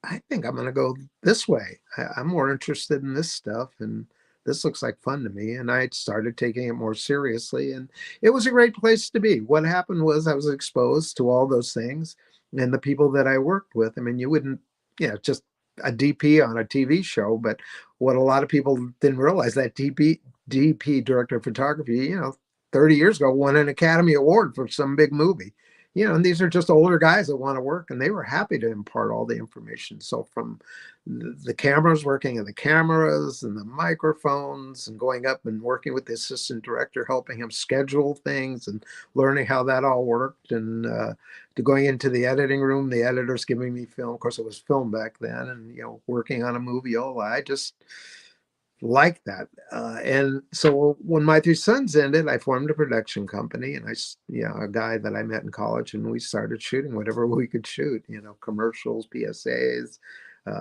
I think I'm going to go this way. I'm more interested in this stuff, and this looks like fun to me. And I started taking it more seriously, and it was a great place to be. What happened was I was exposed to all those things and the people that I worked with. I mean, you wouldn't, you know, just a DP on a TV show, but what a lot of people didn't realize, that DP, director of photography, you know, 30 years ago won an Academy Award for some big movie. You know, and these are just older guys that want to work, and they were happy to impart all the information. So from the cameras, working in the cameras and the microphones, and going up and working with the assistant director, helping him schedule things and learning how that all worked, and to going into the editing room, the editors giving me film. Of course, it was film back then, and, you know, working on a movie. I just like that. And so when My Three Sons ended, I formed a production company, and a guy that I met in college, and we started shooting whatever we could shoot, you know, commercials, PSAs,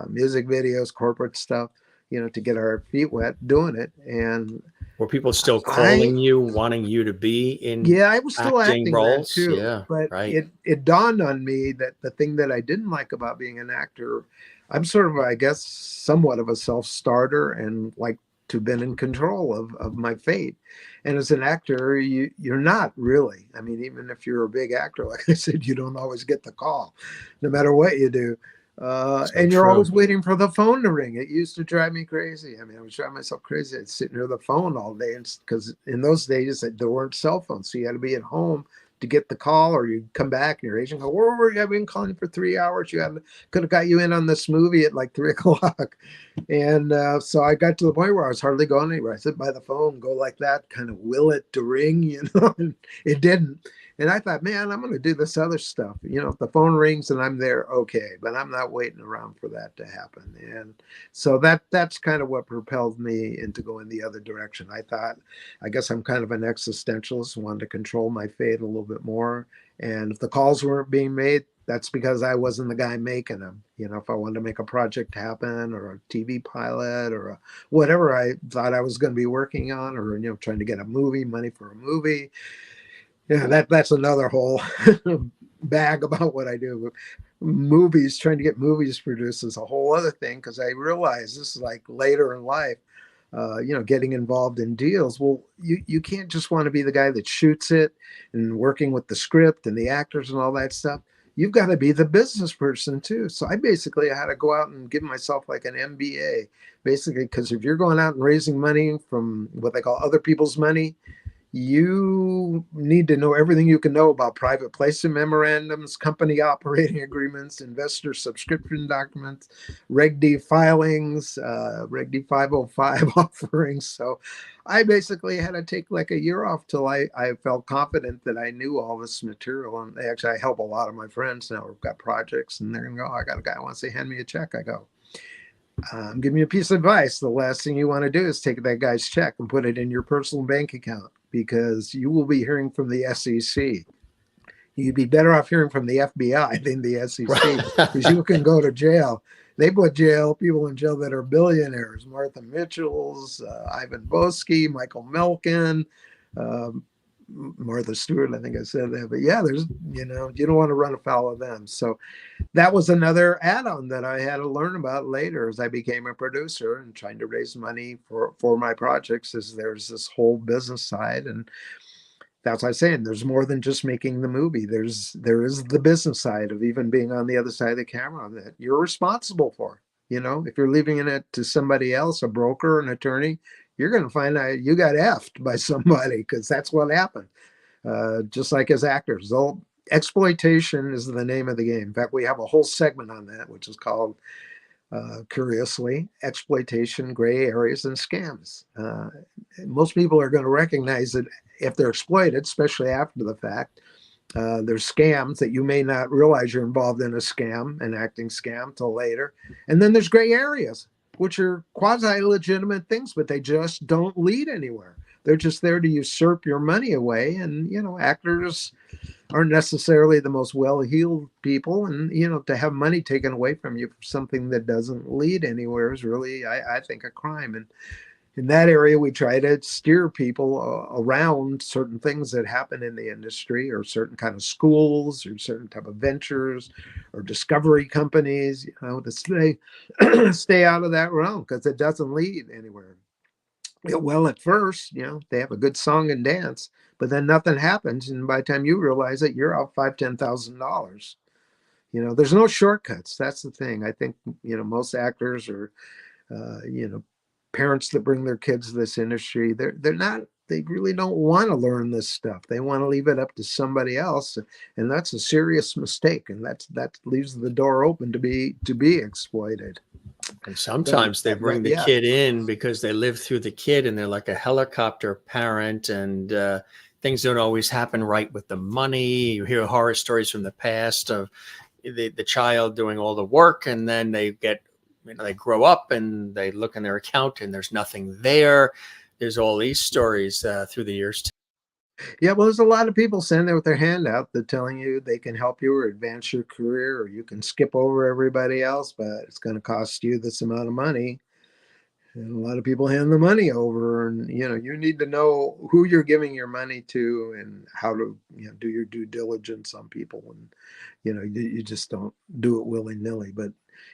music videos, corporate stuff, you know, to get our feet wet doing it. And were people still calling you, wanting you to be in I was still acting roles? then too. Yeah, but right. It dawned on me that the thing that I didn't like about being an actor, I'm sort of, I guess, somewhat of a self-starter and like to been in control of my fate. And as an actor, you're not really. I mean, even if you're a big actor, like I said, you don't always get the call, no matter what you do. And you're always waiting for the phone to ring. It used to drive me crazy. I mean, I was driving myself crazy. I'd sit near the phone all day, because in those days there weren't cell phones, so you had to be at home to get the call, or you'd come back and your agent go, where were you? I've been calling for 3 hours. Could have got you in on this movie at like 3 o'clock. And so I got to the point where I was hardly going anywhere. I sit by the phone, go like that, kind of will it to ring, you know, and it didn't. And I thought, man, I'm going to do this other stuff. You know, if the phone rings and I'm there, okay, but I'm not waiting around for that to happen. And so that's kind of what propelled me into going the other direction. I thought, I guess I'm kind of an existentialist, wanted to control my fate a little bit more. And if the calls weren't being made, that's because I wasn't the guy making them. You know, if I wanted to make a project happen, or a TV pilot, or whatever I thought I was going to be working on, or, you know, trying to get money for a movie. Yeah, that's another whole bag about what I do. Movies, trying to get movies produced is a whole other thing, because I realize this is like later in life, you know, getting involved in deals. Well, you can't just want to be the guy that shoots it and working with the script and the actors and all that stuff. You've got to be the business person too. So I had to go out and give myself like an MBA, basically, because if you're going out and raising money from what they call other people's money, you need to know everything you can know about private placement memorandums, company operating agreements, investor subscription documents, Reg D filings, Reg D 505 offerings. So I basically had to take like a year off till I felt confident that I knew all this material. And actually, I help a lot of my friends now who've got projects, and they're going to go, I got a guy who wants to hand me a check. I go, I'm giving you a piece of advice. The last thing you want to do is take that guy's check and put it in your personal bank account, because you will be hearing from the SEC. You'd be better off hearing from the FBI than the SEC, because you can go to jail. They put people in jail that are billionaires. Martha Mitchell's, Ivan Boesky, Michael Milken, Martha Stewart, I think I said that. But yeah, there's, you don't want to run afoul of them. So that was another add-on that I had to learn about later as I became a producer and trying to raise money for my projects. Is there's this whole business side, and that's what I'm saying. There's more than just making the movie. There is the business side of even being on the other side of the camera that you're responsible for. If you're leaving it to somebody else, a broker, an attorney, you're going to find out you got effed by somebody, because that's what happened. Just like as actors, exploitation is the name of the game. In fact, we have a whole segment on that, which is called, curiously, exploitation, gray areas, and scams. Most people are going to recognize that if they're exploited, especially after the fact, there's scams that you may not realize you're involved in an acting scam till later. And then there's gray areas, which are quasi-legitimate things, but they just don't lead anywhere. They're just there to usurp your money away. And, actors aren't necessarily the most well-heeled people. And, to have money taken away from you for something that doesn't lead anywhere is really, I think, a crime. And in that area, we try to steer people around certain things that happen in the industry, or certain kind of schools, or certain type of ventures, or discovery companies, to stay out of that realm, because it doesn't lead anywhere. Well, at first, they have a good song and dance, but then nothing happens, and by the time you realize it, you're out $5,000-$10,000. There's no shortcuts. That's the thing. I think most actors or parents that bring their kids to this industry, they really don't want to learn this stuff. They want to leave it up to somebody else, and that's a serious mistake, and that leaves the door open to be exploited. And sometimes they bring the kid in because they live through the kid, and they're like a helicopter parent, and things don't always happen right with the money. You hear horror stories from the past of the child doing all the work, and then they get, they grow up and they look in their account and there's nothing there. There's all these stories through the years. Yeah, well, there's a lot of people sitting there with their hand out. They're telling you they can help you or advance your career, or you can skip over everybody else, but it's going to cost you this amount of money. And a lot of people hand the money over, and you need to know who you're giving your money to and how to do your due diligence on people. And you just don't do it willy-nilly. But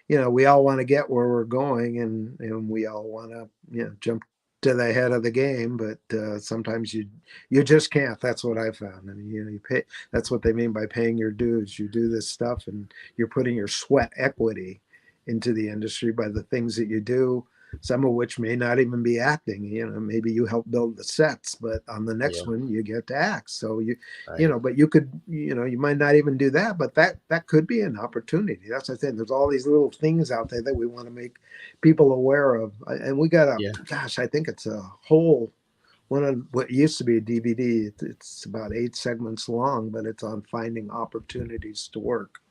we all want to get where we're going, and we all want to jump to the head of the game, but sometimes you just can't. That's what I found. I mean, you pay. That's what they mean by paying your dues. You do this stuff, and you're putting your sweat equity into the industry by the things that you do. Some of which may not even be acting. Maybe you help build the sets, but on the next one you get to act. So but you could, you might not even do that, but that could be an opportunity. That's what I think. There's all these little things out there that we want to make people aware of, and we got gosh, I think it's a whole one of what used to be a DVD. It's about 8 segments long, but it's on finding opportunities to work,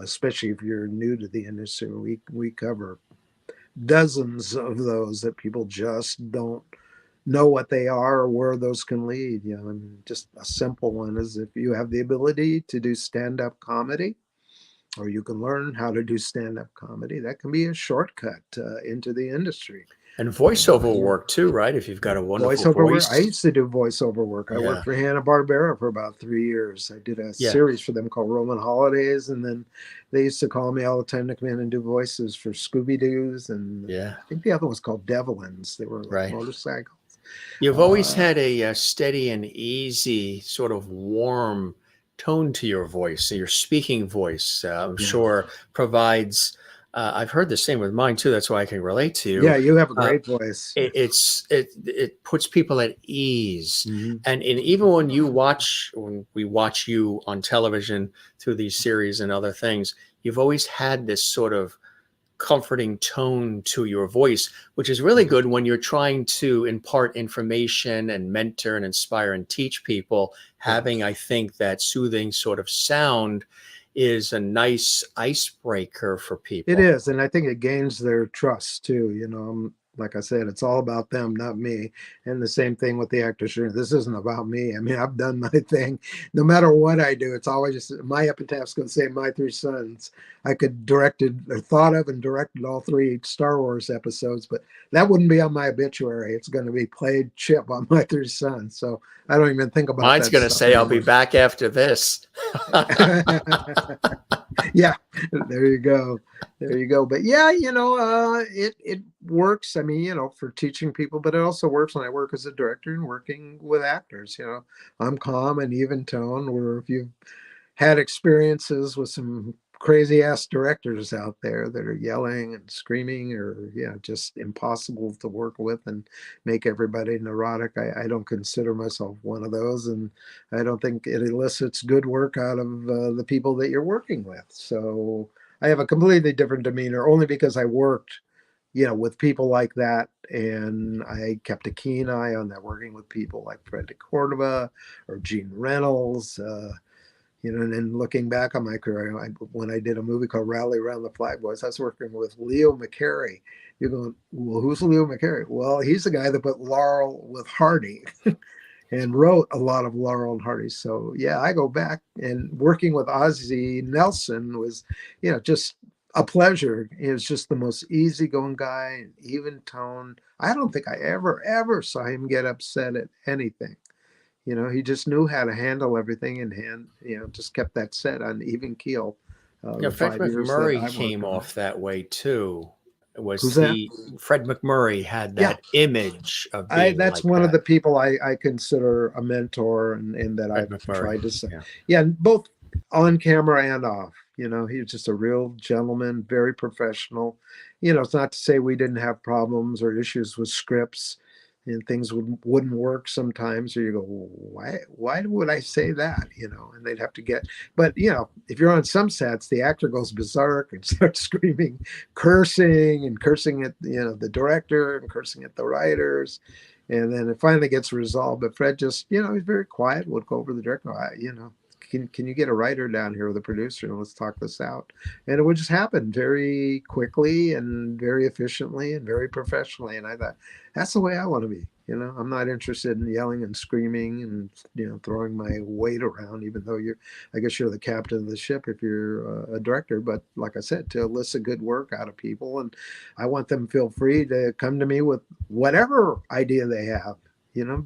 especially if you're new to the industry. We cover dozens of those that people just don't know what they are or where those can lead. Just a simple one is if you have the ability to do stand-up comedy, or you can learn how to do stand-up comedy, that can be a shortcut into the industry. And voiceover work too, right? If you've got a wonderful voice. I used to do voiceover work. I worked for Hanna-Barbera for about 3 years. I did a series for them called Roman Holidays, and then they used to call me all the time to come in and do voices for Scooby-Doo's, and I think the other one was called Devlins. They were like motorcycles. You've always had a steady and easy, sort of warm tone to your voice. So your speaking voice, I'm sure, provides I've heard the same with mine too. That's why I can relate to you. Yeah, you have a great voice. It puts people at ease, Mm-hmm. and even when we watch you on television through these series and other things, you've always had this sort of comforting tone to your voice, which is really good when you're trying to impart information and mentor and inspire and teach people. Having, I think, that soothing sort of sound is a nice icebreaker for people. It is, and I think it gains their trust too. You know, like I said, it's all about them, not me. And the same thing with the actors. This isn't about me. I mean, I've done my thing. No matter what I do, it's always just my epitaph's going to say my three sons. I could directed or thought of and directed all three Star Wars episodes, but that wouldn't be on my obituary. It's going to be played Chip on my three sons. So I don't even think about Mine's that going to stuff say, anymore. I'll be back after this. Yeah, there you go. There you go. But yeah, you know, it works. I mean, you know, for teaching people, but it also works when I work as a director and working with actors. You know, I'm calm and even tone, where if you've had experiences with some crazy ass directors out there that are yelling and screaming or just impossible to work with and make everybody neurotic. I don't consider myself one of those, and I don't think it elicits good work out of the people that you're working with. So I have a completely different demeanor only because I worked with people like that, and I kept a keen eye on that, working with people like Fred de Cordova or Gene Reynolds. And then looking back on my career, when I did a movie called Rally Around the Flag Boys, I was working with Leo McCarey. You're going, well, who's Leo McCarey? Well, he's the guy that put Laurel with Hardy and wrote a lot of Laurel and Hardy. So, yeah, I go back, and working with Ozzie Nelson was, just a pleasure. He was just the most easygoing guy, even tone. I don't think I ever saw him get upset at anything. He just knew how to handle everything and just kept that set on even keel. Fred MacMurray came off that way too. Who's that? Fred MacMurray had that image of being that's like one that. of the people I consider a mentor, and that Fred I've MacMurray. tried to say. Yeah, both on camera and off. He was just a real gentleman, very professional. It's not to say we didn't have problems or issues with scripts, and things wouldn't work sometimes, or you go, why would I say that? And they'd have to get, but if you're on some sets, the actor goes berserk and starts screaming, cursing at the director and cursing at the writers, and then it finally gets resolved. But Fred just he's very quiet, would go over to the director, can you get a writer down here with a producer and let's talk this out? And it would just happen very quickly and very efficiently and very professionally. And I thought, that's the way I want to be. I'm not interested in yelling and screaming and throwing my weight around, even though I guess you're the captain of the ship if you're a director. But like I said, to elicit good work out of people, and I want them to feel free to come to me with whatever idea they have.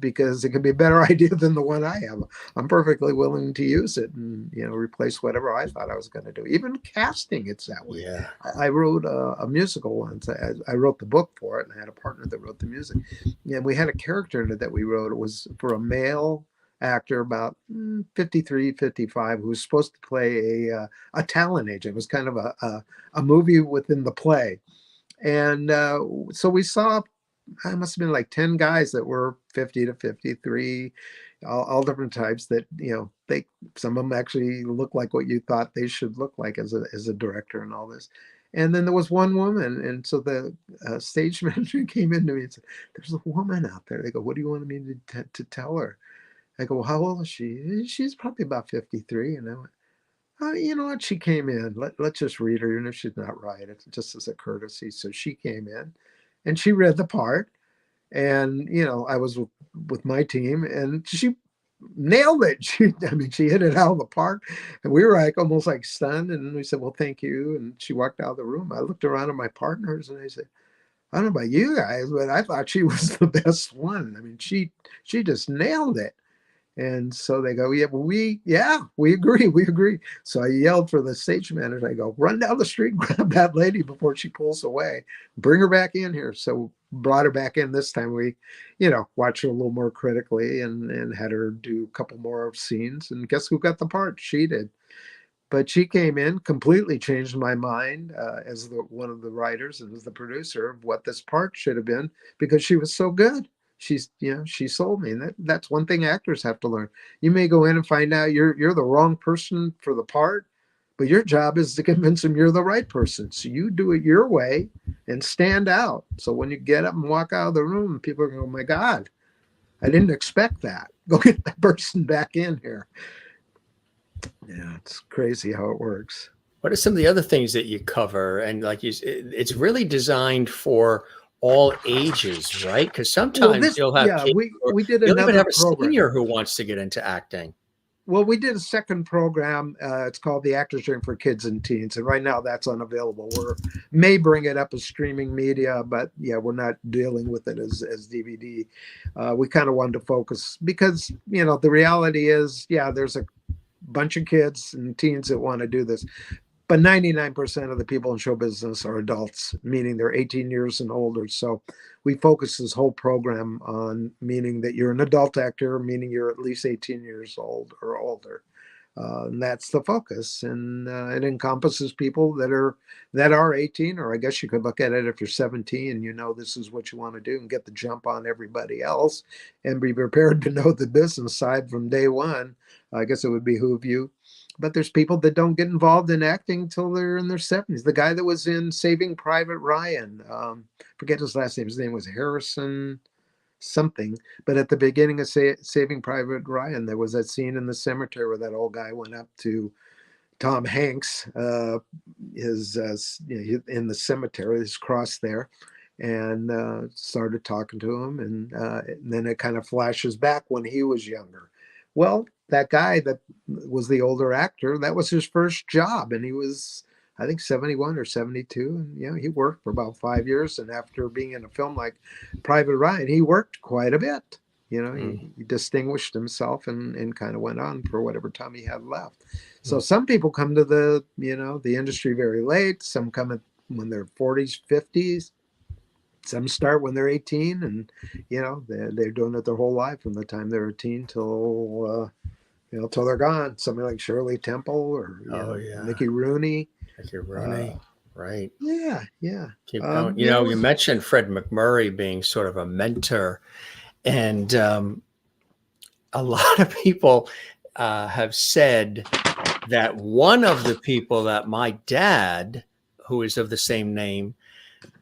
Because it could be a better idea than the one I have. I'm perfectly willing to use it and, replace whatever I thought I was going to do. Even casting, it's that way. Yeah. I wrote a musical once. I wrote the book for it, and I had a partner that wrote the music. Yeah, we had a character in it that we wrote. It was for a male actor about 53, 55, who was supposed to play a talent agent. It was kind of a movie within the play. And so we saw, I must have been like 10 guys that were 50 to 53, all different types that, some of them actually look like what you thought they should look like as a director and all this. And then there was one woman. And so the stage manager came in to me and said, there's a woman out there. They go, what do you want me to tell her? I go, well, how old is she? She's probably about 53. And I went, you know what? She came in. Let's just read her, even if she's not right. It's just as a courtesy. So she came in. And she read the part, and I was with my team, and she nailed it. She hit it out of the park, and we were like almost like stunned. And we said, "Well, thank you." And she walked out of the room. I looked around at my partners, and I said, "I don't know about you guys, but I thought she was the best one. She just nailed it." And so they go, we agree. So I yelled for the stage manager. I go, run down the street, grab that lady before she pulls away, bring her back in here. So brought her back in. This time we, watched her a little more critically and had her do a couple more scenes. And guess who got the part? She did. But she came in, completely changed my mind as one of the writers and as the producer of what this part should have been, because she was so good. She sold me, and that's one thing actors have to learn. You may go in and find out you're the wrong person for the part, but your job is to convince them you're the right person. So you do it your way and stand out. So when you get up and walk out of the room, people are going, "Oh my God, I didn't expect that. Go get that person back in here." Yeah, it's crazy how it works. What are some of the other things that you cover? And like it's really designed for all ages, right? Because sometimes you'll have kids, we did you'll even another have a program. senior who wants to get into acting. Well, we did a second program. It's called The Actors Journey for Kids and Teens, and right now that's unavailable. We may bring it up as streaming media, but yeah, we're not dealing with it as DVD. We kind of wanted to focus because the reality is, there's a bunch of kids and teens that want to do this, but 99% of the people in show business are adults, meaning they're 18 years and older. So we focus this whole program on meaning that you're an adult actor, meaning you're at least 18 years old or older. And that's the focus. And it encompasses people that are 18, or I guess you could look at it if you're 17, this is what you want to do and get the jump on everybody else and be prepared to know the business side from day one. I guess it would behoove you. But there's people that don't get involved in acting until they're in their 70s. The guy that was in Saving Private Ryan, forget his last name. His name was Harrison something. But at the beginning of Saving Private Ryan, there was that scene in the cemetery where that old guy went up to Tom Hanks, in the cemetery, his cross there, and started talking to him. And then it kind of flashes back when he was younger. Well, that guy that was the older actor, that was his first job. And he was, I think, 71 or 72. And, he worked for about 5 years. And after being in a film like Private Ryan, he worked quite a bit. He distinguished himself and kind of went on for whatever time he had left. So some people come to the industry very late. Some come when they're 40s, 50s. Some start when they're 18, and they're doing it their whole life from the time they're a teen till they're gone. Somebody like Shirley Temple or Mickey Rooney. Right? Yeah. Keep going. You mentioned Fred MacMurray being sort of a mentor, and a lot of people have said that one of the people that my dad, who is of the same name,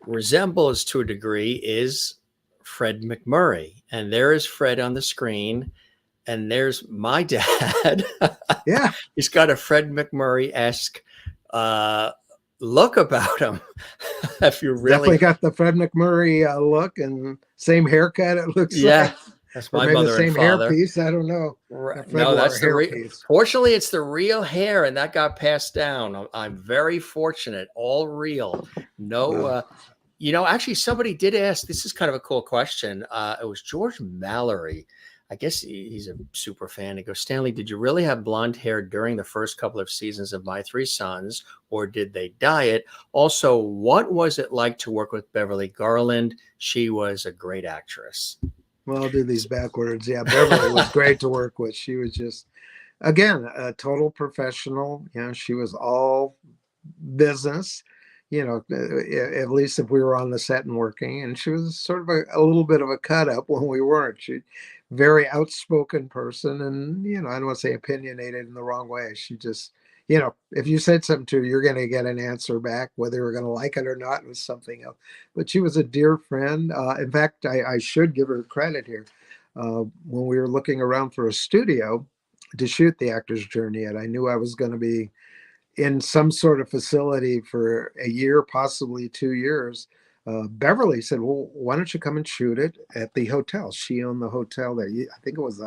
resembles to a degree is Fred MacMurray. And there is Fred on the screen, and there's my dad. Yeah. He's got a Fred MacMurray-esque look about him. If you really definitely got the Fred MacMurray look and same haircut, it looks like. That's my mother the same and father. Hairpiece. I don't know. Right. No, that's the fortunately, it's the real hair, and that got passed down. I'm very fortunate. All real. No, actually, somebody did ask. This is kind of a cool question. It was George Mallory. I guess he's a super fan. He goes, "Stanley, did you really have blonde hair during the first couple of seasons of My Three Sons, or did they dye it? Also, what was it like to work with Beverly Garland? She was a great actress." Well, I'll do these backwards. Yeah, Beverly was great to work with. She was just, again, a total professional. She was all business, at least if we were on the set and working. And she was sort of a little bit of a cut up when we weren't. She very outspoken person, and I don't want to say opinionated in the wrong way. She just, if you said something to her, you're going to get an answer back, whether you're going to like it or not. It was something else. But she was a dear friend. In fact, I should give her credit here. When we were looking around for a studio to shoot The Actor's Journey at, I knew I was going to be in some sort of facility for a year, possibly 2 years. Beverly said, "Well, why don't you come and shoot it at the hotel?" She owned the hotel there. I think it was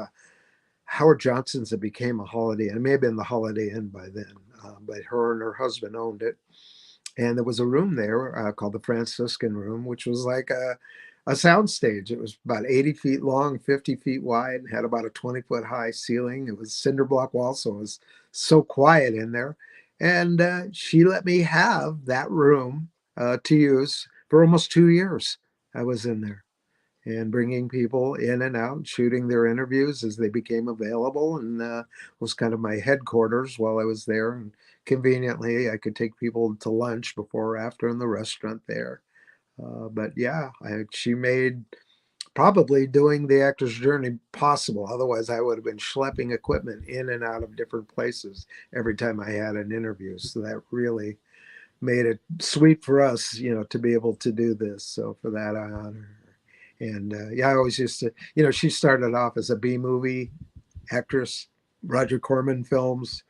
Howard Johnson's that became a Holiday Inn. It may have been the Holiday Inn by then, but her and her husband owned it. And there was a room there called the Franciscan Room, which was like a sound stage. It was about 80 feet long, 50 feet wide, and had about a 20-foot high ceiling. It was cinder block walls, so it was so quiet in there. And she let me have that room to use for almost 2 years. I was in there. and bringing people in and out, shooting their interviews as they became available, and was kind of my headquarters while I was there. And conveniently, I could take people to lunch before or after in the restaurant there. But yeah, she made probably doing the actor's journey possible. Otherwise, I would have been schlepping equipment in and out of different places every time I had an interview. So that really made it sweet for us, to be able to do this. So for that, I honor her. And yeah, I always used to, she started off as a B movie actress, Roger Corman films.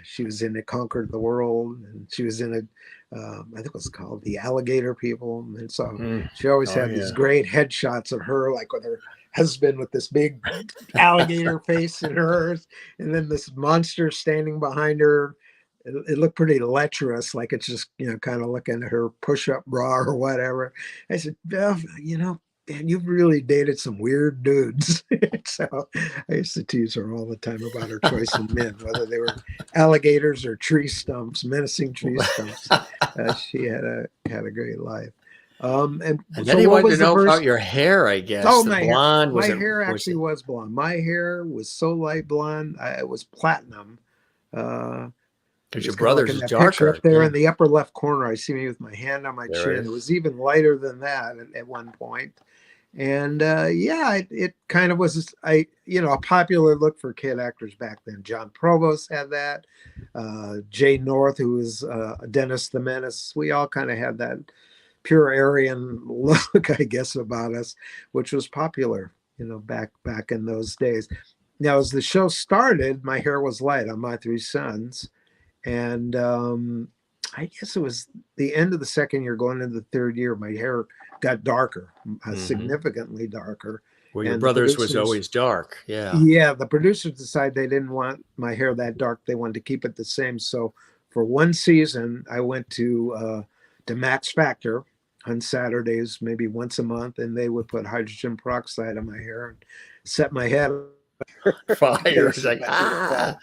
She was in It Conquered the World, and she was in I think it was called The Alligator People. And so she always had these great headshots of her, like with her husband with this big alligator face in hers, and then this monster standing behind her. It looked pretty lecherous, like it's just, kind of looking at her push-up bra or whatever. I said, Bev, man, you've really dated some weird dudes. So I used to tease her all the time about her choice of men, whether they were alligators or tree stumps, menacing tree stumps. She had a great life. And then so he what wanted was to know the about first? your hair, I guess. Oh, The my blonde hair. was My it? hair Was actually it? was blonde. My hair was so light blonde. It was platinum. Because your Just kind of looking brother's at that picture darker. up there Yeah, in the upper left corner. I see me with my hand on my there chin. it It is. was even lighter than that at one point. And yeah, it kind of was a popular look for kid actors back then. John Provost had that. Jay North, who was Dennis the Menace. We all kind of had that pure Aryan look, I guess, about us, which was popular, back in those days. Now, as the show started, my hair was light on My Three Sons, and I guess it was the end of the second year, going into the third year, my hair got darker, significantly darker. Well, your And the brother's was producers, always dark. Yeah. yeah, the producers decided they didn't want my hair that dark. They wanted to keep it the same. So for one season, I went to Max Factor on Saturdays, maybe once a month, and they would put hydrogen peroxide on my hair and set my head on Fire. It's like, basically. ah.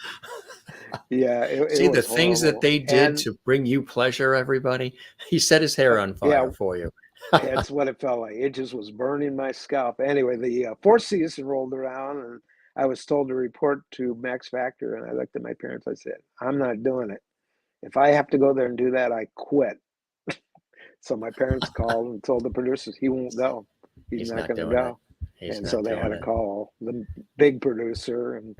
Yeah, it See the was things that horrible. they did And to bring you pleasure, everybody. He set his hair on yeah, fire for you. it's what it felt like. It just was burning my scalp. Anyway, the fourth season rolled around, and I was told to report to Max Factor. And I looked at my parents. I said, "I'm not doing it. If I have to go there and do that, I quit." So my parents called and told the producers he won't go. He's He's not not going to doing it. go. He's And so not they had doing to it. call the big producer, and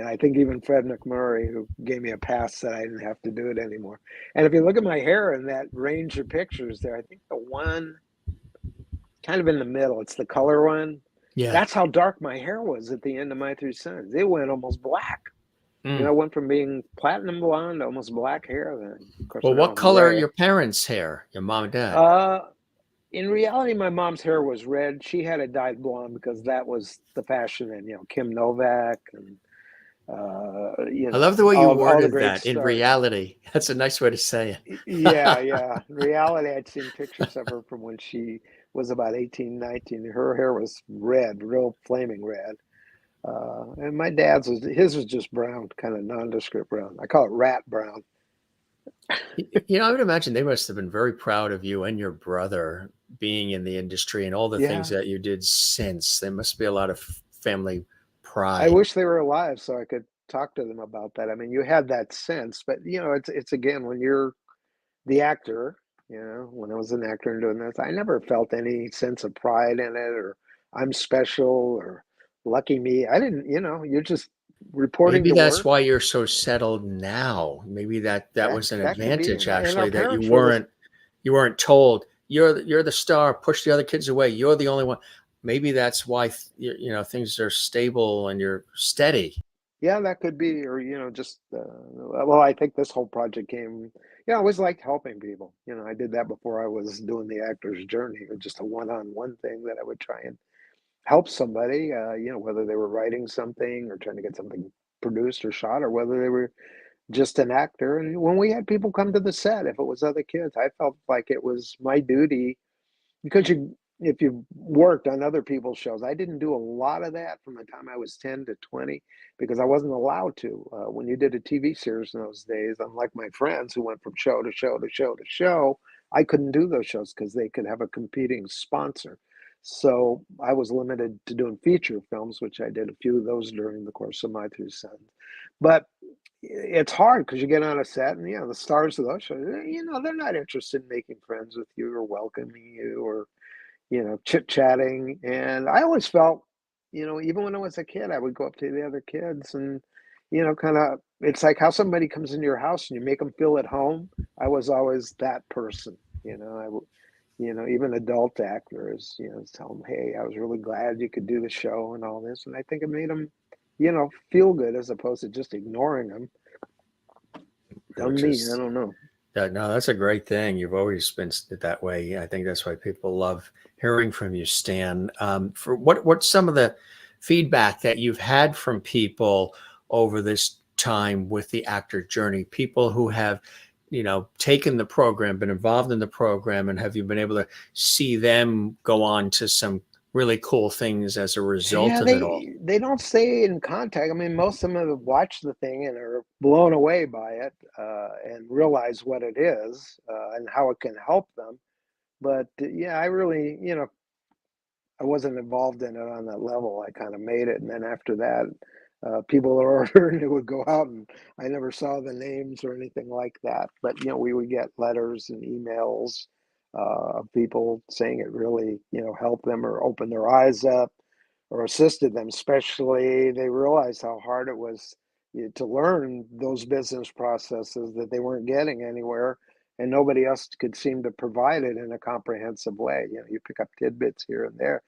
I think even Fred MacMurray, who gave me a pass, said I didn't have to do it anymore. And if you look at my hair in that range of pictures there, I think the one kind of in the middle, it's the color one. Yeah. That's how dark my hair was at the end of My Three Sons. It went almost black. It went from being platinum blonde to almost black hair. Then, of course, Well, now what I'm color are gray. your parents' hair? Your mom and dad? In reality, my mom's hair was red. She had it dyed blonde because that was the fashion, and Kim Novak and I love the way you all the worded great that. In stars. reality, that's a nice way to say it. Yeah. In reality, I'd seen pictures of her from when she was about 18, 19. Her hair was red, real flaming red. And my dad's his was just brown, kind of nondescript brown. I call it rat brown. I would imagine they must have been very proud of you and your brother being in the industry and all the things Yeah. that you did since. There must be a lot of family I pride. wish they were alive so I could talk to them about that. I mean, you had that sense, but it's again when you're the actor, when I was an actor and doing this, I never felt any sense of pride in it or I'm special or lucky me. I didn't, you're just reporting Maybe to that's work. why you're so settled now. Maybe that was an That could be. advantage And our actually, that parents were you weren't told you're the star, push the other kids away. You're the only one. Maybe that's why things are stable and you're steady. yeah, that could be, or just well, I think this whole project came. Yeah, I always liked helping people. I did that before I was doing the actor's journey, or just a one-on-one thing that I would try and help somebody. Whether they were writing something or trying to get something produced or shot, or whether they were just an actor. And when we had people come to the set, if it was other kids, I felt like it was my duty because if you worked on other people's shows, I didn't do a lot of that from the time I was 10 to 20 because I wasn't allowed to. When you did a TV series in those days, unlike my friends who went from show to show to show to show, I couldn't do those shows because they could have a competing sponsor. So I was limited to doing feature films, which I did a few of those during the course of my 2 sons. But it's hard because you get on a set and, the stars of those shows, they're not interested in making friends with you or welcoming you or, chit-chatting. And I always felt, even when I was a kid, I would go up to the other kids and, kind of, it's like how somebody comes into your house and you make them feel at home. I was always that person, even adult actors, tell them, hey, I was really glad you could do the show and all this. And I think it made them, feel good as opposed to just ignoring them. Dumb me, I don't know. No, that's a great thing. You've always been that way. I think that's why people love hearing from you, Stan. For what's some of the feedback that you've had from people over this time with the actor journey? People who have, taken the program, been involved in the program, and have you been able to see them go on to some really cool things as a result of it all? They don't stay in contact. I mean, most of them have watched the thing and are blown away by it and realize what it is and how it can help them. But I really, I wasn't involved in it on that level. I kind of made it. And then after that, people are ordering it would go out and I never saw the names or anything like that. But, we would get letters and emails of people saying it really, helped them or opened their eyes up or assisted them, especially they realized how hard it was to learn those business processes that they weren't getting anywhere and nobody else could seem to provide it in a comprehensive way. You pick up tidbits here and there,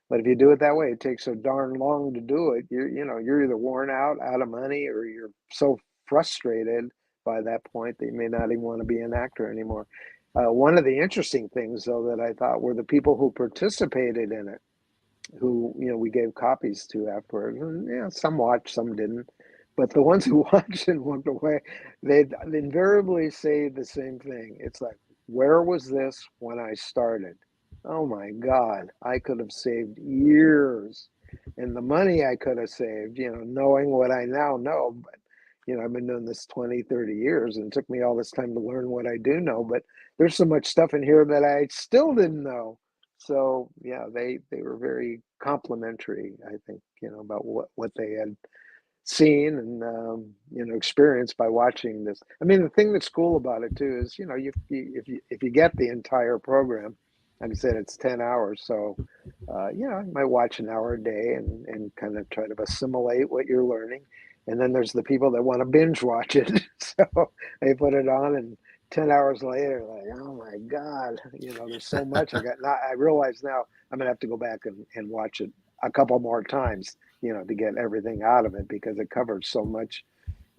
but if you do it that way, it takes so darn long to do it. You're either worn out of money, or you're so frustrated by that point that you may not even want to be an actor anymore. One of the interesting things, though, that I thought were the people who participated in it, who, we gave copies to afterwards. And, some watched, some didn't. But the ones who watched and walked away, they'd invariably say the same thing. It's like, where was this when I started? Oh my God, I could have saved years. And the money I could have saved, knowing what I now know. But, I've been doing this 20, 30 years and it took me all this time to learn what I do know. But there's so much stuff in here that I still didn't know. So, they were very complimentary, I think, about what they had seen and experienced by watching this. I mean, the thing that's cool about it too is if you get the entire program, like I said, it's 10 hours, so I might watch an hour a day and kind of try to assimilate what you're learning. And then there's the people that want to binge watch it, so they put it on and 10 hours later, like, oh my God, there's so much I realize now I'm gonna have to go back and watch it a couple more times, to get everything out of it because it covers so much,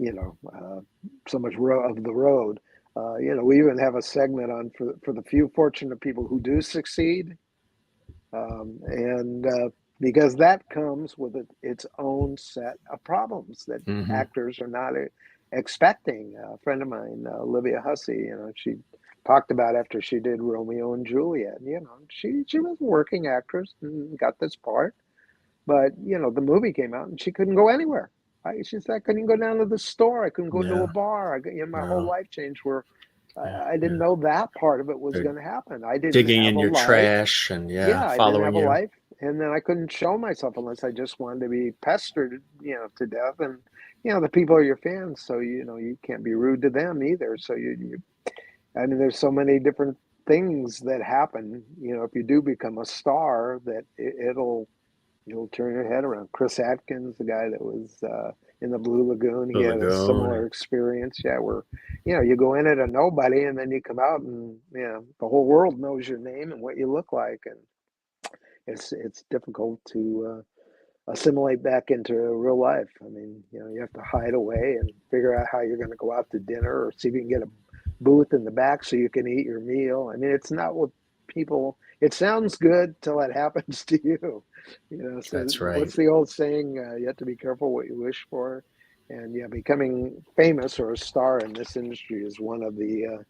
so much of the road. We even have a segment on for the few fortunate people who do succeed. Because that comes with its own set of problems that actors are not expecting. A friend of mine, Olivia Hussey, she talked about after she did Romeo and Juliet, she was a working actress and got this part. But, the movie came out and she couldn't go anywhere. She said, I couldn't go down to the store. I couldn't go to a bar. My whole life changed where I didn't know that part of it was going to happen. I didn't digging have in a your life. trash and I didn't following have you. a life. And then I couldn't show myself unless I just wanted to be pestered, to death. And, the people are your fans. So, you can't be rude to them either. So there's so many different things that happen, if you do become a star, that you'll turn your head around. Chris Atkins, the guy that was in the Blue Lagoon, he had a similar experience. Where you go in at a nobody, and then you come out, and the whole world knows your name and what you look like, and it's difficult to assimilate back into real life. I mean, you have to hide away and figure out how you're going to go out to dinner, or see if you can get a booth in the back so you can eat your meal. I mean, it's not what people. It sounds good till it happens to you. So that's right. What's the old saying? You have to be careful what you wish for. And becoming famous or a star in this industry is one of the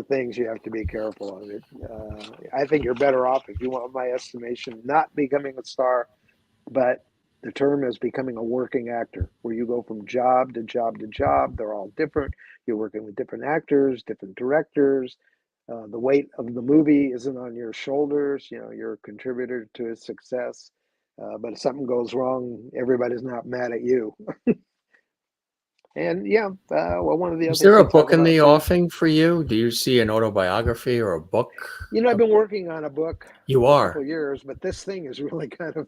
things you have to be careful of. I think you're better off, if you want my estimation, not becoming a star, but the term is becoming a working actor, where you go from job to job to job. They're all different. You're working with different actors, different directors, The weight of the movie isn't on your shoulders. You know, you're a contributor to his success. But if something goes wrong, everybody's not mad at you. And yeah, well, one of the other Is things there a we talk book in about the too. offing for you? Do you see an autobiography or a book? You know, I've been working on a book You for a are. couple of years, but this thing is really kind of,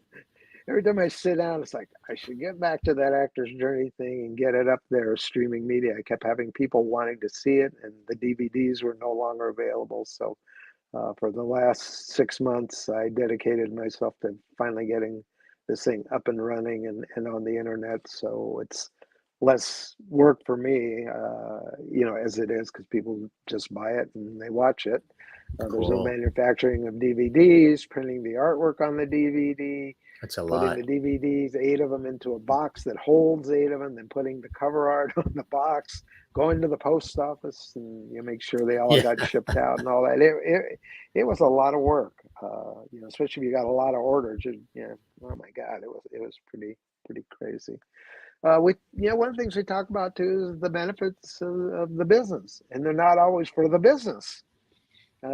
every time I sit down, it's like, I should get back to that actor's journey thing and get it up there, streaming media. I kept having people wanting to see it, and the DVDs were no longer available. So for the last 6 months, I dedicated myself to finally getting this thing up and running and on the internet. So it's less work for me, you know, as it is, because people just buy it and they watch it. There's no Cool. manufacturing of DVDs, printing the artwork on the DVD, That's a putting lot. the DVDs, 8 of them, into a box that holds 8 of them, then putting the cover art on the box, going to the post office, and you make sure they all Yeah. got shipped out and all that. It was a lot of work, you know, especially if you got a lot of orders. Yeah, oh my God, it was pretty crazy. You know, one of the things we talk about too is the benefits of the business, and they're not always for the business.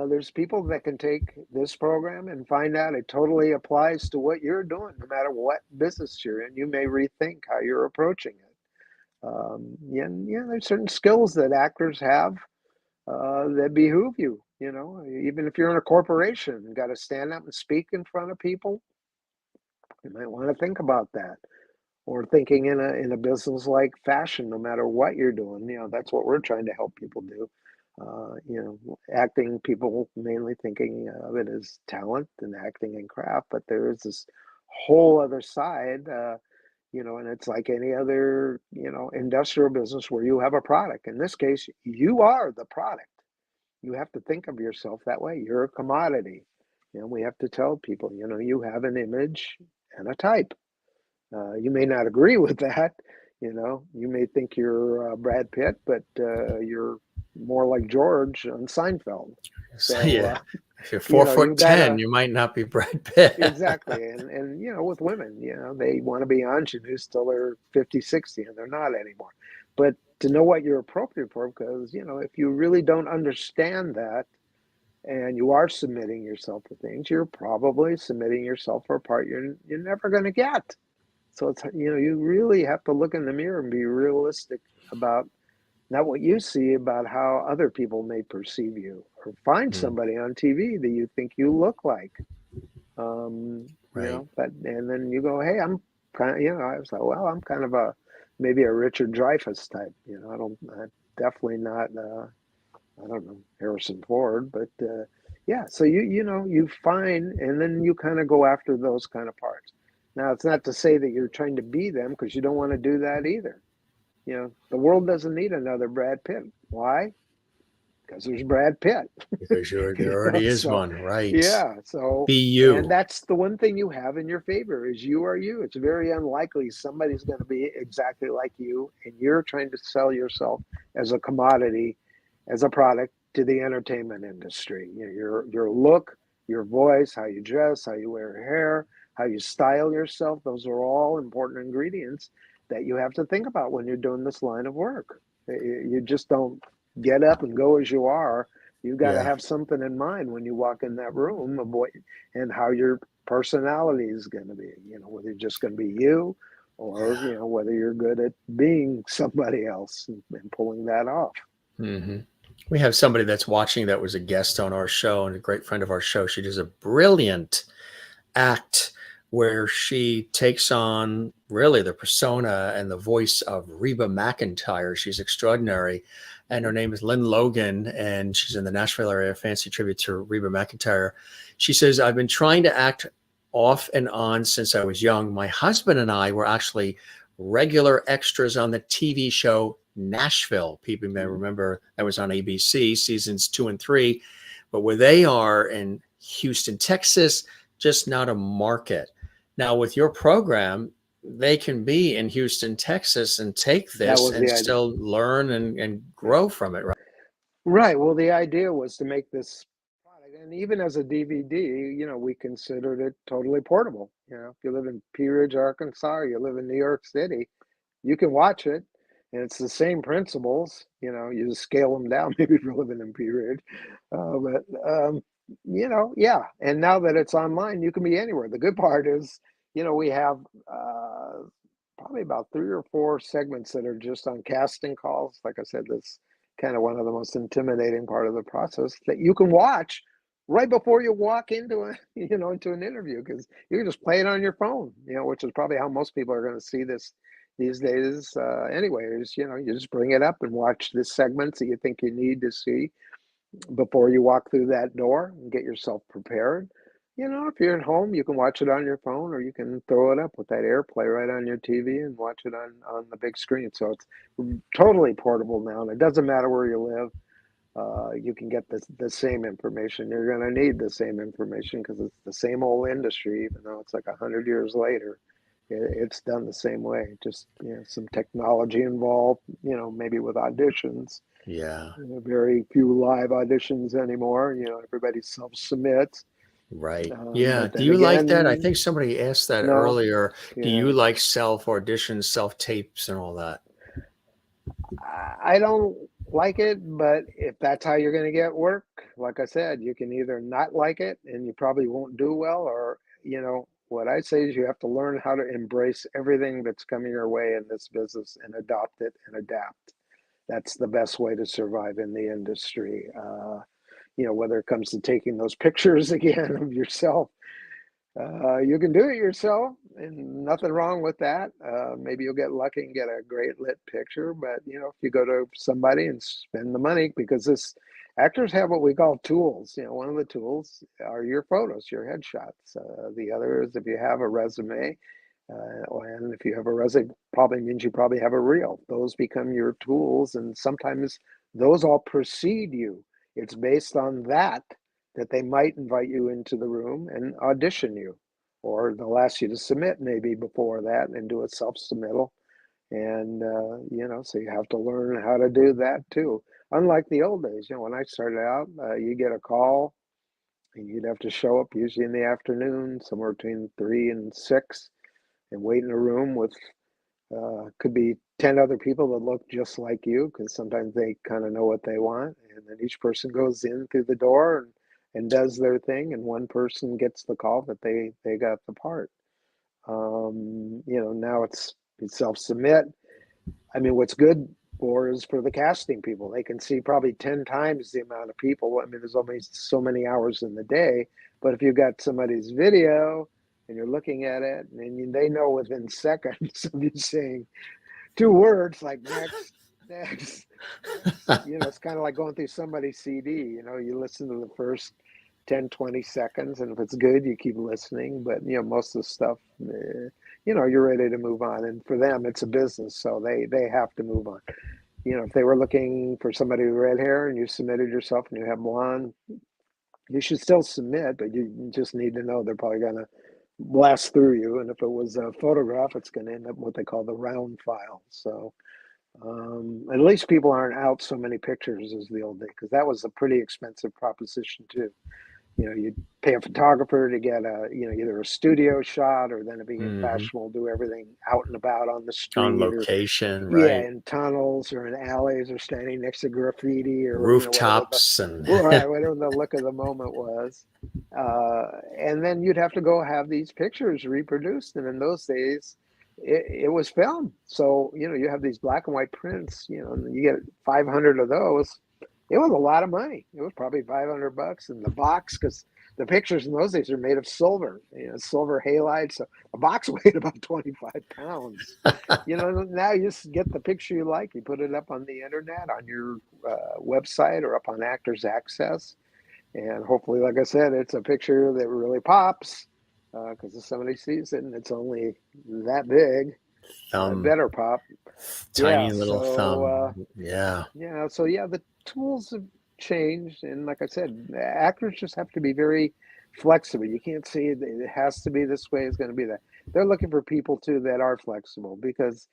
There's people that can take this program and find out it totally applies to what you're doing, no matter what business you're in. You may rethink how you're approaching it. Yeah, there's certain skills that actors have that behoove you. You know, even if you're in a corporation, you got to stand up and speak in front of people. You might want to think about that, or thinking in a business like fashion. No matter what you're doing, you know, that's what we're trying to help people do. You know, acting, people mainly thinking of it as talent and acting and craft, but there is this whole other side, you know, and it's like any other, you know, industrial business where you have a product. In this case, you are the product. You have to think of yourself that way. You're a commodity. You know, we have to tell people, you know, you have an image and a type. You may not agree with that. You know, you may think you're Brad Pitt, but you're more like George on Seinfeld. So, So, yeah. If you're you four know, foot you ten, gotta, you might not be Brad Pitt. exactly. And, you know, with women, you know, they want to be ingenues till they're 50, 60, and they're not anymore. But to know what you're appropriate for, because, you know, if you really don't understand that, and you are submitting yourself to things, you're probably submitting yourself for a part you're never going to get. So it's, you know, you really have to look in the mirror and be realistic about not what you see, about how other people may perceive you, or find somebody on TV that you think you look like. You Right. know, but, and then you go, hey, I'm kind of, you know, I was like, well, I'm kind of maybe a Richard Dreyfuss type. You know, I'm definitely not, I don't know, Harrison Ford, but yeah. So you know, you find, and then you kind of go after those kind of parts. Now, it's not to say that you're trying to be them, because you don't want to do that either. You know, the world doesn't need another Brad Pitt. Why? Because there's Brad Pitt. Because there You know, already is so one, right? yeah. So, Be and you. that's the one thing you have in your favor, is you are you. It's very unlikely somebody's going to be exactly like you, and you're trying to sell yourself as a commodity, as a product to the entertainment industry. You know, your look, your voice, how you dress, how you wear your hair, how you style yourself, those are all important ingredients that you have to think about when you're doing this line of work. You just don't get up and go as you are. You got to Yeah. have something in mind when you walk in that room of what and how your personality is going to be. You know, whether you're just going to be you, or you know, whether you're good at being somebody else and pulling that off. Hmm. We have somebody that's watching that was a guest on our show and a great friend of our show. She does a brilliant act where she takes on really the persona and the voice of Reba McEntire. She's extraordinary. And her name is Lynn Logan, and she's in the Nashville area. Fancy tribute to Reba McEntire. She says, I've been trying to act off and on since I was young. My husband and I were actually regular extras on the TV show Nashville. People may remember that was on ABC, seasons 2 and 3. But where they are in Houston, Texas, just not a market. Now, with your program, they can be in Houston, Texas, and take That this was and the idea. still learn and grow from it, right? Right. Well, the idea was to make this product, and even as a DVD, you know, we considered it totally portable. You know, if you live in Pea Ridge, Arkansas, or you live in New York City, you can watch it. and it's the same principles. You just scale them down, maybe relevant and period. Yeah. And now that it's online, you can be anywhere. The good part is, we have probably about 3 or 4 segments that are just on casting calls. Like I said, that's kind of one of the most intimidating part of the process that you can watch right before you walk into into an interview, because you can just play it on your phone, which is probably how most people are going to see this these days. Anyways, you just bring it up and watch the segments that you think you need to see before you walk through that door and get yourself prepared. If you're at home, you can watch it on your phone, or you can throw it up with that AirPlay right on your TV and watch it on the big screen. So it's totally portable now, and it doesn't matter where you live. You can get the same information. You're going to need the same information because it's the same old industry, even though it's like 100 years later. It's done the same way. Just some technology involved. Maybe with auditions. Yeah. Very few live auditions anymore. Everybody self-submits. Right. Um, Yeah. but Do then you like that? I again, think somebody asked that no, earlier. Do yeah, you like self auditions, self tapes, and all that? I don't like it, but if that's how you're going to get work, like I said, you can either not like it and you probably won't do well, or, what I say is you have to learn how to embrace everything that's coming your way in this business and adopt it and adapt. That's the best way to survive in the industry. Whether it comes to taking those pictures again of yourself, you can do it yourself, and nothing wrong with that. Maybe you'll get lucky and get a great lit picture, but if you go to somebody and spend the money, because actors have what we call tools. One of the tools are your photos, your headshots. The other is if you have a resume, and if you have a resume, probably means you probably have a reel. Those become your tools, and sometimes those all precede you. It's based on that they might invite you into the room and audition you, or they'll ask you to submit maybe before that and do a self-submittal. And, so you have to learn how to do that too. Unlike the old days, when I started out, you get a call and you'd have to show up usually in the afternoon, somewhere between 3 and 6, and wait in a room with could be 10 other people that look just like you, because sometimes they kind of know what they want. And then each person goes in through the door and does their thing, and one person gets the call that they got the part. Now it's self-submit. I mean, what's good is for the casting people. They can see probably 10 times the amount of people. I mean, there's only so many hours in the day, but if you've got somebody's video and you're looking at it, and they know within seconds of you saying 2 words like next, it's kind of like going through somebody's CD. You listen to the first 10, 20 seconds, and if it's good, you keep listening. But most of the stuff, you're ready to move on. And for them, it's a business, so they have to move on. If they were looking for somebody with red hair and you submitted yourself and you have blonde, you should still submit, but you just need to know they're probably going to blast through you. And if it was a photograph, it's going to end up in what they call the round file. So at least people aren't out so many pictures as the old day, because that was a pretty expensive proposition too. You'd pay a photographer to get either a studio shot, or then it became fashionable to do everything out and about on the street, On location, yeah, right? in tunnels or in alleys, or standing next to graffiti, or Rooftops, whatever the look of the moment was. And then you'd have to go have these pictures reproduced, and in those days, it was film. So you have these black and white prints, and you get 500 of those. It was a lot of money. It was probably $500 in the box, because the pictures in those days are made of silver, silver halide. So a box weighed about 25 pounds. Now you just get the picture you like. You put it up on the internet, on your website, or up on Actors Access. And hopefully, like I said, it's a picture that really pops, because if somebody sees it and it's only that big, better pop. Tiny little thumb. Yeah. So the tools have changed, and like I said, actors just have to be very flexible. You can't say it has to be this way, it's going to be that. They're looking for people too that are flexible, because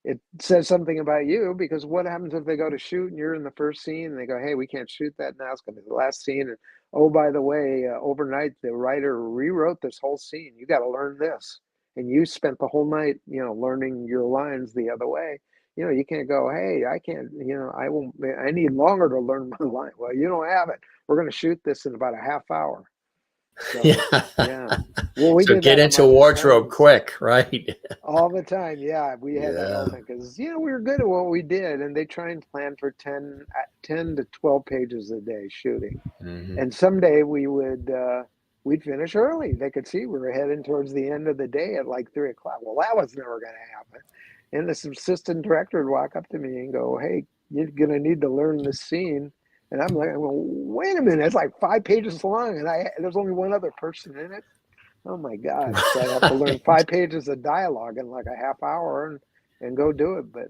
it says something about you. Because what happens if they go to shoot and you're in the first scene and they go, hey, we can't shoot that now, it's going to be the last scene, and oh, by the way, overnight the writer rewrote this whole scene, you got to learn this, and you spent the whole night learning your lines the other way. You can't go, hey, I can't, I need longer to learn my line. Well, you don't have it. We're going to shoot this in about a half hour. So, yeah. Well, we So did get that on into my wardrobe parents quick, right? all the time. Yeah, we had that Yeah. element because, we were good at what we did. And they try and plan for 10 to 12 pages a day shooting. Mhm. And someday we'd finish early. They could see we were heading towards the end of the day at like 3 o'clock. Well, that was never going to happen. And this assistant director would walk up to me and go, hey, you're going to need to learn this scene. And I'm like, well, wait a minute, it's like 5 pages long, and there's only one other person in it. Oh my God! So I have to learn 5 pages of dialogue in like a half hour and go do it. But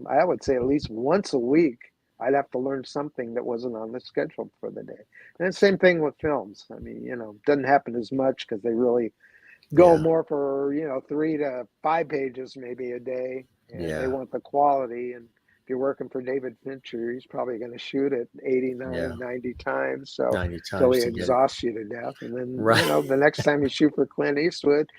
I would say at least once a week I'd have to learn something that wasn't on the schedule for the day. And the same thing with films. I mean, doesn't happen as much because they really go more for 3 to 5 pages maybe a day, and they want the quality. And if you're working for David Fincher, he's probably going to shoot it 89, 90 times, so 90 till he times to get it. exhausts you to death. And then Right. the next time you shoot for Clint Eastwood,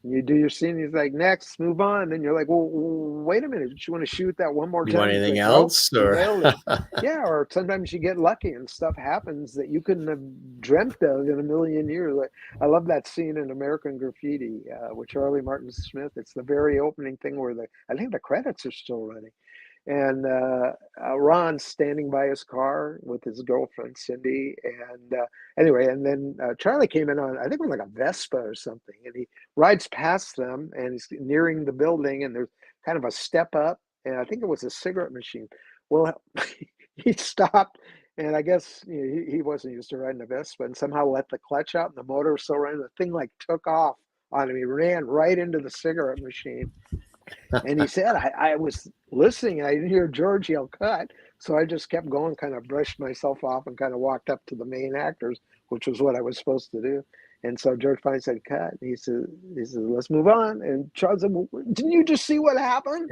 you do your scene, he's like, next, move on. And you're like, well, wait a minute, did you want to shoot that one more You time? want He's anything like, nope, else? you Or nailed it. Yeah, or sometimes you get lucky and stuff happens that you couldn't have dreamt of in a million years. Like, I love that scene in American Graffiti with Charlie Martin Smith. It's the very opening thing where I think the credits are still running. And Ron's standing by his car with his girlfriend, Cindy. And anyway, and then Charlie came in on, I think it was like a Vespa or something. And he rides past them and he's nearing the building and there's kind of a step up. And I think it was a cigarette machine. Well, he stopped. And I guess he wasn't used to riding a Vespa and somehow let the clutch out and the motor was still running. The thing like took off on him. He ran right into the cigarette machine. And he said, I was listening and I didn't hear George yell cut. So I just kept going, kind of brushed myself off and kind of walked up to the main actors, which was what I was supposed to do. And so George finally said, cut. And he said, let's move on. And Charles said, well, didn't you just see what happened?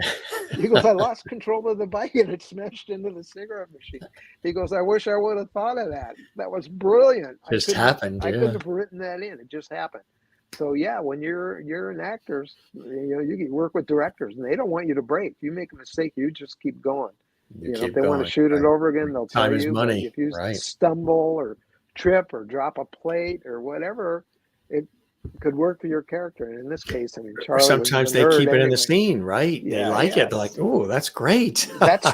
He goes, I lost control of the bike and it smashed into the cigarette machine. He goes, I wish I would have thought of that. That was brilliant. Just happened. I couldn't have written that in. It just happened. So yeah, when you're an actor, you can work with directors, and they don't want you to break. If you make a mistake, you just keep going. If they want to shoot it over again, they'll tell you. But if you stumble or trip or drop a plate or whatever, it could work for your character. And in this case, I mean, Charlie. Sometimes they keep it in the scene, right? Yeah, they like it. They're like, oh, that's great. That's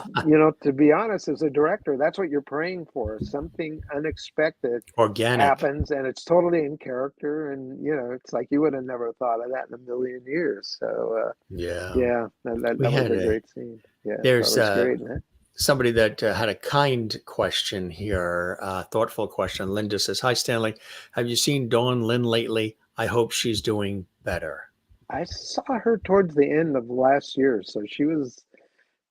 to be honest, as a director, that's what you're praying for. Something unexpected, organic happens, and it's totally in character. And it's like you would have never thought of that in a million years. So that was a great scene. Yeah, there's great, somebody that had a kind question here, thoughtful question. Linda says, "Hi Stanley, have you seen Dawn Lynn lately? I hope she's doing better." I saw her towards the end of last year, so she was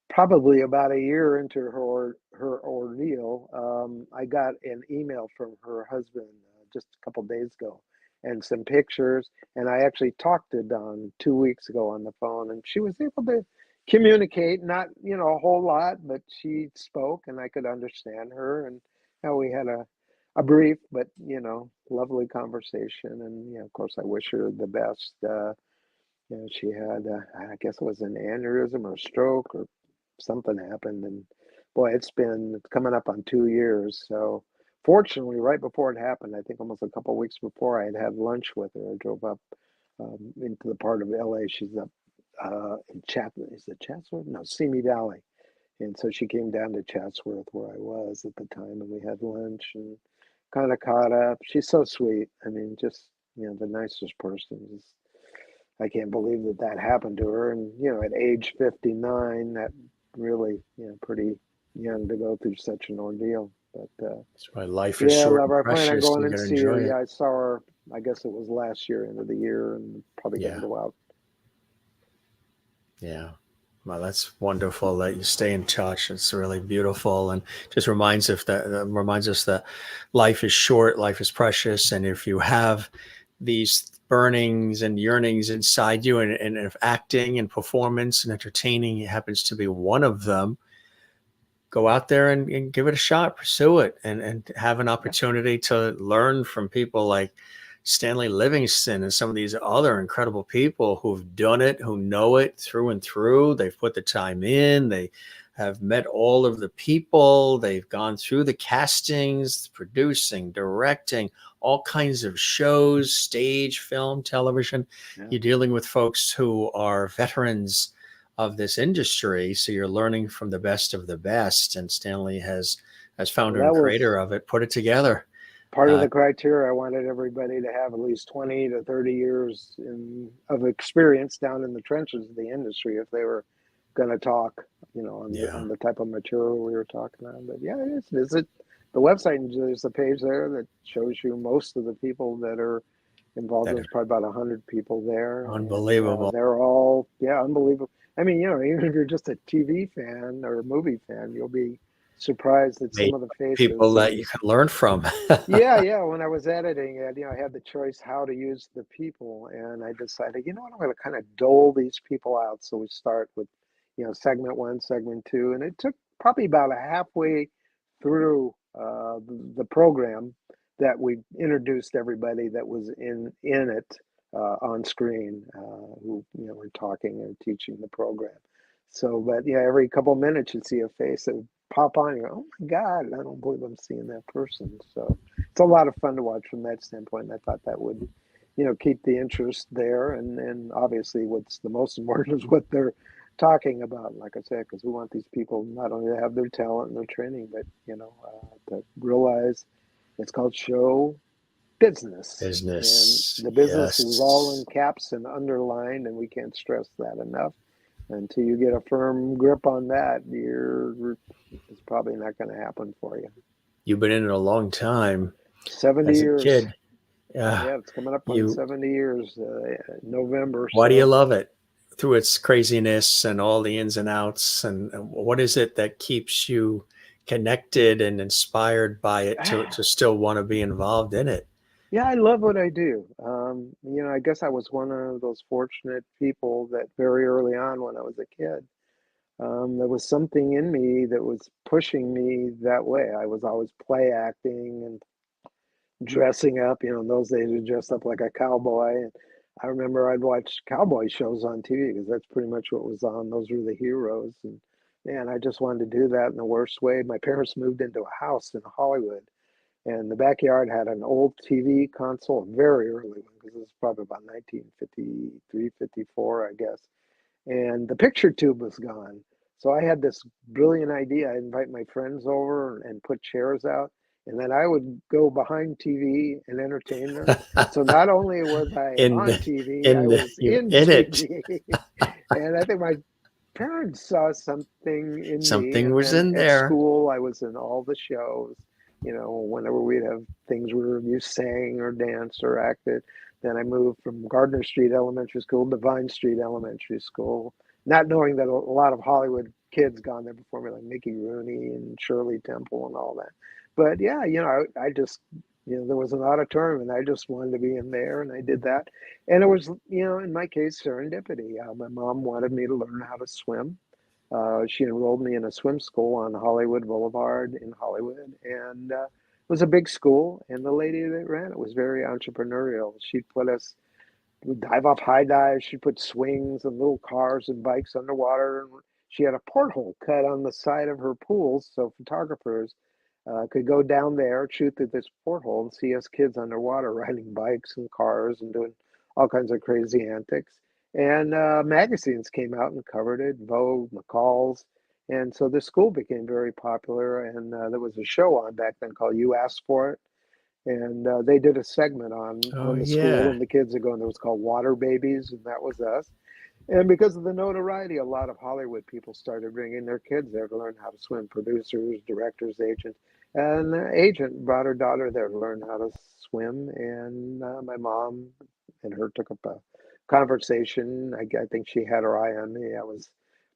probably about a year into her ordeal. I got an email from her husband just a couple days ago and some pictures, and I actually talked to Dawn 2 weeks ago on the phone, and she was able to communicate, not a whole lot, but she spoke and I could understand her, and we had a brief but lovely conversation. And of course I wish her the best. She had I guess it was an aneurysm or stroke or something happened, and boy, it's coming up on 2 years. So fortunately, right before it happened, I think almost a couple of weeks before, I had lunch with her. I drove up into the part of LA she's up in Chatsworth? No, Simi Valley. And so she came down to Chatsworth where I was at the time, and we had lunch and kind of caught up. She's so sweet. I mean, just the nicest person. I can't believe that happened to her. And at age 59, that really pretty young to go through such an ordeal. But that's why life is short and I plan on precious. going You and gotta see enjoy her. it. Yeah, I saw her. I guess it was last year, end of the year, and probably gonna go out. Yeah. Well, that's wonderful that you stay in touch. It's really beautiful, and just reminds us that life is short, life is precious, and if you have these burnings and yearnings inside you, and if acting and performance and entertaining happens to be one of them, go out there and give it a shot, pursue it, and have an opportunity to learn from people like Stanley Livingston and some of these other incredible people who've done it, who know it through and through. They've put the time in. They have met all of the people. They've gone through the castings, producing, directing, all kinds of shows, stage, film, television. Yeah. You're dealing with folks who are veterans of this industry. So you're learning from the best of the best. And Stanley has, as founder That and was creator of it, put it together. part of the criteria. I wanted everybody to have at least 20 to 30 years of experience down in the trenches of the industry if they were going to talk, on the type of material we were talking on. But yeah, just visit the website, and there's a page there that shows you most of the people that are involved. There's probably about 100 people there. Unbelievable. And, they're all, unbelievable. I mean, even if you're just a TV fan or a movie fan, you'll be surprised at some of the faces. People that you can learn from. yeah. When I was editing it, I had the choice how to use the people, and I decided, what, I'm going to kind of dole these people out. So we start with, segment 1, segment 2, and it took probably about halfway through the program that we introduced everybody that was in it on screen, who were talking and teaching the program. So, but every couple of minutes you'd see a face that would pop on. You go, oh my God, I don't believe I'm seeing that person. So it's a lot of fun to watch from that standpoint. And I thought that would, keep the interest there. And obviously, what's the most important is what they're talking about. Like I said, because we want these people not only to have their talent and their training, but to realize it's called show business. And the business is all in caps and underlined, and we can't stress that enough. Until you get a firm grip on that, it's probably not going to happen for you. You've been in it a long time. 70 as years. A kid. Yeah, it's coming up on 70 years, November. Why do you love it? Through its craziness and all the ins and outs, and what is it that keeps you connected and inspired by it to still want to be involved in it? Yeah, I love what I do. I guess I was one of those fortunate people that very early on when I was a kid, there was something in me that was pushing me that way. I was always play acting and dressing up. In those days, we dressed up like a cowboy. And I remember I'd watch cowboy shows on TV because that's pretty much what was on. Those were the heroes. And man, I just wanted to do that in the worst way. My parents moved into a house in Hollywood. And the backyard had an old TV console, a very early one, because it was probably about 1953, 54, I guess. And the picture tube was gone. So I had this brilliant idea. I'd invite my friends over and put chairs out. And then I would go behind TV and entertain them. So not only was I on TV, I was in TV. And I think my parents saw something in me. Something was in there. At school, I was in all the shows. Whenever we'd have things where you sang or danced or acted. Then I moved from Gardner Street Elementary School to Vine Street Elementary School, not knowing that a lot of Hollywood kids gone there before me, like Mickey Rooney and Shirley Temple and all that. But yeah, I just, there was an auditorium and I just wanted to be in there, and I did that. And it was, in my case, serendipity. My mom wanted me to learn how to swim. She enrolled me in a swim school on Hollywood Boulevard in Hollywood, and it was a big school, and the lady that ran it was very entrepreneurial. We'd dive off high dives, she'd put swings and little cars and bikes underwater, and she had a porthole cut on the side of her pools so photographers could go down there, shoot through this porthole, and see us kids underwater riding bikes and cars and doing all kinds of crazy antics. And magazines came out and covered it, Vogue, McCall's. And so the school became very popular. And there was a show on back then called You Asked For It. And they did a segment on the school, and the kids are going, it was called Water Babies, and that was us. And because of the notoriety, a lot of Hollywood people started bringing their kids there to learn how to swim, producers, directors, agents. And the agent brought her daughter there to learn how to swim. And my mom and her took up a conversation. I think she had her eye on me. I was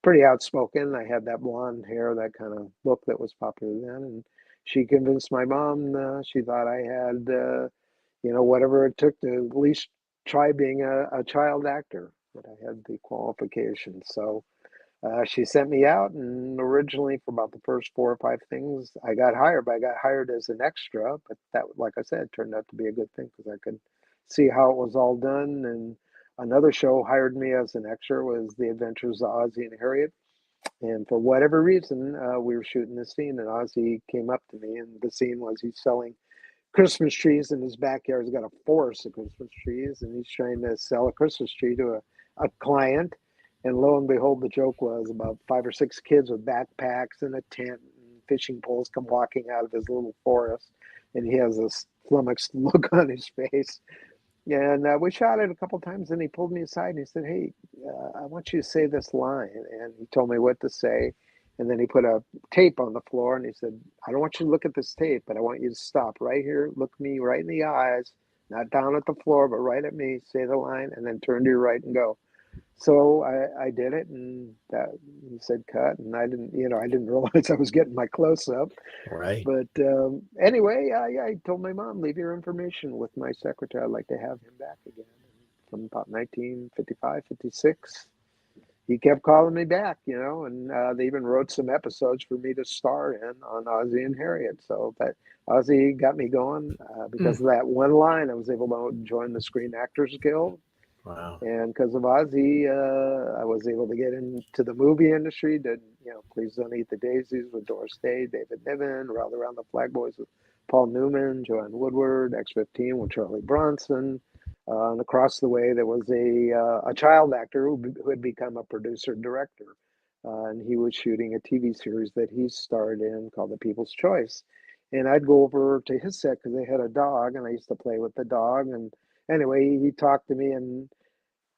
pretty outspoken. I had that blonde hair, that kind of look that was popular then. And she convinced my mom, she thought I had, whatever it took to at least try being a child actor, that I had the qualifications. So she sent me out, and originally for about the first 4 or 5 things, I got hired, but I got hired as an extra. But that, like I said, turned out to be a good thing because I could see how it was all done. And another show hired me as an extra, was The Adventures of Ozzie and Harriet. And for whatever reason, we were shooting this scene, and Ozzie came up to me, and the scene was he's selling Christmas trees in his backyard. He's got a forest of Christmas trees, and he's trying to sell a Christmas tree to a client. And lo and behold, the joke was about 5 or 6 kids with backpacks and a tent and fishing poles come walking out of his little forest, and he has this flummoxed look on his face. And we shot it a couple times, and he pulled me aside and he said, "Hey, I want you to say this line." And he told me what to say. And then he put a tape on the floor and he said, "I don't want you to look at this tape, but I want you to stop right here, look me right in the eyes, not down at the floor, but right at me, say the line, and then turn to your right and go." So I did it, and he said cut, and I didn't realize I was getting my close up. Right. But anyway, I told my mom, "Leave your information with my secretary. I'd like to have him back again." And from about 1955, 56, he kept calling me back, and they even wrote some episodes for me to star in on Ozzie and Harriet. So that Ozzie got me going because of that one line. I was able to join the Screen Actors Guild. Wow. And because of Ozzie, I was able to get into the movie industry. Did, Please Don't Eat the Daisies with Doris Day, David Niven, Rally Around the Flag Boys with Paul Newman, Joanne Woodward, X-15 with Charlie Bronson. And across the way, there was a child actor who had become a producer and director. And he was shooting a TV series that he starred in called The People's Choice. And I'd go over to his set because they had a dog, and I used to play with the dog. And anyway, he talked to me and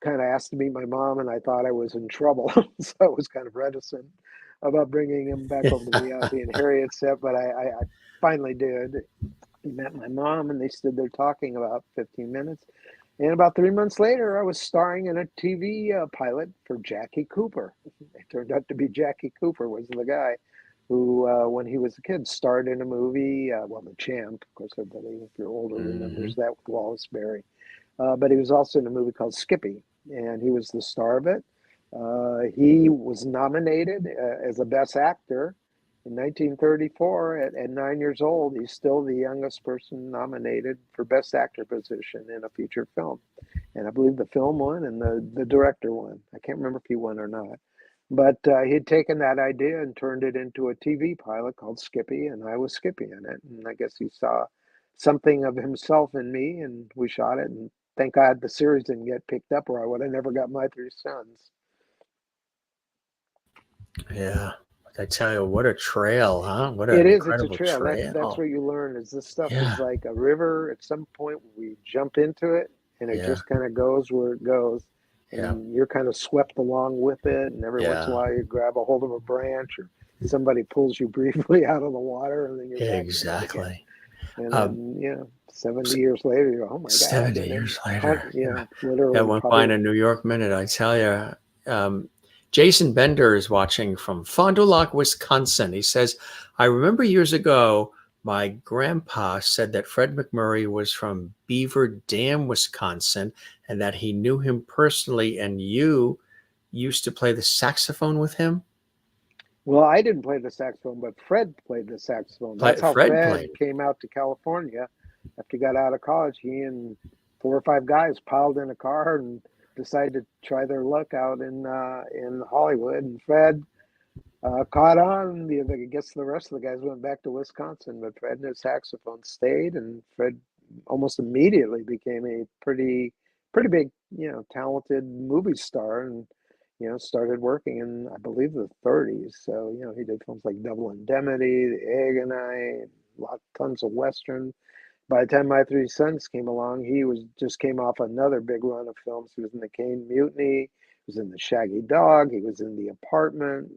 kind of asked to meet my mom, and I thought I was in trouble. So I was kind of reticent about bringing him back over to the Ozzie and Harriet set, but I finally did. He met my mom, and they stood there talking about 15 minutes. And about 3 months later, I was starring in a TV pilot for Jackie Cooper. It turned out to be Jackie Cooper was the guy who, when he was a kid, starred in a movie, The Champ. Of course, everybody, if you're older, remembers that with Wallace Berry. But he was also in a movie called Skippy, and he was the star of it. He was nominated as a Best Actor in 1934 at 9 years old. He's still the youngest person nominated for Best Actor position in a feature film. And I believe the film won and the director won. I can't remember if he won or not. But he'd taken that idea and turned it into a TV pilot called Skippy, and I was Skippy in it. And I guess he saw something of himself in me, and we shot it. And thank God the series didn't get picked up, or I would have never got My Three Sons. Yeah. I tell you, what a trail, huh? What an It is. incredible It's a trail. That's what you learn. Is this stuff is like a river. At some point, we jump into it, and it just kind of goes where it goes, and you're kind of swept along with it. And every once in a while, you grab a hold of a branch, or somebody pulls you briefly out of the water, and then you're back exactly. And then, 70 years later, you go, "Oh my God!" 70 years later, literally. That went by in a New York minute, I tell you. Jason Bender is watching from Fond du Lac, Wisconsin. He says, "I remember years ago, my grandpa said that Fred MacMurray was from Beaver Dam, Wisconsin, and that he knew him personally, and you used to play the saxophone with him?" Well, I didn't play the saxophone, but Fred played the saxophone. That's how Fred came out to California. After he got out of college, he and 4 or 5 guys piled in a car and decided to try their luck out in Hollywood. And Fred caught on. I guess the rest of the guys went back to Wisconsin, but Fred and his saxophone stayed. And Fred almost immediately became a pretty big, talented movie star, and started working in, I believe, the 30s. So he did films like Double Indemnity, The Agonite, tons of Western. By the time My Three Sons came along, he just came off another big run of films. He was in The Cane Mutiny, he was in The Shaggy Dog, he was in The Apartment,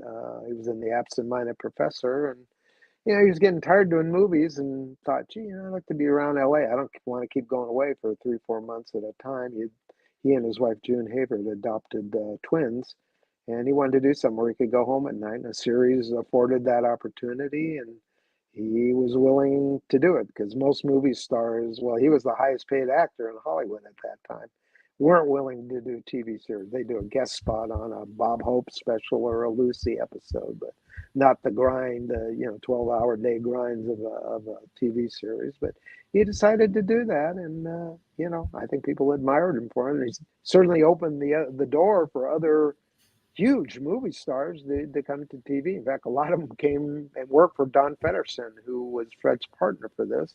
he was in The Absent-Minded Professor, and he was getting tired doing movies and thought, gee, I'd like to be around LA. I don't want to keep going away for 3-4 months at a time. He and his wife June Haver had adopted twins, and he wanted to do something where he could go home at night, and a series afforded that opportunity, and he was willing to do it because most movie stars, well, he was the highest paid actor in Hollywood at that time, weren't willing to do TV series. They do a guest spot on a Bob Hope special or a Lucy episode, but not the grind, 12-hour day grinds of a TV series. But he decided to do that, and I think people admired him for it. And he's certainly opened the door for other huge movie stars to come to TV. In fact, a lot of them came and worked for Don Feddersen, who was Fred's partner for this.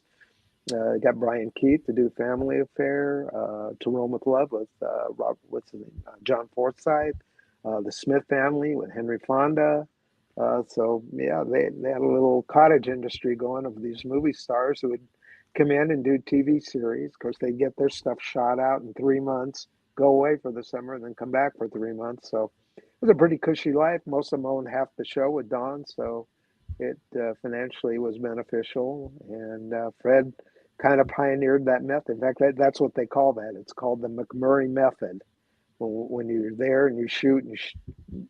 Got Brian Keith to do Family Affair, To Rome with Love with John Forsythe, the Smith Family with Henry Fonda. So yeah, they had a little cottage industry going of these movie stars who would come in and do TV series. Of course, they'd get their stuff shot out in 3 months, go away for the summer, and then come back for 3 months. So it was a pretty cushy life. Most of them owned half the show with Don, so it financially was beneficial. And Fred kind of pioneered that method. In fact, that's what they call that. It's called the MacMurray method. When you're there and you shoot, and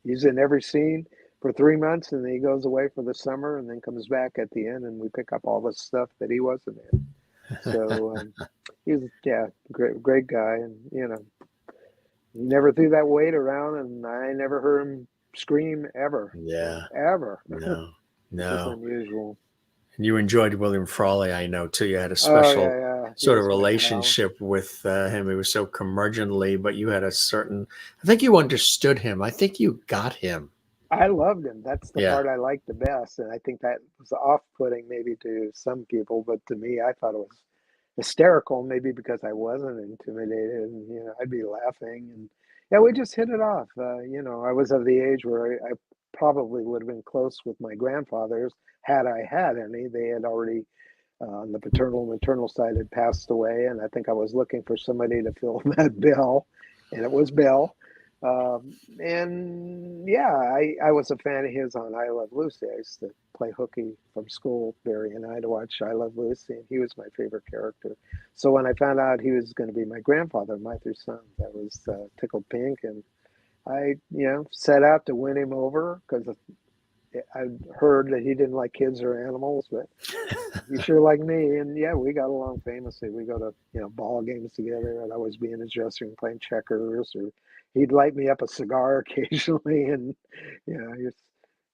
he's in every scene for 3 months, and then he goes away for the summer, and then comes back at the end, and we pick up all the stuff that he wasn't in. So he was, great guy, and he never threw that weight around, and I never heard him scream ever. Yeah, ever. No. It's unusual. And you enjoyed William Frawley, I know, too. You had a special sort of relationship with him. He was so curmudgeonly, but you had I think you understood him. I think you got him. I loved him. That's the part I liked the best. And I think that was off-putting maybe to some people, but to me, I thought it was hysterical, maybe because I wasn't intimidated, and, I'd be laughing. And yeah, we just hit it off. I was of the age where I probably would have been close with my grandfathers had I had any. They had already, on the paternal and maternal side, had passed away, and I think I was looking for somebody to fill that bill, and it was Bill. And yeah, I was a fan of his on I Love Lucy. I used to play hooky from school, Barry and I, to watch I Love Lucy, and he was my favorite character. So when I found out he was going to be my grandfather, my 3 sons, I was tickled pink, and I, set out to win him over because I heard that he didn't like kids or animals, but he sure liked me. And yeah, we got along famously. We go to, ball games together. I'd always be in his dressing room playing checkers, or he'd light me up a cigar occasionally. And, he's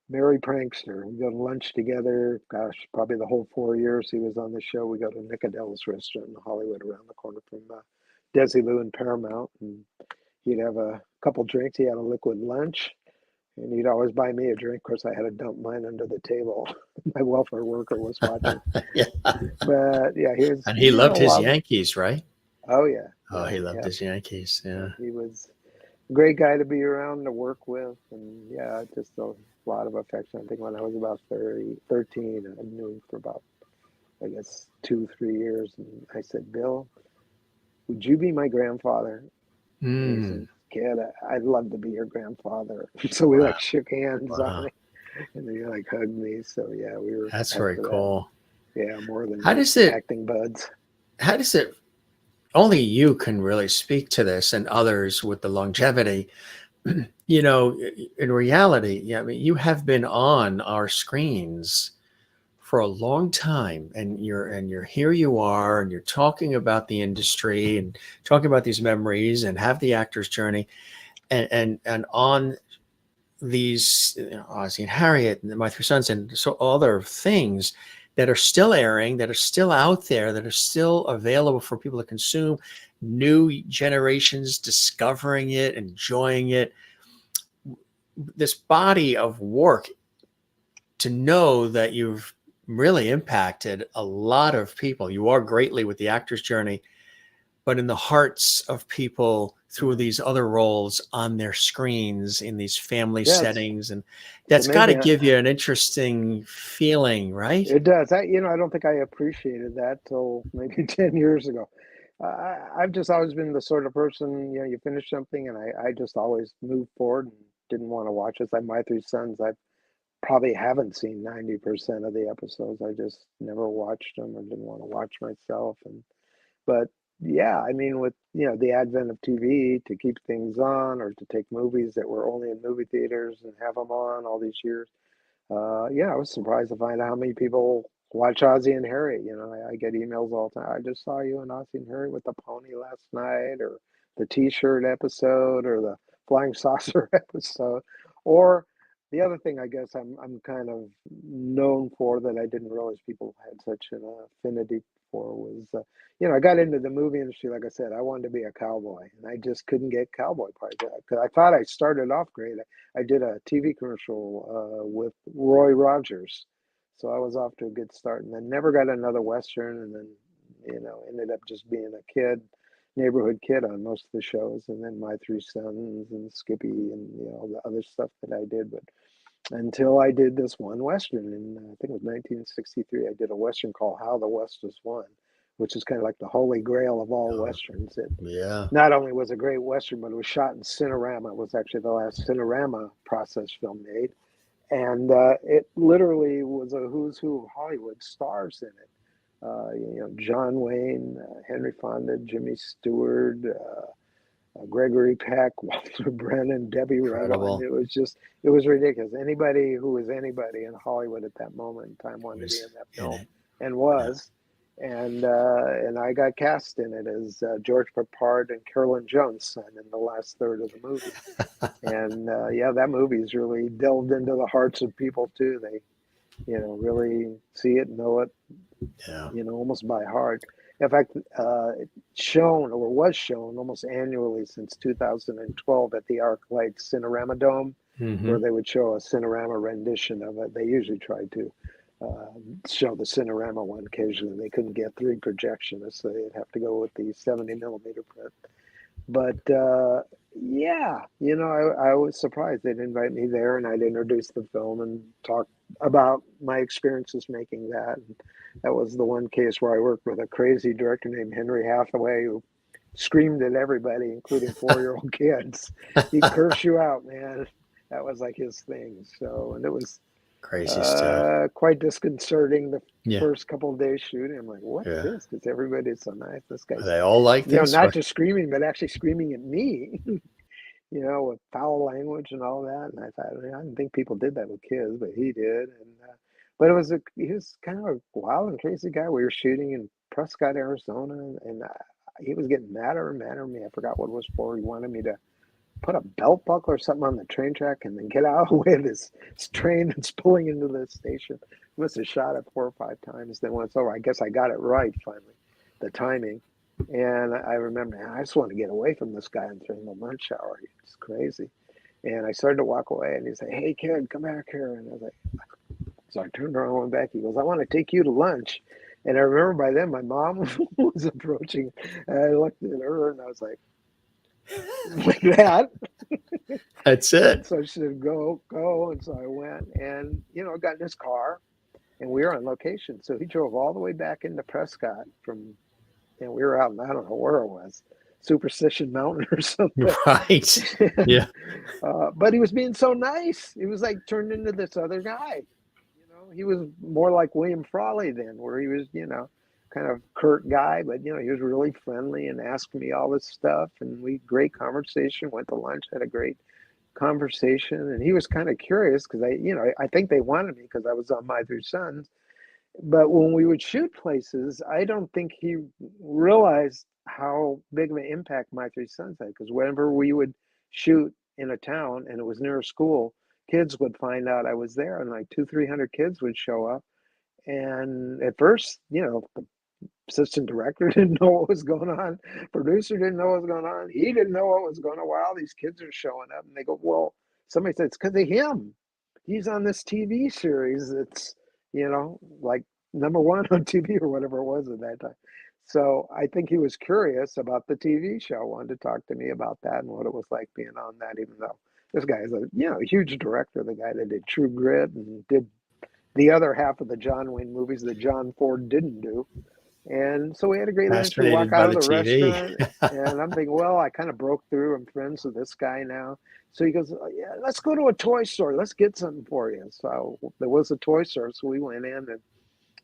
merry prankster. We go to lunch together. Gosh, probably the whole 4 years he was on the show. We go to Nick Adele's restaurant in Hollywood around the corner from Desilu and Paramount. And he'd have a couple drinks. He had a liquid lunch. And he'd always buy me a drink. Of course, I had to dump mine under the table. My welfare worker was watching. But yeah, he was. And he loved his Yankees, right? Oh yeah. Oh, he loved his Yankees. Yeah. He was a great guy to be around, to work with, and yeah, just a lot of affection. I think when I was about 13, I knew him for about, 2-3 years, and I said, "Bill, would you be my grandfather?" And he said, "Kid, I'd love to be your grandfather." So we shook hands on it, and then he hugged me. So yeah, we were. That's very cool. Yeah, more than acting buds. How does it? Only you can really speak to this, and others with the longevity. In reality, you have been on our screens for a long time, and you're here. You are, and you're talking about the industry and talking about these memories, and have the actor's journey, and on these Ozzie and Harriet and My 3 Sons and so other things that are still airing, that are still out there, that are still available for people to consume. New generations discovering it, enjoying it. This body of work, to know that you've really impacted a lot of people. You are greatly with the actor's journey, but in the hearts of people through these other roles on their screens in these family settings. And that's got to give you an interesting feeling, right? It does. I don't think I appreciated that till maybe 10 years ago. I've just always been the sort of person, you finish something and I just always moved forward and didn't want to watch it. Like My 3 Sons, I probably haven't seen 90% of the episodes. I just never watched them or didn't want to watch myself. But yeah, with the advent of TV to keep things on, or to take movies that were only in movie theaters and have them on all these years. I was surprised to find out how many people watch Ozzie and Harriet. I get emails all the time. I just saw you and Ozzie and Harriet with the pony last night, or the T-shirt episode or the flying saucer episode. Or the other thing I guess I'm kind of known for that I didn't realize people had such an affinity for was, I got into the movie industry. Like I said, I wanted to be a cowboy, and I just couldn't get cowboy parts. Because I thought I started off great. I did a TV commercial with Roy Rogers, so I was off to a good start, and then never got another Western, and then ended up just being a kid, neighborhood kid on most of the shows, and then My Three Sons and Skippy and the other stuff that I did. But until I did this one Western in, I think it was 1963, I did a Western called How the West Was Won, which is kind of like the holy grail of all Westerns. It not only was a great Western, but it was shot in Cinerama. It was actually the last Cinerama process film made. And it literally was a who's who of Hollywood stars in it. John Wayne, Henry Fonda, Jimmy Stewart, Gregory Peck, Walter Brennan, Debbie Redden. It was ridiculous. Anybody who was anybody in Hollywood at that moment in time wanted to be in that film, and was. And I got cast in it as George Peppard and Carolyn Jones' son in the last third of the movie. And that movie's really delved into the hearts of people too. They, really see it, know it, almost by heart. In fact, it's shown or was shown almost annually since 2012 at the ArcLight Cinerama Dome, where they would show a Cinerama rendition of it. They usually tried to show the Cinerama one occasionally. They couldn't get 3 projectionists, so they'd have to go with the 70 millimeter print. But I was surprised they'd invite me there, and I'd introduce the film and talk about my experiences making that. And that was the one case where I worked with a crazy director named Henry Hathaway, who screamed at everybody, including 4-year-old kids. He'd curse you out, man. That was like his thing. So, and it was crazy stuff. Quite disconcerting the first couple of days shooting. I'm like, what's this? Because everybody's so nice. This guy's, they all like this, not just screaming, but actually screaming at me. With foul language and all that. And I thought, I didn't think people did that with kids, but he did. And but he was kind of a wild and crazy guy. We were shooting in Prescott, Arizona, and he was getting madder and madder at me. I forgot what it was for. He wanted me to put a belt buckle or something on the train track and then get out of the way of this train that's pulling into the station. I must have shot it 4 or 5 times. Then when it's over, I guess I got it right finally, the timing. And I remember, I just want to get away from this guy during the lunch hour. It's crazy. And I started to walk away, and he said, "Hey, kid, come back here." And I was like, so I turned around and went back. He goes, "I want to take you to lunch." And I remember by then my mom was approaching. And I looked at her, and I was like that. That's it. So she said, go. And so I went, and, I got in his car, and we were on location. So he drove all the way back into Prescott and we were out in, I don't know where it was, Superstition Mountain or something. Right. Yeah. But he was being so nice. He was like turned into this other guy. He was more like William Frawley then, where he was, kind of curt guy, but he was really friendly and asked me all this stuff, and great conversation. Went to lunch, had a great conversation, and he was kind of curious because I think they wanted me because I was on My Three Sons. But when we would shoot places, I don't think he realized how big of an impact My Three Sons had. Because whenever we would shoot in a town and it was near a school, kids would find out I was there, and like 200-300 kids would show up. And at first, the assistant director didn't know what was going on. Producer didn't know what was going on. He didn't know what was going on. Wow, these kids are showing up. And they go, well, somebody said, it's because of him. He's on this TV series that's, like #1 on TV or whatever it was at that time. So I think he was curious about the TV show, wanted to talk to me about that and what it was like being on that, even though this guy is a huge director, the guy that did True Grit and did the other half of the John Wayne movies that John Ford didn't do. And so we had a great lunch. We walk out of the restaurant, and I'm thinking, well, I kind of broke through. I'm friends with this guy now. So he goes, oh, yeah, let's go to a toy store. Let's get something for you. So there was a toy store, so we went in. And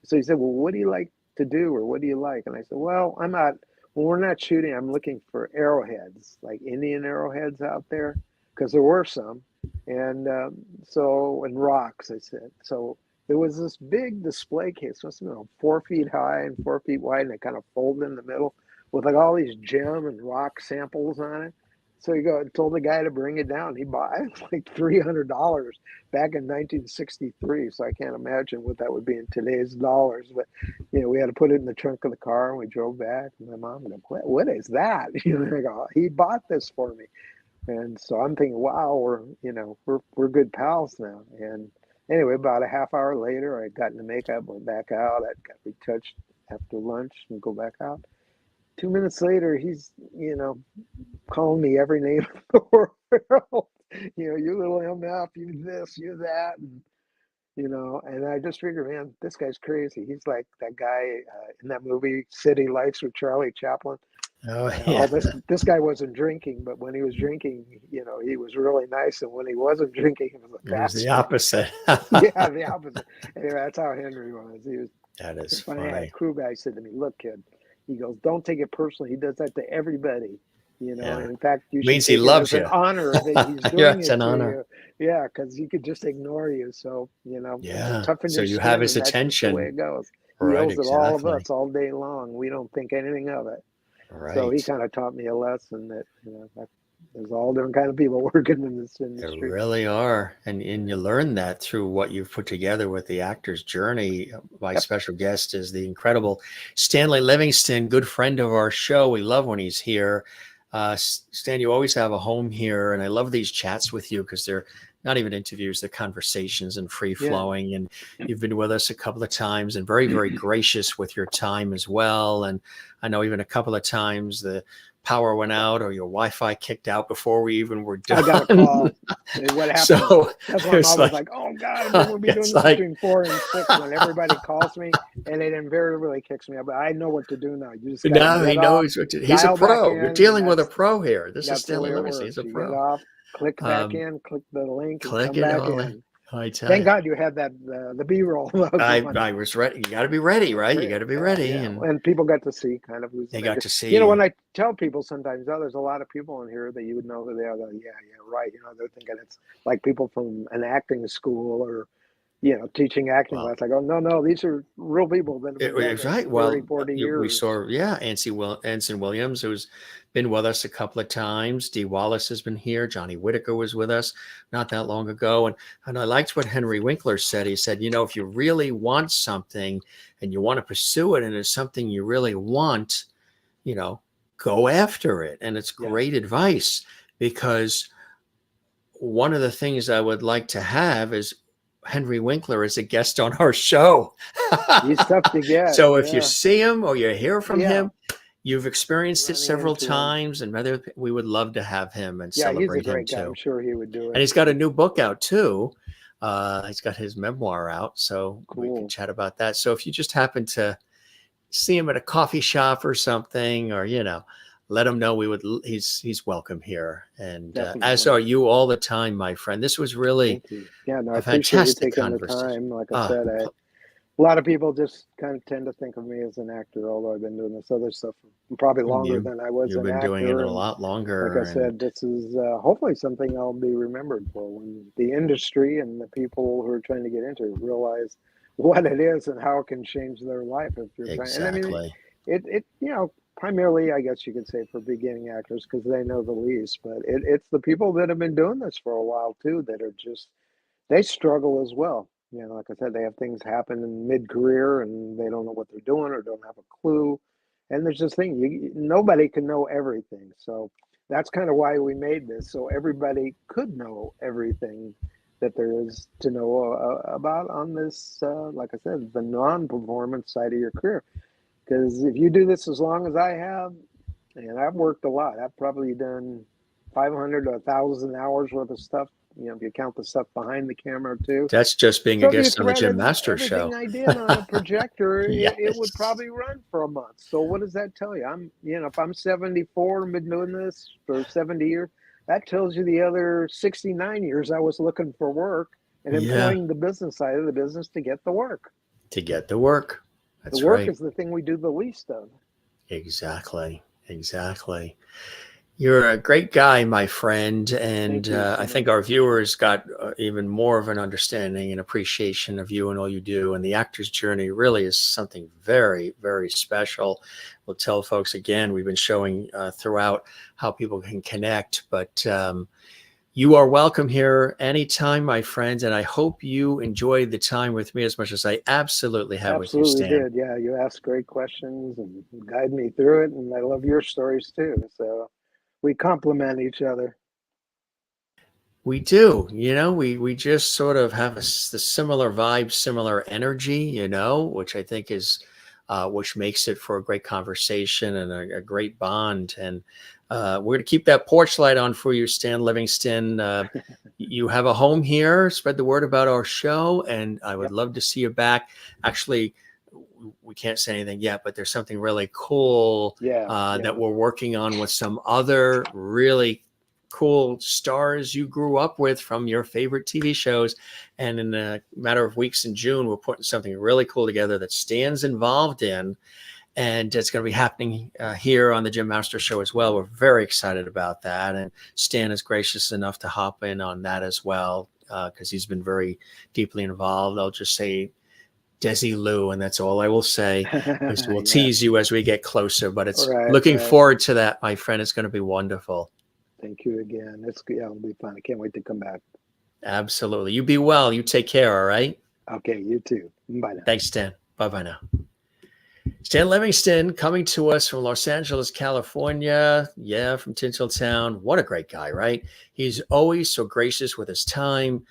so he said, well, what do you like to do, or what do you like? And I said, well, when we're not shooting, I'm looking for arrowheads, like Indian arrowheads out there, because there were some. And and rocks, I said. So there was this big display case, must have been 4 feet high and 4 feet wide, and it kind of folded in the middle with like all these gem and rock samples on it. So he told the guy to bring it down. He bought it like $300 back in 1963. So I can't imagine what that would be in today's dollars. But we had to put it in the trunk of the car, and we drove back. And my mom goes, "What is that?" I go, "He bought this for me." And so I'm thinking, wow, we're good pals now. And anyway, about a half hour later, I got into makeup, went back out. I got retouched after lunch and go back out. 2 minutes later, he's, calling me every name in the world. You little MF, you this, you that. And I just figured, man, this guy's crazy. He's like that guy in that movie, City Lights with Charlie Chaplin. Oh, yeah. This guy wasn't drinking, but when he was drinking, he was really nice. And when he wasn't drinking, he was a bastard. It was the opposite. Yeah, the opposite. Anyway, that's how Henry was. That is funny. funny. A crew guy said to me, "Look, kid," he goes, "don't take it personally. He does that to everybody. Yeah. And in fact, you Means should he take loves it as you. an honor that he's doing Yeah, it it's an to honor. you. Yeah, because he could just ignore you. So Yeah. toughen So your you skin, have his and that's just attention. the way it goes. He Right, yells at all of exactly. us all day long. We don't think anything of it. Right. So he kind of taught me a lesson that that there's all different kind of people working in this industry. There really are. And you learn that through what you've put together with the actor's journey. My special guest is the incredible Stanley Livingston, good friend of our show. We love when he's here. Stan, you always have a home here. And I love these chats with you because they're not even interviews, they're conversations and free flowing. Yeah. And you've been with us a couple of times and very, very gracious with your time as well. And I know even a couple of times the power went out or your Wi-Fi kicked out before we even were done. I got a call. And what happened? So that's when I was like, "Oh God, we'll be doing this between 4 and 6." When everybody calls me, and it invariably kicks me out. But I know what to do now. You just no, he knows what to do. He's a pro. You're dealing with a pro here. This is Stanley Livingston. He's a pro. Get off, click back in, click the link, click and come back in. Thank God you had that the B-roll. I was ready. You got to be ready, right? You got to be ready, and people got to see kind of who's. They got to see. When I tell people sometimes, there's a lot of people in here that you would know who they are. Yeah, right. They're thinking it's like people from an acting school or, teaching acting class. I go, no, these are real people that have been right. 40 years. We saw, Anson Williams, who's been with us a couple of times. Dee Wallace has been here. Johnny Whitaker was with us not that long ago. And I liked what Henry Winkler said. He said, if you really want something and you want to pursue it and it's something you really want, go after it. And it's great advice because one of the things I would like to have is Henry Winkler as a guest on our show. He's tough to get. So if you see him or you hear from him, you've experienced it several times, and we would love to have him and celebrate he's a great him guy. too. I'm sure he would do it. And he's got a new book out too. He's got his memoir out, so we can chat about that. So if you just happen to see him at a coffee shop or something, or let him know he's welcome here. And as are you all the time, my friend. This was really I a fantastic taking the time. Like I said, a lot of people just kind of tend to think of me as an actor, although I've been doing this other stuff probably longer than I was an actor. You've been doing it a lot longer. Like I said, this is hopefully something I'll be remembered for when the industry and the people who are trying to get into it realize what it is and how it can change their life if you're trying. And I mean, primarily, I guess you could say for beginning actors because they know the least, but it's the people that have been doing this for a while too that are they struggle as well. Like I said, they have things happen in mid-career and they don't know what they're doing or don't have a clue. And there's this thing, nobody can know everything. So that's kind of why we made this, so everybody could know everything that there is to know about on this, like I said, the non-performance side of your career. Because if you do this as long as I have, and I've worked a lot, I've probably done 500 to 1,000 hours worth of stuff. If you count the stuff behind the camera too. That's just being a guest on the Jim Masters show. Everything I did on a projector, it would probably run for a month. So what does that tell you? If I'm 74 and been doing this for 70 years, that tells you the other 69 years I was looking for work and employing the business side of the business to get the work. That's the work right. is the thing we do the least of. Exactly. You're a great guy, my friend, and Thank you so I much. think our viewers got even more of an understanding and appreciation of you and all you do. And the actor's journey really is something very, very special. We'll tell folks again, we've been showing throughout how people can connect, but you are welcome here anytime, my friends, and I hope you enjoyed the time with me as much as I absolutely have with you, Absolutely Stan. did. Yeah, you asked great questions and guide me through it, and I love your stories too. So we complement each other. We do, we just sort of have the similar vibe, similar energy, which I think is, which makes it for a great conversation and a great bond. And we're going to keep that porch light on for you, Stan Livingston. You have a home here. Spread the word about our show, and I would love to see you back. Actually, we can't say anything yet, but there's something really cool that we're working on with some other really cool stars you grew up with from your favorite TV shows. And in a matter of weeks in June, we're putting something really cool together that Stan's involved in. And it's going to be happening here on the Jim Master Show as well. We're very excited about that. And Stan is gracious enough to hop in on that as well, because he's been very deeply involved. I'll just say Desi Lou, and that's all I will say. We'll tease you as we get closer, but it's looking forward to that, my friend. It's going to be wonderful. Thank you again. It'll be fun. I can't wait to come back. Absolutely. You be well. You take care. All right. Okay. You too. Bye now. Thanks, Stan. Bye now. Stan Livingston coming to us from Los Angeles, California. Yeah, from Tinseltown. What a great guy, right? He's always so gracious with his time.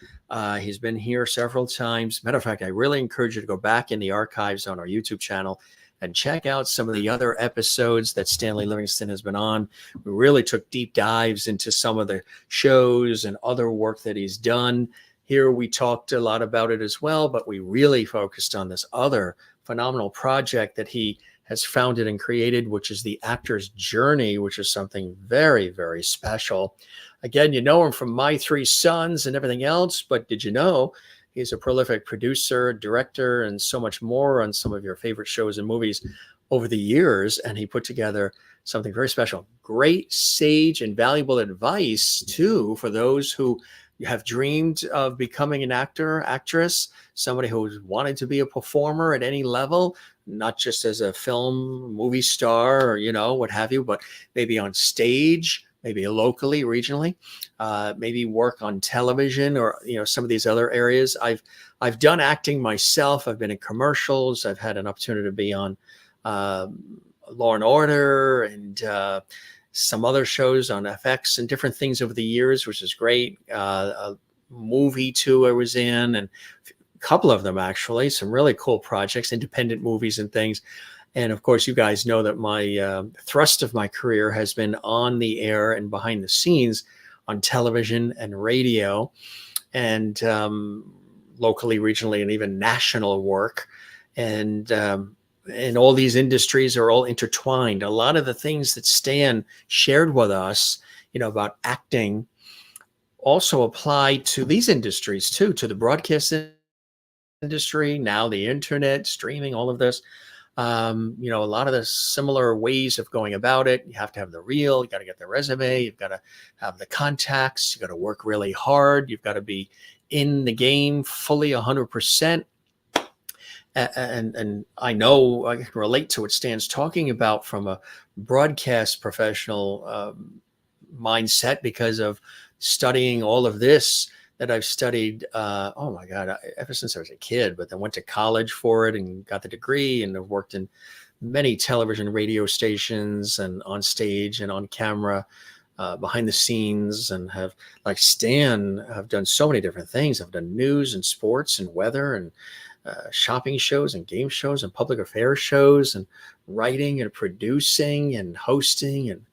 He's been here several times. Matter of fact, I really encourage you to go back in the archives on our YouTube channel and check out some of the other episodes that Stanley Livingston has been on. We really took deep dives into some of the shows and other work that he's done. Here we talked a lot about it as well, but we really focused on this other phenomenal project that he has founded and created, which is the Actor's Journey, which is something very, very special. Again, you know him from My Three Sons and everything else, but did you know he's a prolific producer, director, and so much more on some of your favorite shows and movies over the years, and he put together something very special. Great, sage, and valuable advice, too, for those who have dreamed of becoming an actor, actress, somebody who's wanted to be a performer at any level, not just as a film, movie star, or, what have you, but maybe on stage, maybe locally, regionally, maybe work on television or, some of these other areas. I've done acting myself. I've been in commercials. I've had an opportunity to be on Law and Order and some other shows on FX and different things over the years, which is great. A movie too I was in, and a couple of them actually, some really cool projects, independent movies and things. And of course, you guys know that my thrust of my career has been on the air and behind the scenes on television and radio, and locally, regionally, and even national work. And all these industries are all intertwined. A lot of the things that Stan shared with us, about acting also apply to these industries too, to the broadcast industry, now the internet, streaming, all of this. A lot of the similar ways of going about it. You have to have the reel, you got to get the resume, you've got to have the contacts, you got to work really hard, you've got to be in the game fully 100%. And I know I can relate to what Stan's talking about from a broadcast professional mindset because of studying all of this that I've studied, oh my God, ever since I was a kid, but then went to college for it and got the degree, and have worked in many television, radio stations, and on stage and on camera, behind the scenes, and have, like Stan, have done so many different things. I've done news and sports and weather and shopping shows and game shows and public affairs shows, and writing and producing and hosting and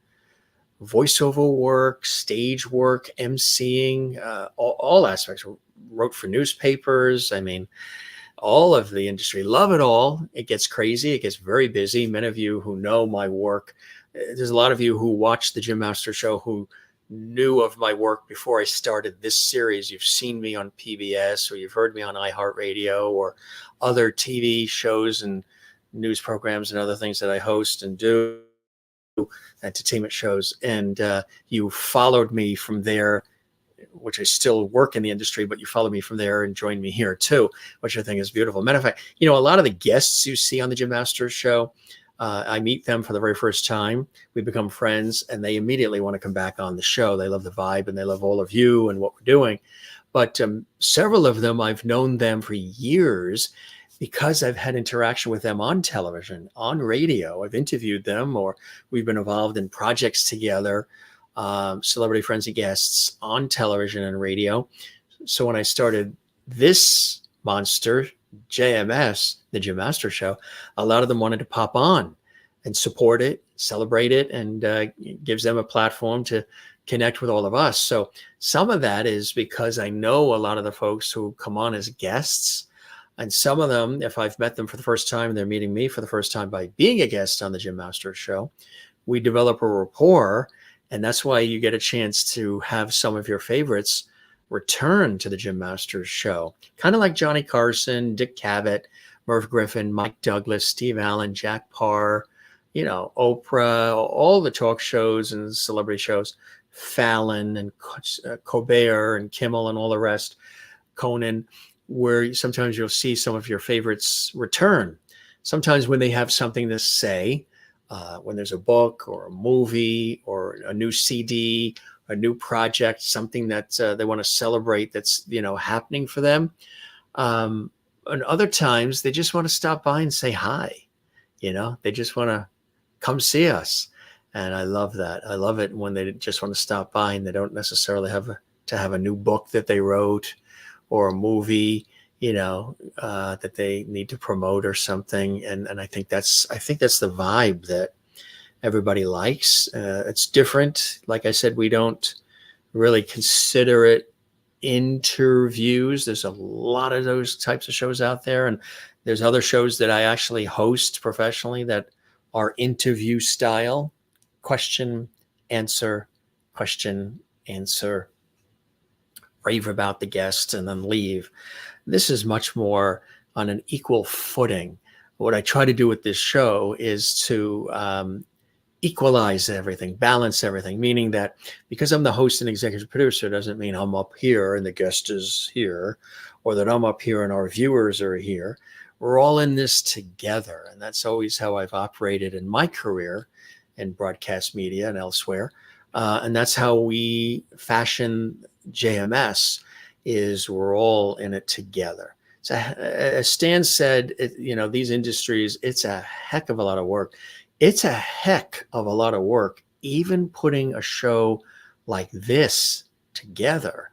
voiceover work, stage work, emceeing, all aspects. Wrote for newspapers. I mean, all of the industry. Love it all. It gets crazy. It gets very busy. Many of you who know my work, there's a lot of you who watch the Jim Master Show who knew of my work before I started this series. You've seen me on PBS, or you've heard me on iHeartRadio, or other TV shows and news programs and other things that I host and do. entertainment shows, and you followed me from there, which I still work in the industry, but you followed me from there and joined me here too, which I think is beautiful. Matter of fact, a lot of the guests you see on the Jim Masters show, I meet them for the very first time. We become friends, and they immediately want to come back on the show. They love the vibe, and they love all of you and what we're doing. But several of them, I've known them for years because I've had interaction with them on television, on radio. I've interviewed them, or we've been involved in projects together, celebrity friends and guests on television and radio. So when I started this monster, JMS, the Jim Master Show, a lot of them wanted to pop on and support it, celebrate it, and gives them a platform to connect with all of us. So some of that is because I know a lot of the folks who come on as guests, and some of them, if I've met them for the first time, they're meeting me for the first time by being a guest on the Jim Master Show. We develop a rapport, and that's why you get a chance to have some of your favorites return to the Jim Masters Show. Kind of like Johnny Carson, Dick Cavett, Merv Griffin, Mike Douglas, Steve Allen, Jack Parr, Oprah, all the talk shows and celebrity shows, Fallon and Colbert and Kimmel and all the rest, Conan, where sometimes you'll see some of your favorites return. Sometimes when they have something to say, when there's a book or a movie or a new CD, a new project, something that they want to celebrate that's, happening for them. And other times they just want to stop by and say hi. They just want to come see us. And I love that. I love it when they just want to stop by and they don't necessarily have to have a new book that they wrote or a movie, that they need to promote or something. And I think that's the vibe that everybody likes. It's different. Like I said, we don't really consider it interviews. There's a lot of those types of shows out there. And there's other shows that I actually host professionally that are interview style. Question, answer, rave about the guest, and then leave. This is much more on an equal footing. What I try to do with this show is to equalize everything, balance everything, meaning that because I'm the host and executive producer doesn't mean I'm up here and the guest is here, or that I'm up here and our viewers are here. We're all in this together. And that's always how I've operated in my career in broadcast media and elsewhere. And that's how we fashion JMS, is we're all in it together. So as Stan said, these industries, it's a heck of a lot of work. It's a heck of a lot of work, even putting a show like this together.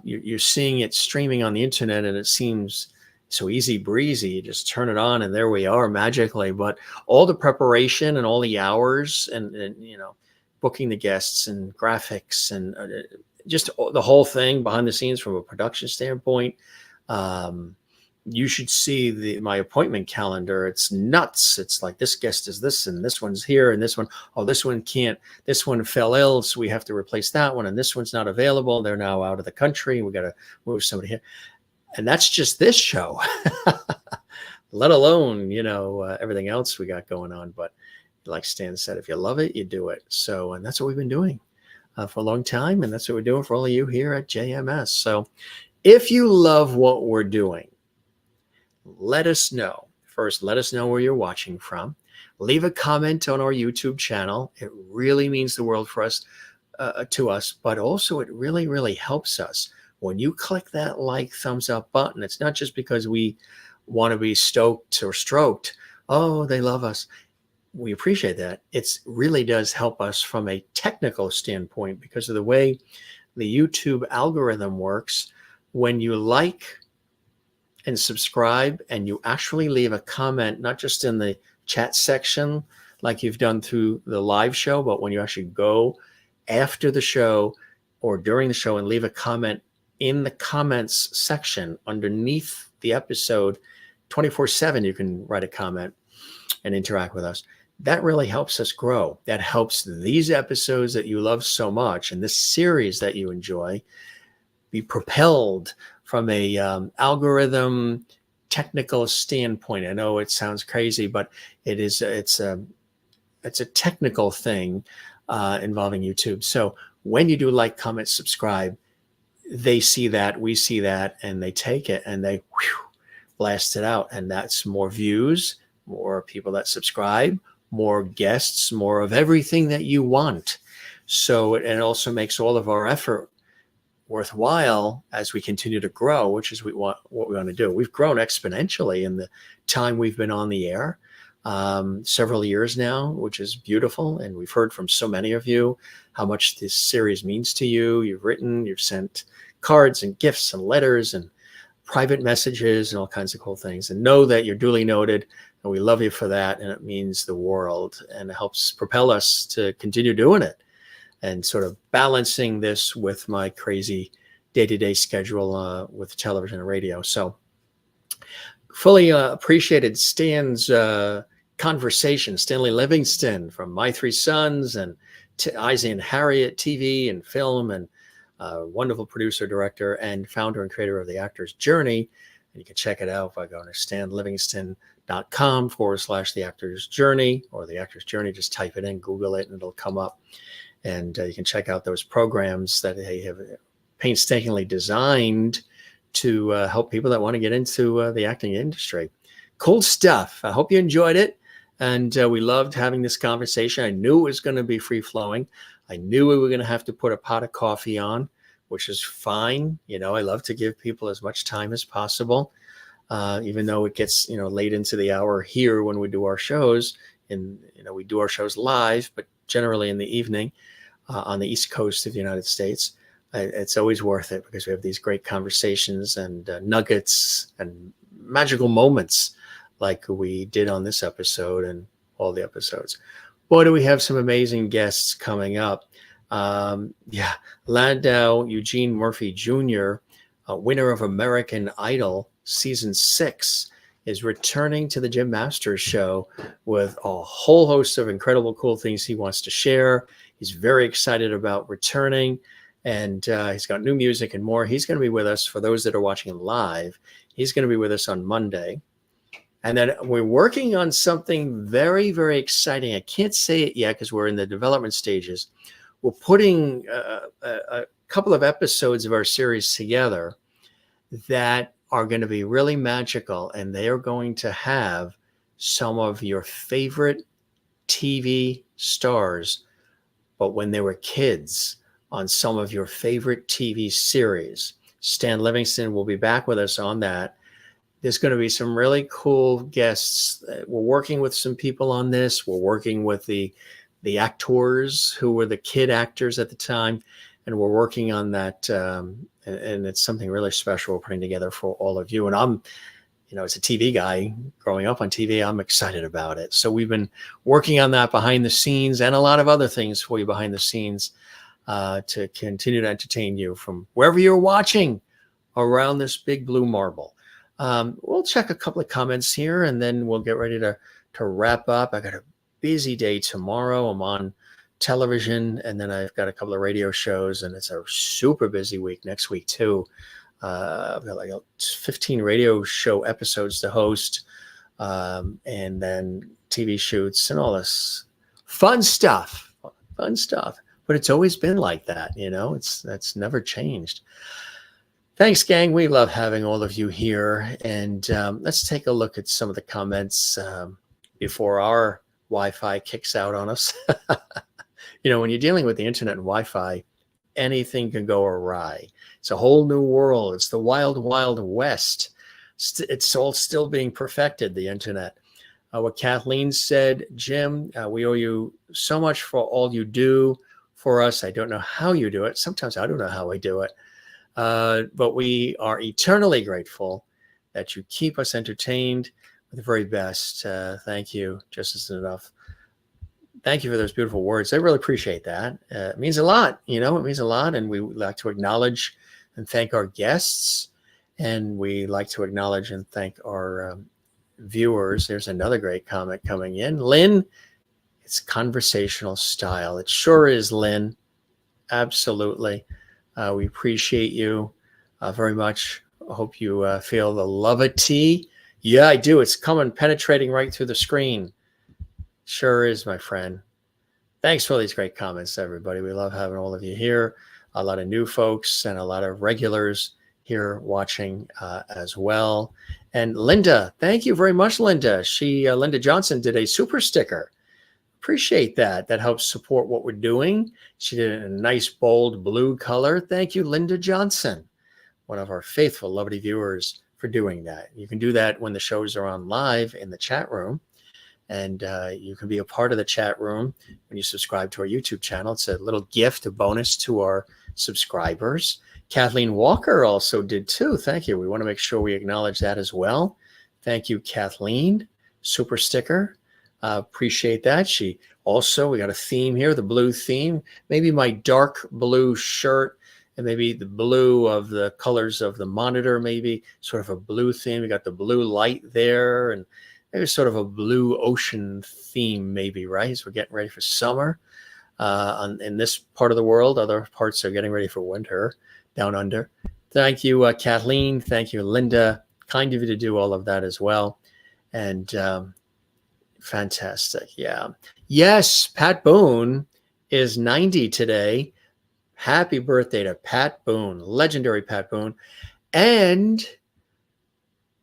You're seeing it streaming on the internet and it seems so easy breezy. You just turn it on and there we are magically. But all the preparation and all the hours and booking the guests and graphics and just the whole thing behind the scenes from a production standpoint. You should see my appointment calendar. It's nuts. It's like this guest is this and this one's here and this one, this one can't, this one fell ill, so we have to replace that one, and this one's not available. They're now out of the country. We got to move somebody here. And that's just this show, let alone, everything else we got going on. But like Stan said, if you love it, you do it. So, and that's what we've been doing for a long time. And that's what we're doing for all of you here at JMS. So if you love what we're doing, let us know. First, let us know where you're watching from. Leave a comment on our YouTube channel. It really means the world for us, to us, but also it really, really helps us. When you click that like, thumbs up button, it's not just because we want to be stoked or stroked. Oh, they love us. We appreciate that. It really does help us from a technical standpoint because of the way the YouTube algorithm works. When you like and subscribe and you actually leave a comment, not just in the chat section like you've done through the live show, but when you actually go after the show or during the show and leave a comment in the comments section underneath the episode, 24/7, you can write a comment and interact with us. That really helps us grow. That helps these episodes that you love so much and this series that you enjoy be propelled from a algorithm technical standpoint. I know it sounds crazy, but it's it's a technical thing involving YouTube. So when you do like, comment, subscribe, they see that, we see that, and they take it and they blast it out. And that's more views, more people that subscribe, more guests, more of everything that you want. So it also makes all of our effort worthwhile as we continue to grow, which is what we want to do. We've grown exponentially in the time we've been on the air, several years now, which is beautiful. And we've heard from so many of you how much this series means to you. You've written, you've sent cards and gifts and letters and private messages and all kinds of cool things. And know that you're duly noted, and we love you for that. And it means the world, and it helps propel us to continue doing it, and sort of balancing this with my crazy day-to-day schedule with television and radio. So fully appreciated Stan's conversation. Stanley Livingston from My Three Sons and Isaac and Harriet TV and film, and wonderful producer, director, and founder and creator of The Actor's Journey. And you can check it out by going to stanlivingston.com/The Actor's Journey, or The Actor's Journey. Just type it in, Google it, and it'll come up. And you can check out those programs that they have painstakingly designed to help people that want to get into the acting industry. Cool stuff. I hope you enjoyed it. And we loved having this conversation. I knew it was going to be free-flowing. I knew we were going to have to put a pot of coffee on, which is fine. You know, I love to give people as much time as possible, even though it gets, late into the hour here when we do our shows. And, we do our shows live, but generally in the evening on the East Coast of the United States. It's always worth it because we have these great conversations and nuggets and magical moments like we did on this episode and all the episodes. Boy, do we have some amazing guests coming up. Landau Eugene Murphy Jr., winner of American Idol Season 6, is returning to the Jim Masters Show with a whole host of incredible, cool things he wants to share. He's very excited about returning, and he's got new music and more. He's going to be with us. For those that are watching live, he's going to be with us on Monday. And then we're working on something very, very exciting. I can't say it yet because we're in the development stages. We're putting a couple of episodes of our series together that are going to be really magical, and they are going to have some of your favorite TV stars, but when they were kids, on some of your favorite TV series. Stan Livingston will be back with us on that. There's going to be some really cool guests. We're working with some people on this. We're working with the actors who were the kid actors at the time, and we're working on that. And it's something really special we're putting together for all of you. And I'm, as a TV guy growing up on TV, I'm excited about it. So we've been working on that behind the scenes and a lot of other things for you behind the scenes to continue to entertain you from wherever you're watching around this big blue marble. We'll check a couple of comments here and then we'll get ready to wrap up. I got a busy day tomorrow. I'm on television, and then I've got a couple of radio shows, and it's a super busy week next week too. I've got like 15 radio show episodes to host, and then TV shoots and all this fun stuff. But it's always been like that, that's never changed. Thanks, gang. We love having all of you here. And let's take a look at some of the comments before our Wi-Fi kicks out on us. When you're dealing with the internet and Wi-Fi, anything can go awry. It's a whole new world. It's the wild, wild west. It's all still being perfected, the internet. What Kathleen said, Jim, we owe you so much for all you do for us. I don't know how you do it. Sometimes I don't know how I do it. But we are eternally grateful that you keep us entertained with the very best. Thank you. Just isn't enough. Thank you for those beautiful words. I really appreciate that. It means a lot. It means a lot. And we like to acknowledge and thank our guests. And we like to acknowledge and thank our viewers. There's another great comment coming in. Lynn, it's conversational style. It sure is, Lynn. Absolutely. We appreciate you very much. I hope you feel the love of tea. Yeah, I do. It's coming, penetrating right through the screen. Sure is, my friend. Thanks for all these great comments, everybody. We love having all of you here. A lot of new folks and a lot of regulars here watching as well. And Linda, thank you very much, Linda. Linda Johnson did a super sticker. Appreciate that. That helps support what we're doing. She did it in a nice, bold blue color. Thank you, Linda Johnson, one of our faithful, lovely viewers, for doing that. You can do that when the shows are on live in the chat room. And you can be a part of the chat room when you subscribe to our YouTube channel. It's a little gift, a bonus to our subscribers. Kathleen Walker also did too. Thank you. We want to make sure we acknowledge that as well. Thank you, Kathleen. Super sticker. Appreciate that. We got a theme here, the blue theme. Maybe my dark blue shirt and maybe the blue of the colors of the monitor, maybe sort of a blue theme. We got the blue light there, and maybe sort of a blue ocean theme, maybe, right? So we're getting ready for summer in this part of the world. Other parts are getting ready for winter down under. Thank you, Kathleen. Thank you, Linda. Kind of you to do all of that as well. And fantastic. Yeah. Yes, Pat Boone is 90 today. Happy birthday to Pat Boone, legendary Pat Boone. And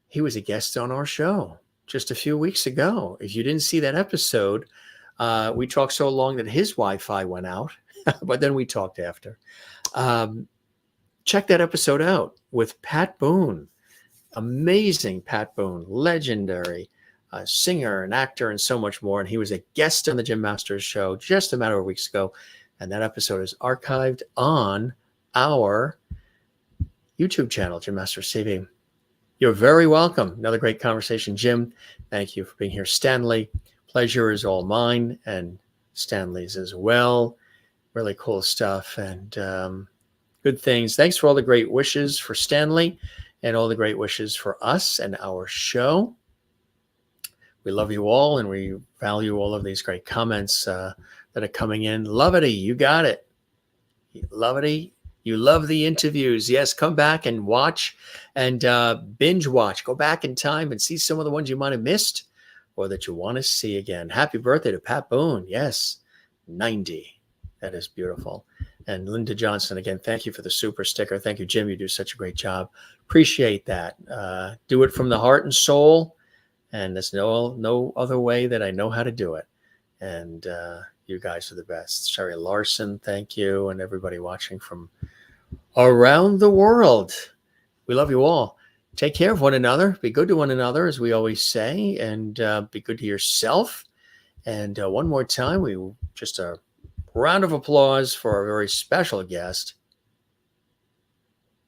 he was a guest on our show just a few weeks ago. If you didn't see that episode, we talked so long that his Wi-Fi went out, but then we talked after. Check that episode out with Pat Boone. Amazing Pat Boone, legendary singer and actor and so much more. And he was a guest on the Jim Masters show just a matter of weeks ago. And that episode is archived on our YouTube channel, Jim Masters TV. You're very welcome. Another great conversation, Jim. Thank you for being here. Stanley, pleasure is all mine and Stanley's as well. Really cool stuff and good things. Thanks for all the great wishes for Stanley and all the great wishes for us and our show. We love you all and we value all of these great comments that are coming in. Lovity, you got it. Lovity. You love the interviews. Yes, come back and watch and binge watch. Go back in time and see some of the ones you might have missed or that you want to see again. Happy birthday to Pat Boone. Yes, 90. That is beautiful. And Linda Johnson, again, thank you for the super sticker. Thank you, Jim. You do such a great job. Appreciate that. Do it from the heart and soul. And there's no other way that I know how to do it. And you guys are the best. Sherry Larson, thank you. And everybody watching from around the world. We love you all. Take care of one another. Be good to one another, as we always say, and be good to yourself. And one more time, just a round of applause for our very special guest,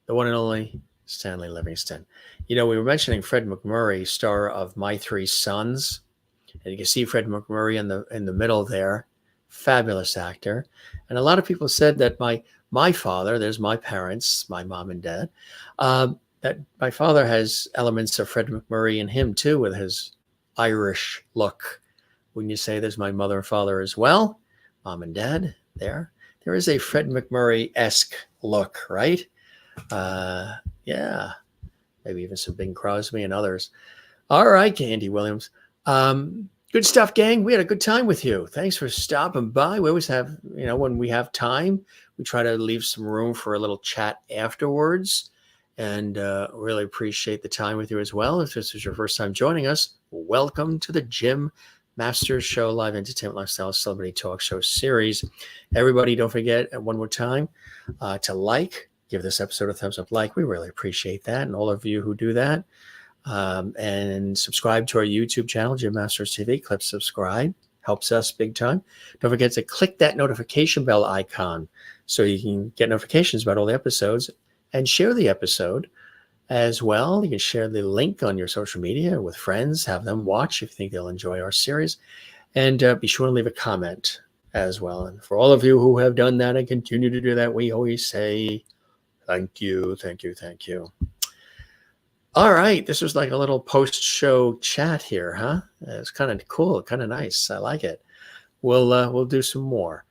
the one and only Stanley Livingston. You know, we were mentioning Fred MacMurray, star of My Three Sons, and you can see Fred MacMurray in the middle there. Fabulous actor. And a lot of people said that my father, there's my parents, my mom and dad, that my father has elements of Fred MacMurray in him too, with his Irish look. Wouldn't you say there's my mother and father as well? Mom and dad there. There is a Fred MacMurray-esque look, right? Yeah. Maybe even some Bing Crosby and others. All right, Andy Williams. Good stuff, gang. We had a good time with you. Thanks for stopping by. We always have, when we have time, we try to leave some room for a little chat afterwards. And really appreciate the time with you as well. If this is your first time joining us, welcome to the Jim Masters Show Live Entertainment Lifestyle Celebrity Talk Show Series. Everybody, don't forget one more time to give this episode a thumbs up like. We really appreciate that. And all of you who do that. And subscribe to our YouTube channel, Jim Masters TV. Click subscribe. Helps us big time. Don't forget to click that notification bell icon so you can get notifications about all the episodes and share the episode as well. You can share the link on your social media with friends, have them watch if you think they'll enjoy our series, and be sure to leave a comment as well. And for all of you who have done that and continue to do that, we always say thank you, thank you, thank you. All right, this was like a little post-show chat here, huh? It's kind of cool, kind of nice. I like it. We'll do some more.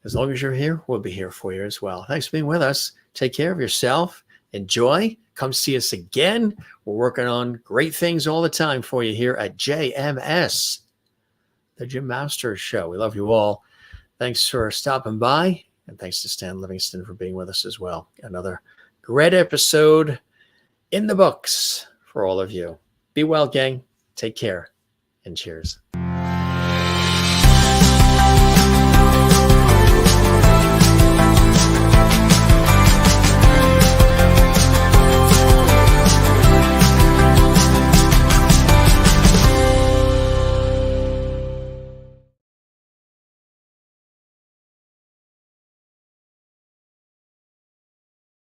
As long as you're here, we'll be here for you as well. Thanks for being with us. Take care of yourself. Enjoy. Come see us again. We're working on great things all the time for you here at JMS, the Jim Masters Show. We love you all. Thanks for stopping by, and thanks to Stan Livingston for being with us as well. Another great episode in the books for all of you. Be well, gang. Take care, and cheers.